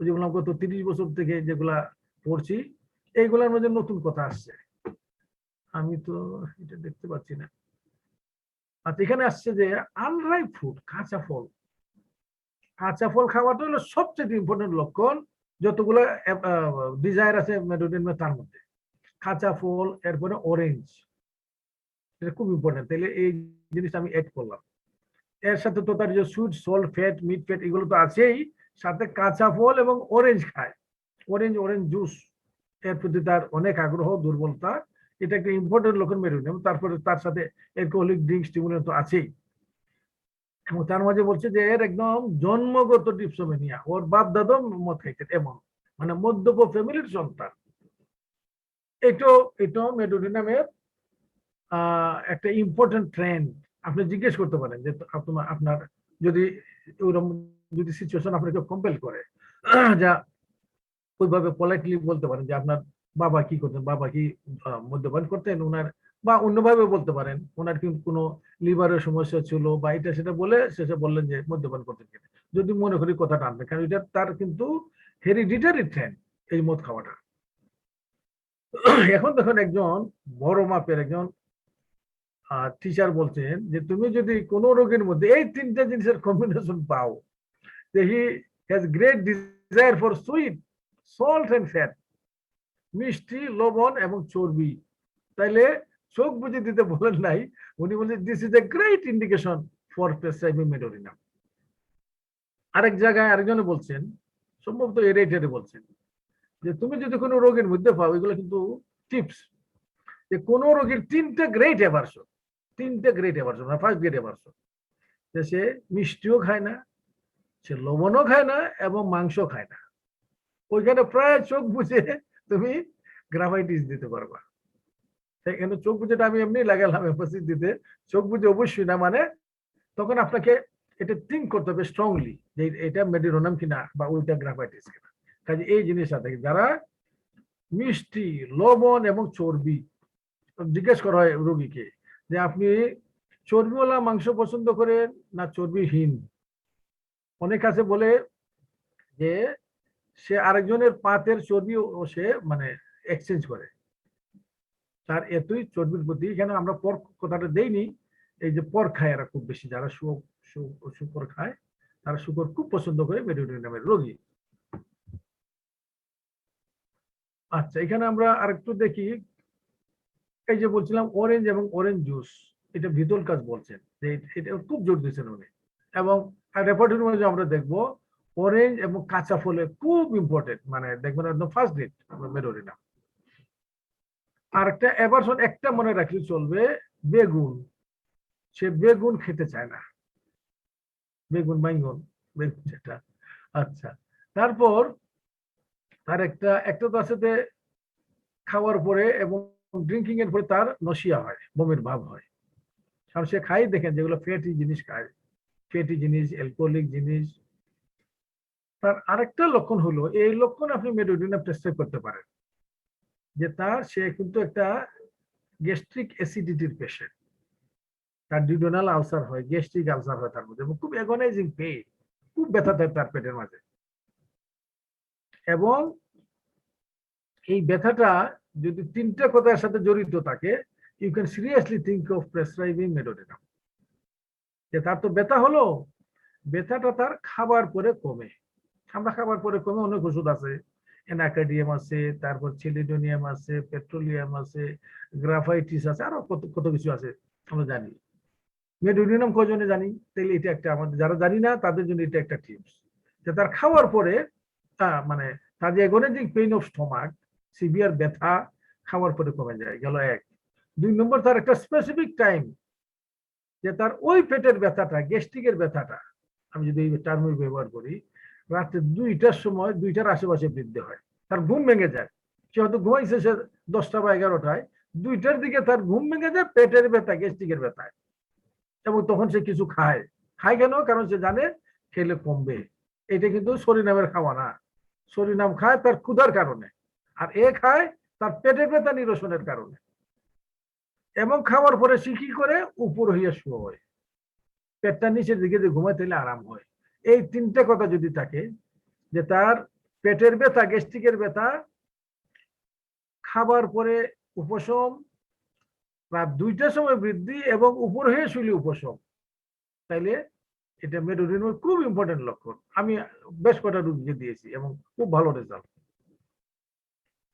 Speaker 2: যেগুলো গত 30 বছর থেকে যেগুলা পড়ছি, এইগুলোর মধ্যে নতুন কথা আসছে। আমি তো এটা দেখতে পাচ্ছি না। আচ্ছা, এখানে আসছে যে আনরাইপ ফুড, কাঁচা ফল। কাঁচা ফল খাওয়াটা হলো সবচেয়ে ইম্পর্টেন্ট লক্ষণ, যতগুলো ডিজায়ার আছে মেডোরিনামে তার মধ্যে। কাঁচা ফল, এরপরে অরেঞ্জ, এটা খুব ইম্পর্টেন্ট। তাহলে এই জিনিসটা আমি এড করলাম। এর সাথে তো তার যে sweet, salt, fat, meat fat, এগুলো তো আছেই, সাথে কাঁচা ফল এবং অরেঞ্জ খায়, অরেঞ্জ জুস, এর প্রতি তার অনেক আগ্রহ, দুর্বলতা, এটা একটা ইম্পর্টেন্ট লক্ষণ মেডোরিনাম। তারপরে তার সাথে অ্যালকোহলিক ড্রিঙ্ক, স্টিমুলেন্ট তো আছেই। এবং তার মাঝে বলছে যে এর একদম জন্মগত ডিপসোমেনিয়া, ওর বাপ দাদা মদ খাইতেন, এমন মানে মদ্যপ ফ্যামিলির সন্তান। এটাও মেডোরিনামের একটা ইম্পর্টেন্ট ট্রেন্ড। আপনি জিজ্ঞেস করতে পারেন যে আপনার যদি ওইরকম যদি সিচুয়েশন আপনাকে কম্পেল করে, যা ওইভাবে পোলাইটলি বলতে পারেন যে আপনার বাবা কি করতেন, বাবা কি মদ্যপান করতেন, ওনার, বা অন্যভাবে বলতে পারেন ওনার কিন্তু কোনো লিভারের সমস্যা ছিল বা এটা সেটা বলে শেষে বললেন যে মদ্যপান করতেন কিনা, যদি মনে করি কথাটা আনবেন, কারণ এটা তার কিন্তু হেরিডিটারি ট্রেন্ড, এই মদ খাওয়াটা। এখন দেখুন একজন বড় মাপের একজন টিচার বলছেন যে তুমি যদি কোনো রোগীর মধ্যে এই তিনটা জিনিসের কম্বিনেশন পাও, যে he has great desire for sweet, salt and fat, মিষ্টি, লবণ এবং চর্বি। তাইলে চোখ বুঝে দিতে বলেন নাই, উনি বলছেন this is a great indication for prescribing medorrhinum. আরেক জায়গায় আরেকজনে বলছেন, সম্ভবত এটাই বলছেন, যে তুমি যদি কোনো রোগের মধ্যে পাও, এগুলো কিন্তু টিপস, যে কোন রোগীর তিনটে great aversion, first great aversion, যে সে মিষ্টিও খায় না, সে লবণও খায় না এবং মাংস খায় না, ওইখানে প্রায় চোখ বুঝে তুমি গ্রাফাইটিস দিতে পারবা। সেখানে চোখ বুঝেটা আমি এমনি লাগালাম এমফাসিস দিতে, চোখ বুঝে অবশ্যই না, মানে তখন আপনাকে এটা থিঙ্ক করতে হবে স্ট্রংলি যে এটা মেডিরোনাম কিনা বা ওইটা গ্রাফাইটিস কিনা। কাজে এই জিনিসটা থেকে যারা মিষ্টি, লবণ এবং চর্বি, জিজ্ঞেস করা হয় রোগীকে যে আপনি চর্বিওয়ালা মাংস পছন্দ করেন না চর্বিহীন। অনেক আছে বলে যে সে আরেকজনের পাতের চর্বি ও সে মানে এক্সচেঞ্জ করে, তার এতই চর্বির প্রতি। এখানে আমরা পর্ক কথাটা দেইনি, এই যে পর্ক খায় এরা খুব বেশি, যারা শুকর খায় তারা শুকর খুব পছন্দ করে মেডিটেরিয়ানের রোগী। আচ্ছা, এখানে আমরা আরেকটু দেখি, এই যে বলছিলাম অরেঞ্জ এবং অরেঞ্জ জুস, এটা ভিতল কাজ বলছেন যে এটা খুব জোর দিয়েছেন উনি। এবং রেপার্টরির মধ্যে আমরা দেখবো অরেঞ্জ এবং কাঁচা ফলে খুব ইম্পর্টেন্ট, মানে দেখবেন একদম ফার্স্ট ডেট মেডোরিনাম। আর একটা এভারশন একটা মনে রাখলে চলবে, বেগুন, সে বেগুন খেতে চায় না, বেগুন বাইঙ্গন, বেগুন যেটা। আচ্ছা, তারপর তার একটা তো আছে যে খাওয়ার পরে এবং ড্রিঙ্কিং এর পরে তার নসিয়া হয়, বমির ভাব হয়, কারণ সে খাই দেখেন যেগুলো ফ্যাটি জিনিস খায়, ফ্যাটি জিনিস, অ্যালকোহলিক জিনিস। তার আরেকটা লক্ষণ হলো, এই লক্ষণ আপনি মেডোরিনাম প্রেসক্রাইব করতে পারেন, যে সে কিন্তু একটা গ্যাস্ট্রিক অ্যাসিডিটির পেশেন্ট, তার ডিউডেনাল আলসার হয়, গ্যাস্ট্রিক আলসার হয় তার মধ্যে, এবং খুব অ্যাগনাইজিং পেইন, খুব ব্যথা দেয় তার পেটের মাঝে। এবং এই ব্যথাটা যদি তিনটা কথার সাথে জড়িত থাকে, you can seriously think of prescribing medorrhinum. যে তার তো ব্যথা হলো, ব্যথাটা তার খাবার পরে কমে, আমরা খাবার পরে কমে অনেক ওষুধ আছে, অ্যানাকার্ডিয়াম আছে, তারপর ছেলিডোনিয়াম আছে, পেট্রোলিয়াম আছে, গ্রাফাইটিস আছে, আরো কত কত কিছু আছে আমরা জানি। মেডোরিনাম কজনে জানি? তাহলে এটা একটা আমাদের যারা জানি না তাদের জন্য এটা একটা টিপস, যে তার খাওয়ার পরে মানে তার যে agonising pain of stomach, severe ব্যথা খাওয়ার পরে কমে যায়, গেল এক। 2 নম্বর, তার একটা স্পেসিফিক টাইম, যে তার ওই পেটের ব্যথাটা, গ্যাস্ট্রিকের ব্যথাটা, আমি যদি এই টার্ম ব্যবহার করি, রাতে 2টার সময়, 2টার আশেপাশে বৃদ্ধি হয়, তার ঘুম ভেঙে যায়, সে হয়তো ঘুমাইছে সে 10টা বা 11টায়, 2টার দিকে তার ঘুম ভেঙে যায় পেটের ব্যথা, গ্যাস্ট্রিকের ব্যথায়, এবং তখন সে কিছু খায়। খায় কেন? কারণ সে জানে খেলে কমবে। এটা কিন্তু সরিনামের খাওয়া না, সরিনাম খায় তার ক্ষুধার কারণে, আর এ খায় তার পেটের ব্যথা নিরসনের কারণে। এবং খাওয়ার পরে সে কি করে? উপর হইয়া শুয়ে হয়, পেটটা নিচের দিকে যে ঘুমায়, তাহলে আরাম হয়। এই তিনটে কথা যদি থাকে, যে তার পেটের ব্যথা, গ্যাস্ট্রিকের ব্যথা, খাবার পরে উপশম, রাত 2টার সময় বৃদ্ধি, এবং উপর হয়ে শুলে উপশম, তাইলে এটা মেডোরিনামের খুব ইম্পর্টেন্ট লক্ষণ। আমি বেশ কটা রোগীকে দিয়েছি এবং খুব ভালো রেজাল্ট।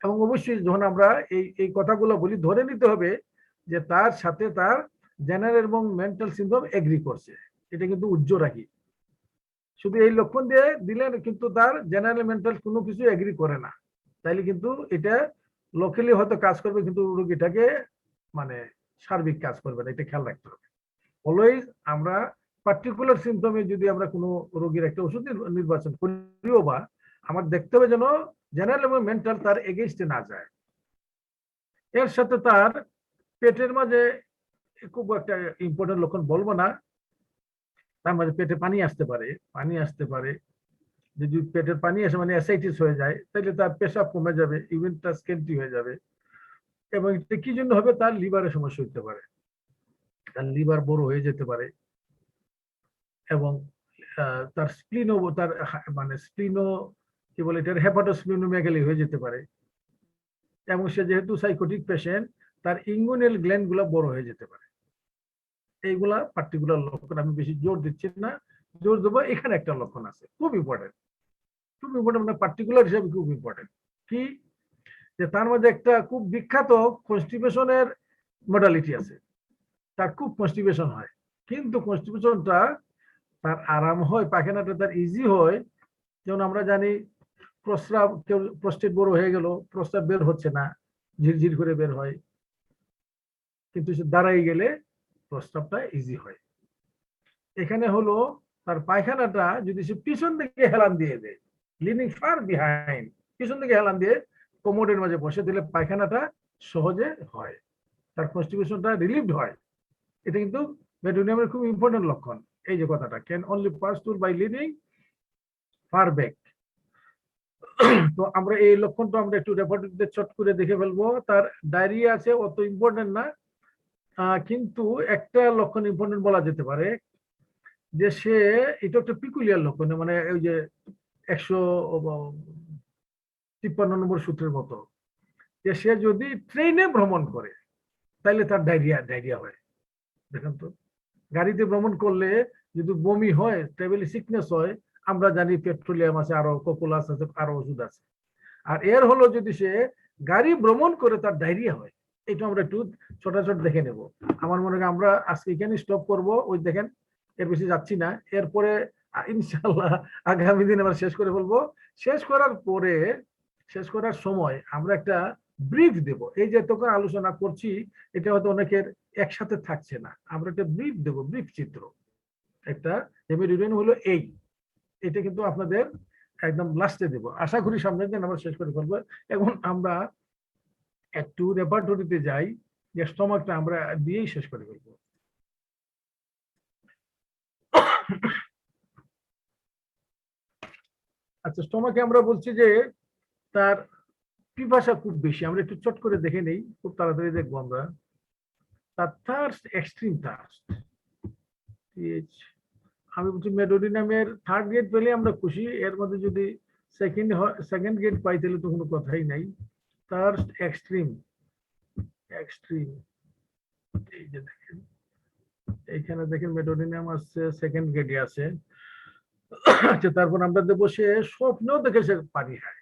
Speaker 2: এবং অবশ্যই যখন আমরা এই কথাগুলো বলি, ধরে নিতে হবে যে তার সাথে তার জেনারেল এবং মেন্টাল সিম্পটম এগ্রি করছে, এটা কিন্তু উজ্জ্বল রাখি। শুধু এই লক্ষণ দিয়ে দিলেন কিন্তু তার জেনারেল মেন্টাল কোনো কিছু এগ্রি করে না, তাইলে কিন্তু এটা লোকালি হয়তো কাজ করবে, কিন্তু রোগীটাকে মানে সার্বিক কাজ করবে না, এটা খেয়াল রাখতে হবে। অলওয়েজ আমরা পার্টিকুলার সিমটমে যদি আমরা কোনো রোগীর একটা ওষুধ নির্বাচন করিও, বা আমার দেখতে হবে যেন জেনারেল এবং মেন্টাল তার এগেইনস্টে না যায়। এর সাথে তার পেটের মাঝে খুব একটা ইম্পর্টেন্ট লক্ষণ বলবো না, তার মাঝে পেটে পানি আসতে পারে, যদি পেটের পানি আসে মানে অ্যাসাইটিস হয়ে যায়, তাহলে তার পেশাব কমে যাবে, ইউরিনটা স্কেন্টি হয়ে যাবে। এবং এটা কি জন্য হবে? তার লিভারের সমস্যা হতে পারে, তার লিভার বড় হয়ে যেতে পারে, এবং তার স্প্লিনো, তার মানে স্প্লিনো কি বলে, এটার হেপাটোস্প্লিনোমেগালি হয়ে যেতে পারে। এবং সে যেহেতু সাইকোটিক পেশেন্ট, তার ইঙ্গুইনাল গ্ল্যান্ড গুলা বড় হয়ে যেতে পারে। এইগুলা পার্টিকুলার লক্ষণ, আমি বেশি জোর দিচ্ছি না, জোর দেবো এখানে একটা লক্ষণ আছে খুব ইম্পর্টেন্ট, খুব ইম্পর্টেন্ট, মানে পার্টিকুলার হিসেবে খুব ইম্পর্টেন্ট। কি যে তার মধ্যে একটা খুব বিখ্যাত কনস্টিপেশনের মডালিটি আছে, তার খুব কনস্টিপেশন হয়, কিন্তু কনস্টিপেশনটা তার আরাম হয়, পায়খানাটা তার ইজি হয়। যেমন আমরা জানি প্রস্রাব, কেউ প্রস্টেট বড় হয়ে গেল, প্রস্রাব বের হচ্ছে না, ঝিরঝির করে বের হয়, কিন্তু সে দাঁড়াই গেলে প্রস্রাবটা ইজি হয়। এখানে হলো তার পায়খানাটা যদি সে পিছন দিকে হেলান দিয়ে দেয়, লিনিং ফার বিহাইন্ড, পিছন দিকে হেলান দিয়ে কোমরের মাঝে বসে দিলে পায়খানাটা সহজে হয়, তার কনস্টিপেশনটা রিলিভড হয়। এটা কিন্তু মেডোনিয়ামের খুব ইম্পর্টেন্ট লক্ষণ। এই যে কথাটা, can only pass through by leaning far back. তো আমরা এই লক্ষণটা আমরা একটু রেপার্টরিতে চট করে দেখে ফেলবো। তার ডায়রিয়া আছে, অত ইম্পর্টেন্ট না, কিন্তু একটা লক্ষণ ইম্পর্টেন্ট বলা যেতে পারে, যে সে, এটা একটা পিকুলিয়ার লক্ষণ, মানে ওই যে 153 নম্বর সূত্রের মতো, যে সে যদি ট্রেনে ভ্রমণ করে তাহলে তার ডায়রিয়া হয়। দেখেন তো, গাড়িতে ভ্রমণ করলে যদি বমি হয়, ট্রাভেল সিকনেস হয়, আমরা জানি পেট্রোলিয়াম আছে, আরো কোকোলাস আছে, আরো ওষুধ আছে। আর এর হলো যদি সে গাড়ি ভ্রমণ করে তার ডায়রিয়া হয়, এটা আমরা একটু ছোট দেখে নেব। আমার মনে হয় আমরা আজকে এখানে স্টপ করব, ওই দেখেন এর বেশি যাচ্ছি না, এরপরে ইনশাআল্লাহ আগামী দিন আমরা শেষ করে ফেলবো। শেষ করার সময় আমরা একটা ব্রিফ দেব। এই যে তোকে আলোচনা করছি, এটা হয়তো অনেকের একসাথে থাকছে না, আমরা একটা ব্রিফ দেব, ব্রিফ চিত্র একটা, মেরুদণ্ড হলো এই, এটা কিন্তু আপনাদের একদম লাস্টে দেব, আশা করি সামনের দিন আমরা শেষ করে ফেলবো। এখন আমরা একটু রেপার্টরিতে যাই, যে স্টমাকটা আমরা দিয়েই শেষ করে ফেলবো। আচ্ছা, স্টমাকে আমরা বলছি যে তার পিপাসা খুব বেশি, আমরা একটু চট করে দেখে নেই, খুব তাড়াতাড়ি দেখবো আমরা। তার থার্স্ট, এক্সট্রিম থার্স্ট, আমি বলছি মেডোনিয়ামের থার্ড গ্রেড পেলে আমরা খুশি, এর মধ্যে যদি সেকেন্ড গ্রেড পাই তাহলে তো কোনো কথাই নাই। থার্স্ট এক্সট্রিম, এই যে দেখেন, এইখানে দেখেন মেডোনিয়াম আছে, সেকেন্ড গ্রেডে আছে। আচ্ছা, তারপর আমরা দেখবো সে স্বপ্ন দেখে সে পানি খায়,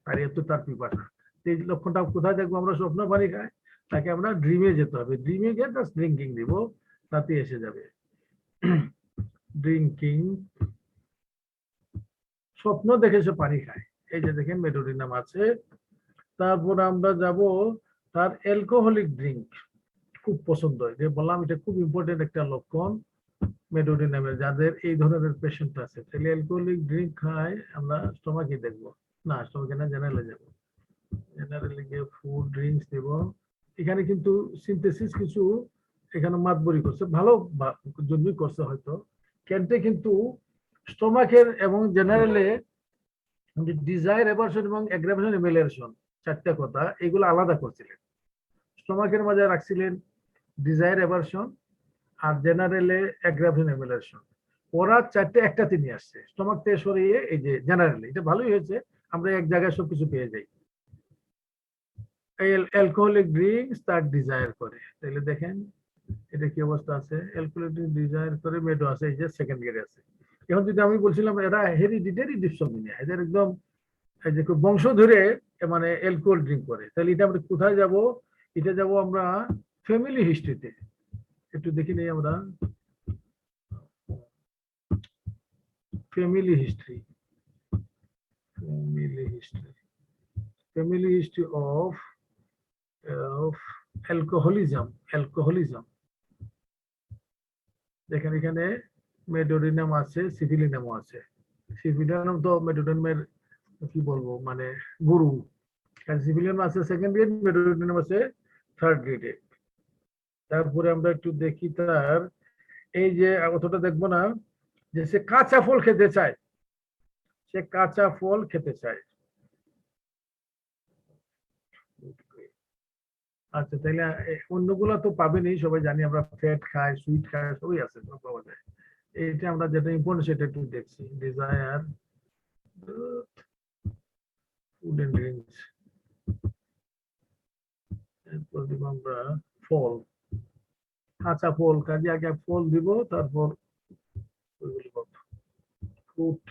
Speaker 2: আর এত তার পিপাসা। এই লক্ষণটা কোথায় দেখবো আমরা? স্বপ্ন পানি খায়, তাকে আমরা ড্রিমে যেতে হবে, ড্রিমে গিয়ে তার ড্রিঙ্কিং দিব, তাতে এসে যাবে ড্রিঙ্কিং। স্বপ্ন দেখে সে পানি খায়, এই যে দেখেন মেডোনিয়াম আছে। তারপর আমরা যাব তার অ্যালকোহলিক ড্রিঙ্ক খুব পছন্দ হয়, যে বললাম এটা খুব ইম্পর্টেন্ট একটা লক্ষণ মেডোনিয়ামের, যাদের এই ধরনের পেশেন্ট আছে, তাহলে অ্যালকোহলিক ড্রিঙ্ক খায়, আমরা স্টমাকে দেখবো, না স্টমাকে না, জেনারেলে যাবো, জেনারেলে গিয়ে ফুড ড্রিঙ্কস দেব। এখানে কিন্তু সিনথেসিস কিছু এখানে মাতবরি করছে, ভালো জন্যই করছে হয়তো, ক্যান্টে কিন্তু স্টমাকের এবং জেনারেলে ডিজায়ার, অ্যাভারশন এবং অ্যাগ্রাভেশন, এমিলেশন, চারটা কথা এগুলো আলাদা করছিলেন। স্টমাকের মাঝে রাখছিলেন ডিজায়ার, অ্যাভারশন, আর জেনারেলে অ্যাগ্রাভেশন, এমিলেশন। ওরা চারটে একটাতে নিয়ে আসছে, স্টমাক থেকে সরিয়ে এই যে জেনারেলে, এটা ভালোই হয়েছে, আমরা এক জায়গায় সবকিছু পেয়ে যাই। অ্যালকোহলিক ড্রিঙ্কস তার ডিজায়ার করে, তাহলে দেখেন এটা কি অবস্থা আছে, অ্যালকোহলিক ড্রিঙ্ক ডিজায়ার করে, মেডো আছে, এই যে সেকেন্ড গ্রেড আছে। এখন যদি আমি বলছিলাম এরা হেরিডিটারি ডিপসোমিনিয়া, এদের একদম যে বংশ ধরে মানে অ্যালকোহল ড্রিঙ্ক করে, তাহলে এটা আমরা কোথায় যাব? এটা যাব আমরা ফ্যামিলি হিস্ট্রিতে, একটু দেখি নেই আমরা ফ্যামিলি হিস্ট্রি অফ অ্যালকোহলিজম। দেখেন এখানে মেডোনিয়াম আছে, সিভিলিনামও আছে। সিভিলিনাম তো মেডোনিয়ামের কি বলবো মানে গুরু, সিভিলিয়াম আছে সেকেন্ড গ্রেড, মেডোনিয়াম আছে থার্ড গ্রেডে। তারপরে আমরা একটু দেখি তার এই যে, অতটা দেখবো না, যে সে কাঁচা ফল খেতে চায়, আচ্ছা, তাহলে অন্যগুলা তো পাবেনই, সবাই জানি আমরা, ফ্যাট খাই, সুইট খাই, সবই আছে, সব পাওয়া যায়। এইটা আমরা যেটা ইম্পর্টেন্ট সেটা একটু দেখছি, ডিজায়ার, ফুড এন্ড ড্রিঙ্কস। এরপর দিব আমরা ফল, কাঁচা ফল, কাজে আগে ফল দিব, তারপর ফ্রুট,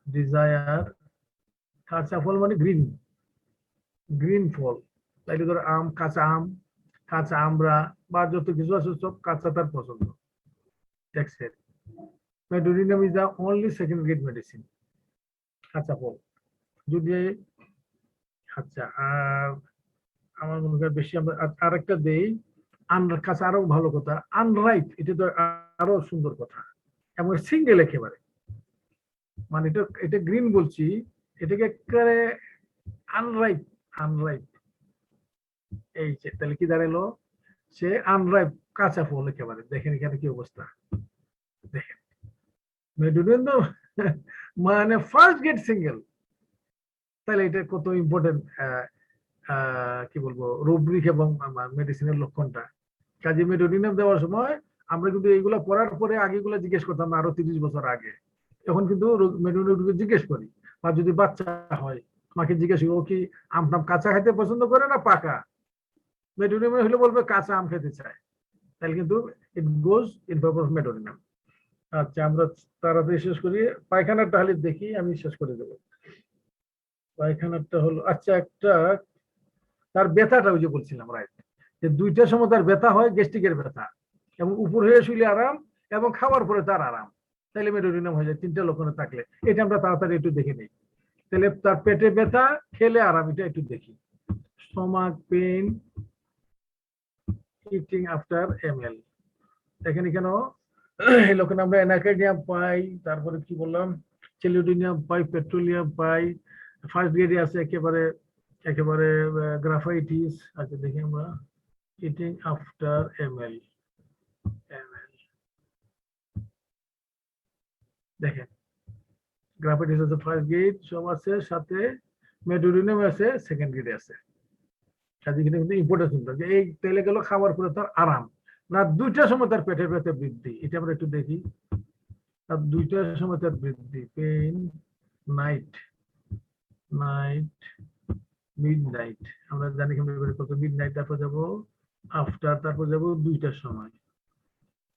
Speaker 2: ডিজায়ার, কাঁচা ফল মানে গ্রিন ফল, তাইলে ধরো আম, কাঁচা আমড়া বা যত কিছু আছে সব কাঁচা তার পছন্দ। টেক্সের medorrhinum is the only second grade medicine, কাঁচা ফল। যদি আচ্ছা, আর আমার মনে হয় বেশি আমরা আরেকটা দেই, কাঁচা আরো ভালো কথা, আনরাইপ, এটা তো আরো সুন্দর কথা, এবং সিঙ্গেল একেবারে, মানে এটা গ্রিন বলছি, এটাকে একেবারে আনরাইপ, এই যে তাহলে কি দাঁড়ালো, সে আনরাইপ কাঁচা ফল একেবারে। দেখেন এখানে কি অবস্থা, দেখেন মেডোরিনাম মানে ফার্স্ট গেট সিঙ্গেল, তাহলে এটা কত ইম্পর্টেন্ট কি বলবো রুব্রিক এবং মেডিসিনের লক্ষণটা। কাজে মেডোরিনাম দেওয়ার সময় আমরা কিন্তু এইগুলো পড়ার পরে আগেগুলো জিজ্ঞেস করতাম না, আরো 30 বছর আগে। এখন কিন্তু মেডোরিনাম জিজ্ঞেস করি, বা যদি বাচ্চা হয় আমাকে জিজ্ঞেস করি ও কি আম কাঁচা খেতে পছন্দ করে না পাকা, মেডোরিনাম হলে বলবে কাঁচা আম খেতে চায়, তাহলে কিন্তু it goes in favour of medorrhinum. আচ্ছা, আমরা তাড়াতাড়ি শেষ করি, পায়খানাটা হলে দেখি, আমি শেষ করে দেবো। পায়খানাটা হলো, আচ্ছা, একটা তার ব্যথাটা ওই যে বলছিলাম, রাইট, যে দুইটার সময় তার ব্যথা হয়, গ্যাস্ট্রিকের ব্যথা, এবং উপর হয়ে শুলে আরাম, এবং খাওয়ার পরে তার আরাম, তাহলে মেডোরিনাম হয়ে যায়। তিনটা লক্ষণে থাকলে এটা আমরা তাড়াতাড়ি একটু দেখে নিই। তাহলে তার পেটে ব্যথা, খেলে আরাম, এটা একটু দেখি। Stomach pain, eating after ML, এখানে কেন এই লক্ষণ আমরা অ্যানাকার্ডিয়াম পাই, তারপরে কি বললাম, চেলিওডিনিয়াম পাই, পেট্রোলিয়াম পাই, ফার্স্ট গ্রেডে আছে একেবারে গ্রাফাইটিস। আচ্ছা দেখি আমরা, ইটিং আফটার এমএল, দেখেন গ্রাফাইটিস আছে ফার্স্ট গ্রেড, সব আছে, সাথে মেডোরিনাম আছে সেকেন্ড গ্রেডে আছে। কাজে কিন্তু ইম্পর্টেন্ট শুনতে যে এই তেলে গেল খাওয়ার পরে তার আরাম না, দুইটার সময় তার পেটের ব্যথা বৃদ্ধি, এটা আমরা একটু দেখি। আর দুইটার সময় তার বৃদ্ধি, পেইন, নাইট, মিড নাইট, আমরা জানি কত মিড নাইট, তারপর যাবো আফটার, তারপর যাবো দুইটার সময়,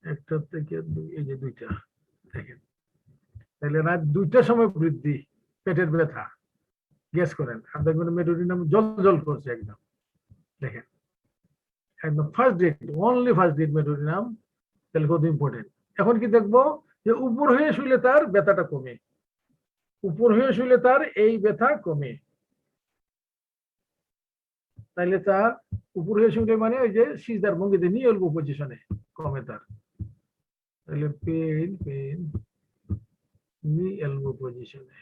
Speaker 2: একটা থেকে এই যে দুইটা, দেখেন তাহলে রাত দুইটার সময় বৃদ্ধি পেটের ব্যথা, গ্যাস করেন, আর দেখবেন মেডোরিনাম জল করছে একদম, দেখেন একদম first date, only first date medorrhinum, তাহলে কত ইম্পর্টেন্ট। এখন কি দেখবো যে উপর হয়ে শুলে তার ব্যথাটা কমে, উপর হয়ে শুলে তার এই ব্যথা কমে, তাইলে তার উপর হয়ে শুলে মানে ওই যে সিজদার ভঙ্গিতে নি এলবো পজিশনে কমে তার, তাহলে পেইন নি এলবো পজিশনে,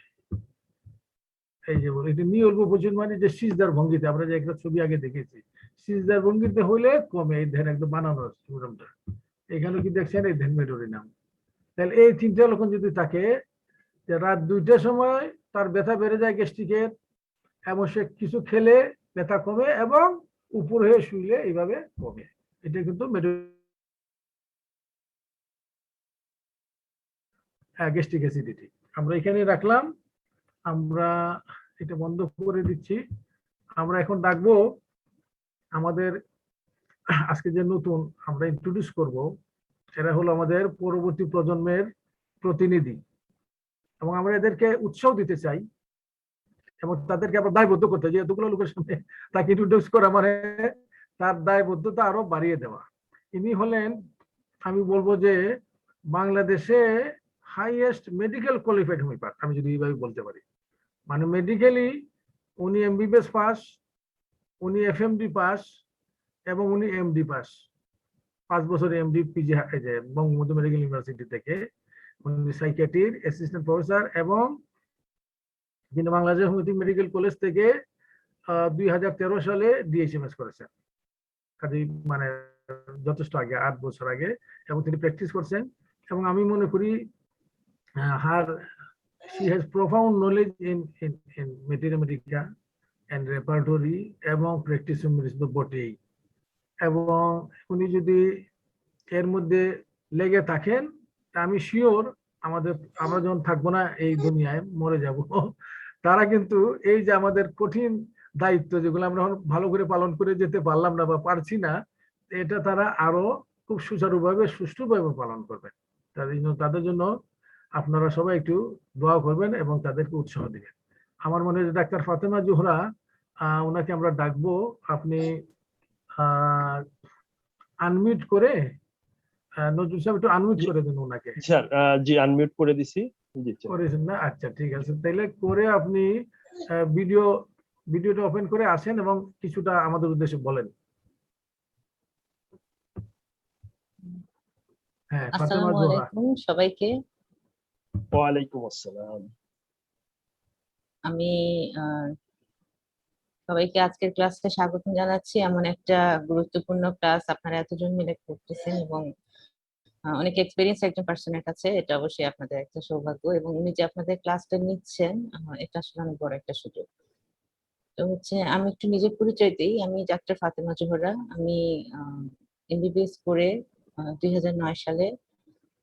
Speaker 2: এই যে বলে এটা নি এলবো পজিশন মানে যে সিজদার ভঙ্গিতে, আমরা যে একটা ছবি আগে দেখেছি, সিজদার ভঙ্গিতে হলে কমে, এই ধ্যান একদম বানানো সিমটমটা, এখানে কি দেখছেন এই ধ্যান মেডোরিনাম। তাহলে এই তিনটা লক্ষণ যদি থাকে, যে রাত দুইটার সময় তার ব্যথা বেড়ে যায় গ্যাস্ট্রিকের, এবং সে কিছু খেলে ব্যথা কমে, এবং উপর হয়ে শুইলে এইভাবে কমে, এটা কিন্তু গ্যাস্ট্রিক অ্যাসিডিটি। আমরা এখানে রাখলাম, আমরা এটা বন্ধ করে দিচ্ছি। আমরা এখন ডাকবো আমাদের আজকে যে নতুন আমরা ইন্ট্রোডিউস করব, এরা হলো আমাদের পরবর্তী প্রজন্মের প্রতিনিধি, এবং আমরা এদেরকে উৎসাহ দিতে চাই, এবং তাদেরকে আবার দায়বদ্ধ করতে, যে এতগুলো লোকের সামনে তাকে ইন্ট্রোডিউস করা মানে তার দায়বদ্ধতা আরো বাড়িয়ে দেওয়া। ইনি হলেন, আমি বলবো যে বাংলাদেশে হাইয়েস্ট মেডিকেল কোয়ালিফাইড হোমিওপ্যাথ, আমি যদি এইভাবে বলতে পারি, মানে মেডিকেলি উনি এমবিবিএস পাস, উনি এফএমডি পাস, এবং উনি এমডি পাস, 5 বছর MD PG Bangabandhu medical university থেকে, উনি সাইকিয়াট্রির অ্যাসিস্ট্যান্ট প্রফেসর, এবং তিনি বাংলাদেশ হোমিওপ্যাথিক মেডিকেল কলেজ থেকে 2013 সালে ডিএইচএমএস করেছেন, কাজে মানে যথেষ্ট আগে, 8 বছর আগে, এবং তিনি প্র্যাকটিস করছেন। এবং আমি মনে করি she has profound knowledge in mathematics and repertory, এবং প্র্যাকটিস তো বটেই, এবং উনি যদি এর মধ্যে লেগে থাকেন, আমি শিওর আমরা যখন থাকবো না এই দুনিয়ায়, মরে যাব, তারা কিন্তু এই যে আমাদের কঠিন দায়িত্ব যেগুলো আমরা ভালো করে পালন করে যেতে পারলাম না বা পারছি না, এটা তারা আরো খুব সুচারুভাবে সুষ্ঠুভাবে পালন করবে। তাদের জন্য আপনারা সবাই একটু দোয়া করবেন এবং তাদেরকে উৎসাহ দিবেন। আমার মনে হয় যে ডাক্তার ফাতেমা জোহরা, ওনাকে আমরা ডাকবো। আপনি আনমিউট করে, নজরুল সাহেব একটু আনমিউট
Speaker 1: জি
Speaker 2: করে দিন ওনাকে।
Speaker 1: স্যার, জি আনমিউট করে দিছি। জি স্যার।
Speaker 2: করেছেন না? আচ্ছা, ঠিক আছে, তাইলে করে আপনি ভিডিও ভিডিওটা ওপেন করে আসেন এবং কিছুটা আমাদের উদ্দেশ্যে বলেন। হ্যাঁ, ফাতেমা
Speaker 3: আসসালামু
Speaker 2: জোহরা।
Speaker 3: আলাইকুম সবাইকে।
Speaker 1: ওয়ালাইকুম আসসালাম।
Speaker 3: আমি আহ, সবাইকে আজকের ক্লাসে স্বাগত জানাচ্ছি। এমন একটা গুরুত্বপূর্ণ ক্লাস আপনারা এতজন মিলে করতেছেন এবং অনেক এক্সপিরিয়েন্স একজন পার্সনের কাছে, এটা অবশ্যই আপনাদের একটা সৌভাগ্য, এবং উনি যে আপনাদের ক্লাসটা নিচ্ছেন এটা আসলে অনেক বড় একটা সুযোগ। তো হচ্ছে আমি একটু নিজের পরিচয় দিই। আমি ডাক্তার ফাতেমা জোহরা। আমি এমবিবিএস করে 2009 সালে,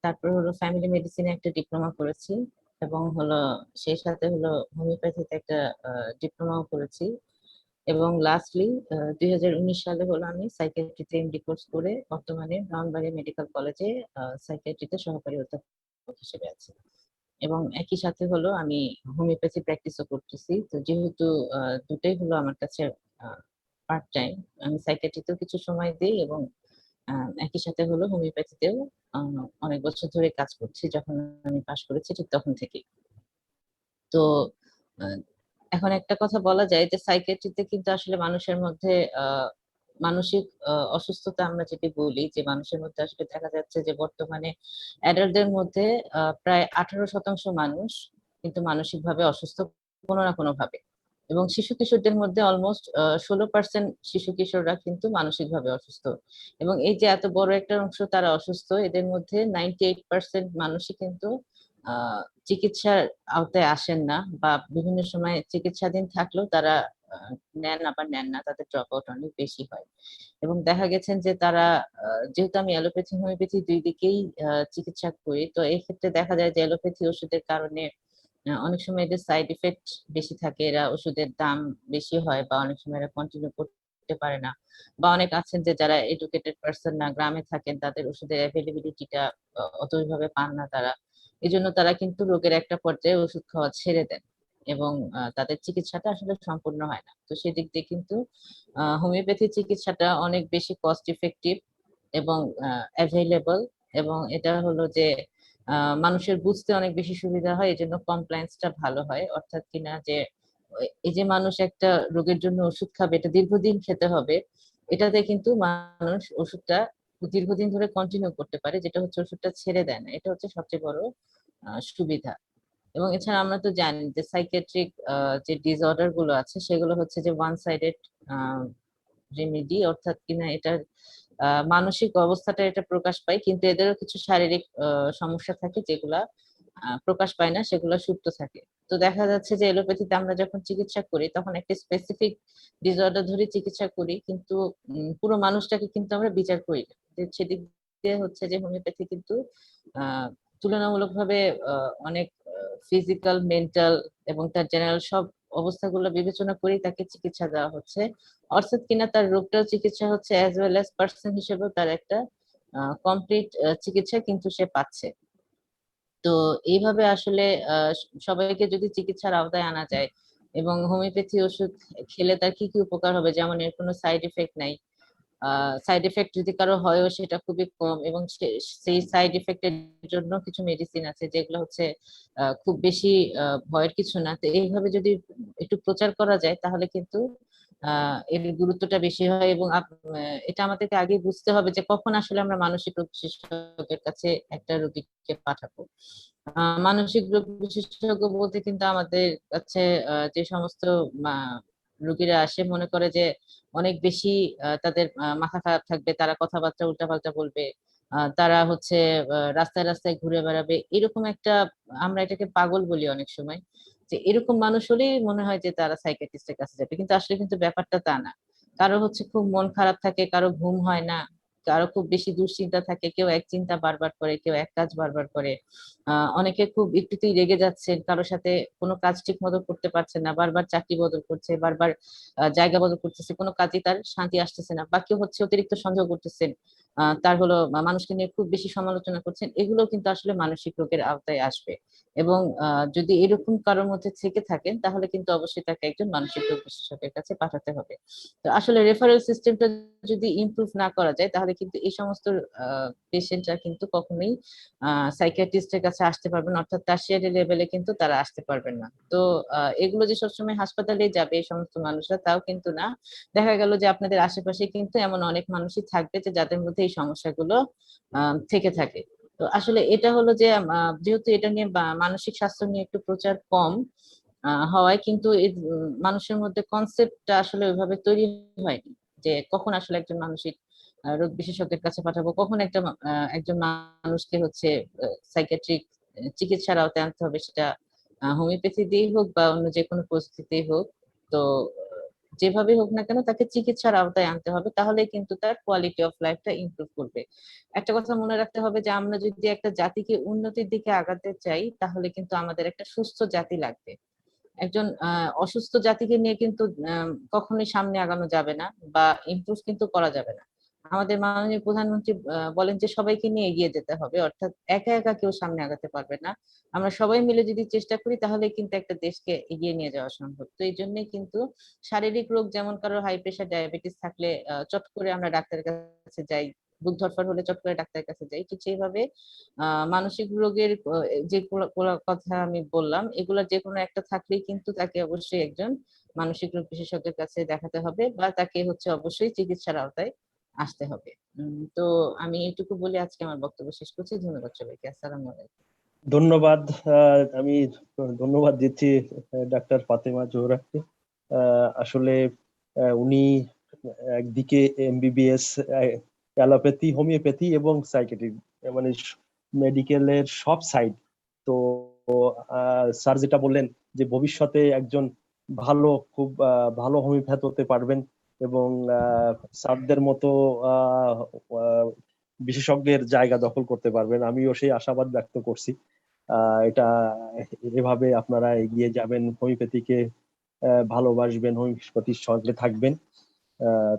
Speaker 3: তারপর হলো ফ্যামিলি মেডিসিনে একটা ডিপ্লোমা করেছি, এবং হলো সেই সাথে হলো হোমিওপ্যাথিতে একটা ডিপ্লোমাও করেছি, এবং লাস্টলি 2019 সালে হলো আমি সাইকিয়াট্রিতে এমডি কোর্স করে বর্তমানে ব্রাহ্মণবাড়িয়া মেডিকেল কলেজে সাইকিয়াট্রিতে সহকারী অধ্যাপক হিসেবে আছি। এবং একই সাথে হলো আমি হোমিওপ্যাথি প্র্যাকটিসও করতেছি। তো যেহেতু দুটাই হলো আমার কাছে পার্ট টাইম, আমি সাইকিয়াট্রিতেও কিছু সময় দিই এবং একই সাথে হলো হোমিওপ্যাথিতেও অনেক বছর ধরে কাজ করছি, যখন আমি পাশ করেছি ঠিক তখন থেকেই। তো আহ, এখন একটা কথা বলা যায় যে সাইকিয়াট্রিতে কিন্তু আসলে মানুষের মধ্যে মানসিক অসুস্থতা আমরা যেটি বলি, যে মানুষের মধ্যে আসলে দেখা যাচ্ছে যে বর্তমানে অ্যাডাল্টদের মধ্যে প্রায় 18% মানুষ কিন্তু মানসিকভাবে অসুস্থ কোনো না কোনো ভাবে, এবং শিশু কিশোরদের মধ্যে অলমোস্ট 16% শিশু কিশোররা কিন্তু মানসিকভাবে অসুস্থ। এবং এই যে এত বড় একটা অংশ তারা অসুস্থ, এদের মধ্যে 98% মানুষই কিন্তু আহ চিকিৎসার আওতায় আসেন না, বা বিভিন্ন সময় চিকিৎসাধীন থাকলেও তারা নেন আবার নেন না, তাদের ড্রপ আউট অনেক বেশি হয়। এবং দেখা গেছেন যে তারা যেহেতু আমি অ্যালোপ্যাথি হোমিওপ্যাথি দুই দিকেই চিকিৎসা করি, তো এই ক্ষেত্রে দেখা যায় যে অ্যালোপ্যাথি ওষুধের কারণে অনেক সময় এদের সাইড ইফেক্ট বেশি থাকে, এরা ওষুধের দাম বেশি হয়, বা অনেক সময় এরা কন্টিনিউ করতে পারে না, বা অনেক আছেন যে যারা এডুকেটেড পার্সন না, গ্রামে থাকেন, তাদের ওষুধের অ্যাভেলেবিলিটিটা অত ওইভাবে পান না তারা। এই জন্য তারা কিন্তু রোগের একটা পর্যায়ে ওষুধ খাওয়া ছেড়ে দেন, এবং তাদের চিকিৎসাটা আসলে সম্পূর্ণ হয় না। তো সেদিক দিয়ে কিন্তু হোমিওপ্যাথি চিকিৎসাটা অনেক বেশি কস্ট ইফেক্টিভ এবং অ্যাভেলেবল, এবং এটা হলো যে মানুষের বুঝতে অনেক বেশি সুবিধা হয়, এই জন্য কমপ্লায়েন্সটা ভালো হয়। অর্থাৎ কিনা যে এই যে মানুষ একটা রোগের জন্য ওষুধ খাবে, এটা দীর্ঘদিন খেতে হবে, এটাতে কিন্তু মানুষ ওষুধটা দীর্ঘদিন ধরে কন্টিনিউ করতে পারে, যেটা হচ্ছে ওষুধটা ছেড়ে দেয় না। এটা হচ্ছে সবচেয়ে বড় সুবিধা। এবং এছাড়া আমরা তো জানি যে সাইকিয়াট্রিক যে ডিসঅর্ডার গুলো আছে সেগুলো হচ্ছে যে ওয়ান সাইডেড রেমেডি, অর্থাৎ কিনা এটার মানসিক অবস্থাটা এটা প্রকাশ পায়, কিন্তু এদেরও কিছু শারীরিক সমস্যা থাকে যেগুলা প্রকাশ পায় না, সেগুলো সুপ্ত থাকে। তো দেখা যাচ্ছে যে এলোপ্যাথিতে আমরা যখন চিকিৎসা করি তখন একটা স্পেসিফিক ডিসঅর্ডার ধরে চিকিৎসা করি, কিন্তু পুরো মানুষটাকে কিন্তু আমরা বিচার করি না। সেদিক দিয়ে হচ্ছে যে হোমিওপ্যাথি কিন্তু আহ তুলনামূলকভাবে অনেক ফিজিক্যাল, মেন্টাল এবং তার জেনারেল সব অবস্থাগুলো বিবেচনা করেই তাকে চিকিৎসা দেওয়া হচ্ছে, অর্থাৎ কিনা তার রোগটাও চিকিৎসা হচ্ছে, অ্যাজ ওয়েল অ্যাজ পার্সন হিসেবেও তার একটা কমপ্লিট চিকিৎসা কিন্তু সে পাচ্ছে। তো এইভাবে আসলে সবাইকে যদি চিকিৎসার আওতায় আনা যায়, এবং হোমিওপ্যাথি ওষুধ খেলে তার কি কি উপকার হবে, যেমন এর কোনো সাইড ইফেক্ট নাই, সাইড এফেক্ট যদি কারো হয়ও সেটা খুবই কম, এবং সেই সাইড এফেক্টের জন্য কিছু মেডিসিন আছে যেগুলো হচ্ছে খুব বেশি ভয়ের কিছু না। তো এইভাবে যদি একটু প্রচার করা যায় তাহলে কিন্তু এর গুরুত্বটা বেশি হয়, এবং এটা আমাদেরকে আগে বুঝতে হবে যে কখন আসলে আমরা মানসিক রোগ বিশেষজ্ঞের কাছে একটা রোগীকে পাঠাবো। মানসিক রোগ বিশেষজ্ঞ বলতে কিন্তু আমাদের কাছে যে সমস্ত রোগীরা আসে মনে করে যে অনেক বেশি তাদের মাথা খারাপ থাকবে, তারা কথাবার্তা উল্টাপাল্টা বলবে, তারা হচ্ছে রাস্তায় রাস্তায় ঘুরে বেড়াবে, এরকম একটা, আমরা এটাকে পাগল বলি অনেক সময়, যে এরকম মানুষ হলেই মনে হয় যে তারা সাইকিয়াট্রিস্টের কাছে যাবে, কিন্তু আসলে কিন্তু ব্যাপারটা তা না। কারো হচ্ছে খুব মন খারাপ থাকে, কারো ঘুম হয় না, কারো খুব বেশি দুশ্চিন্তা থাকে, কেউ এক চিন্তা বারবার করে, কেউ এক কাজ বারবার করে, অনেকে খুব একটুতেই রেগে যাচ্ছেন, কারোর সাথে কোনো কাজ ঠিক মতো করতে পারছেন না, বারবার চাকরি বদল করছে, বারবার জায়গা বদল করতেছে, কোনো কাজে তার শান্তি আসতেছে না, বা কেউ হচ্ছে অতিরিক্ত সন্দেহ করতেছেন, তার হলো মানুষকে নিয়ে খুব বেশি সমালোচনা করছেন, এগুলো কিন্তু আসলে মানসিক রোগের আওতায় আসবে। এবং যদি এরকম কারোর মধ্যে থেকে থাকেন তাহলে কিন্তু অবশ্যই তাকে একজন মানসিক রোগ বিশেষজ্ঞের কাছে পাঠাতে হবে। তো আসলে রেফারেল সিস্টেমটা যদি ইমপ্রুভ না করা যায় তাহলে কিন্তু এই সমস্ত পেশেন্টরা কিন্তু কখনোই সাইকিয়াট্রিস্টের কাছে আসতে পারবেন, অর্থাৎ টারশিয়ারি লেভেলে কিন্তু তারা আসতে পারবেন না। তো এগুলো যে সবসময় হাসপাতালে যাবে এই সমস্ত মানুষরা তাও কিন্তু না। দেখা গেল যে আপনাদের আশেপাশে কিন্তু এমন অনেক মানুষই থাকবে যে যাদের মধ্যে এই সমস্যাগুলো থেকে থাকে। তো আসলে এটা হলো যে যেহেতু এটা নিয়ে মানসিক স্বাস্থ্য নিয়ে একটু প্রচার কম হওয়ায় কিন্তু মানুষের মধ্যে কনসেপ্টটা আসলে ওইভাবে তৈরি হয়নি যে কখন আসলে একজন মানসিক রোগ বিশেষজ্ঞের কাছে পাঠাবো, কখন একজন মানুষকে হচ্ছে সাইকিয়াট্রিক চিকিৎসার আওতায় আনতে হবে, সেটা হোমিওপ্যাথি দিয়েই হোক বা অন্য যে কোনো পরিস্থিতিতেই হোক। তো যেভাবে হোক না কেন তাকে চিকিৎসার আওতায় আনতে হবে, তাহলে কিন্তু তার কোয়ালিটি অফ লাইফটা ইমপ্রুভ করবে। একটা কথা মনে রাখতে হবে যে আমরা যদি একটা জাতিকে উন্নতির দিকে আগাতে চাই তাহলে কিন্তু আমাদের একটা সুস্থ জাতি লাগবে। একজন অসুস্থ জাতিকে নিয়ে কিন্তু কখনোই সামনে আগানো যাবে না বা ইমপ্রুভ কিন্তু করা যাবে না। আমাদের মাননীয় প্রধানমন্ত্রী বলেন যে সবাইকে নিয়ে এগিয়ে যেতে হবে, অর্থাৎ একা একা কেউ সামনে আগাতে পারবে না। আমরা সবাই মিলে যদি চেষ্টা করি তাহলে কিন্তু একটা দেশকে এগিয়ে নিয়ে যাওয়া সম্ভব। তো এই জন্যই কিন্তু শারীরিক রোগ, যেমন কারো হাই প্রেশার ডায়াবেটিস থাকলে চট করে আমরা ডাক্তারের কাছে যাই, বুক ধড়ফড় হলে চট করে ডাক্তারের কাছে যাই, ঠিক সেইভাবে মানসিক রোগের যেগুলো কথা আমি বললাম এগুলা যেকোনো একটা থাকলেই কিন্তু তাকে অবশ্যই একজন মানসিক রোগ বিশেষজ্ঞের কাছে দেখাতে হবে বা তাকে হচ্ছে অবশ্যই চিকিৎসার আওতায় আসতে হবে। তো আমি এটুকু বলে আজকে আমার বক্তব্য শেষ করছি। ধন্যবাদ সবাইকে। আসসালামু আলাইকুম।
Speaker 1: ধন্যবাদ। আমি ধন্যবাদ দিচ্ছি ডাক্তার ফাতেমা জোহরাকে। আসলে উনি একদিকে এমবিবিএস, অ্যালোপ্যাথি, হোমিওপ্যাথি এবং সাইকিয়াট্রি, মানে মেডিকেলের সব সাইড। তো স্যার যেটা বললেন যে ভবিষ্যতে একজন খুব ভালো হোমিওপ্যাথ হতে পারবেন এবং স্যারদের মতো আহ, আহ, বিশেষজ্ঞের জায়গা দখল করতে পারবেন, আমিও সেই আশাবাদ ব্যক্ত করছি। এটা এভাবে আপনারা এগিয়ে যাবেন, হোমিওপ্যাথিকে ভালোবাসবেন, হোমিওপ্যাথির সঙ্গে থাকবেন।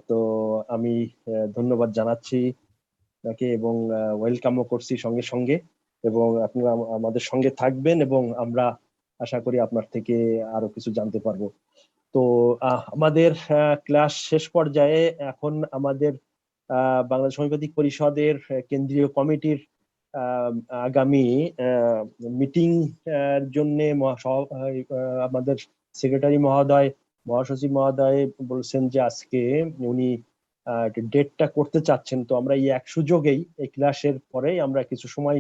Speaker 1: তো আমি ধন্যবাদ জানাচ্ছি তাকে এবং ওয়েলকামও করছি সঙ্গে সঙ্গে। এবং আপনারা আমাদের সঙ্গে থাকবেন এবং আমরা আশা করি আপনার থেকে আরো কিছু জানতে পারবো। তো আমাদের ক্লাস শেষ পর্যায়ে। এখন আমাদের বাংলাদেশ হোমিওপ্যাথিক পরিষদের কেন্দ্রীয় কমিটির আগামী মিটিং এর জন্য আমাদের সেক্রেটারি মহোদয়, মহাসচিব মহোদয় বলছেন যে আজকে উনি ডেটটা করতে চাচ্ছেন। তো আমরা এই এক সুযোগেই এই ক্লাসের পরেই আমরা কিছু সময়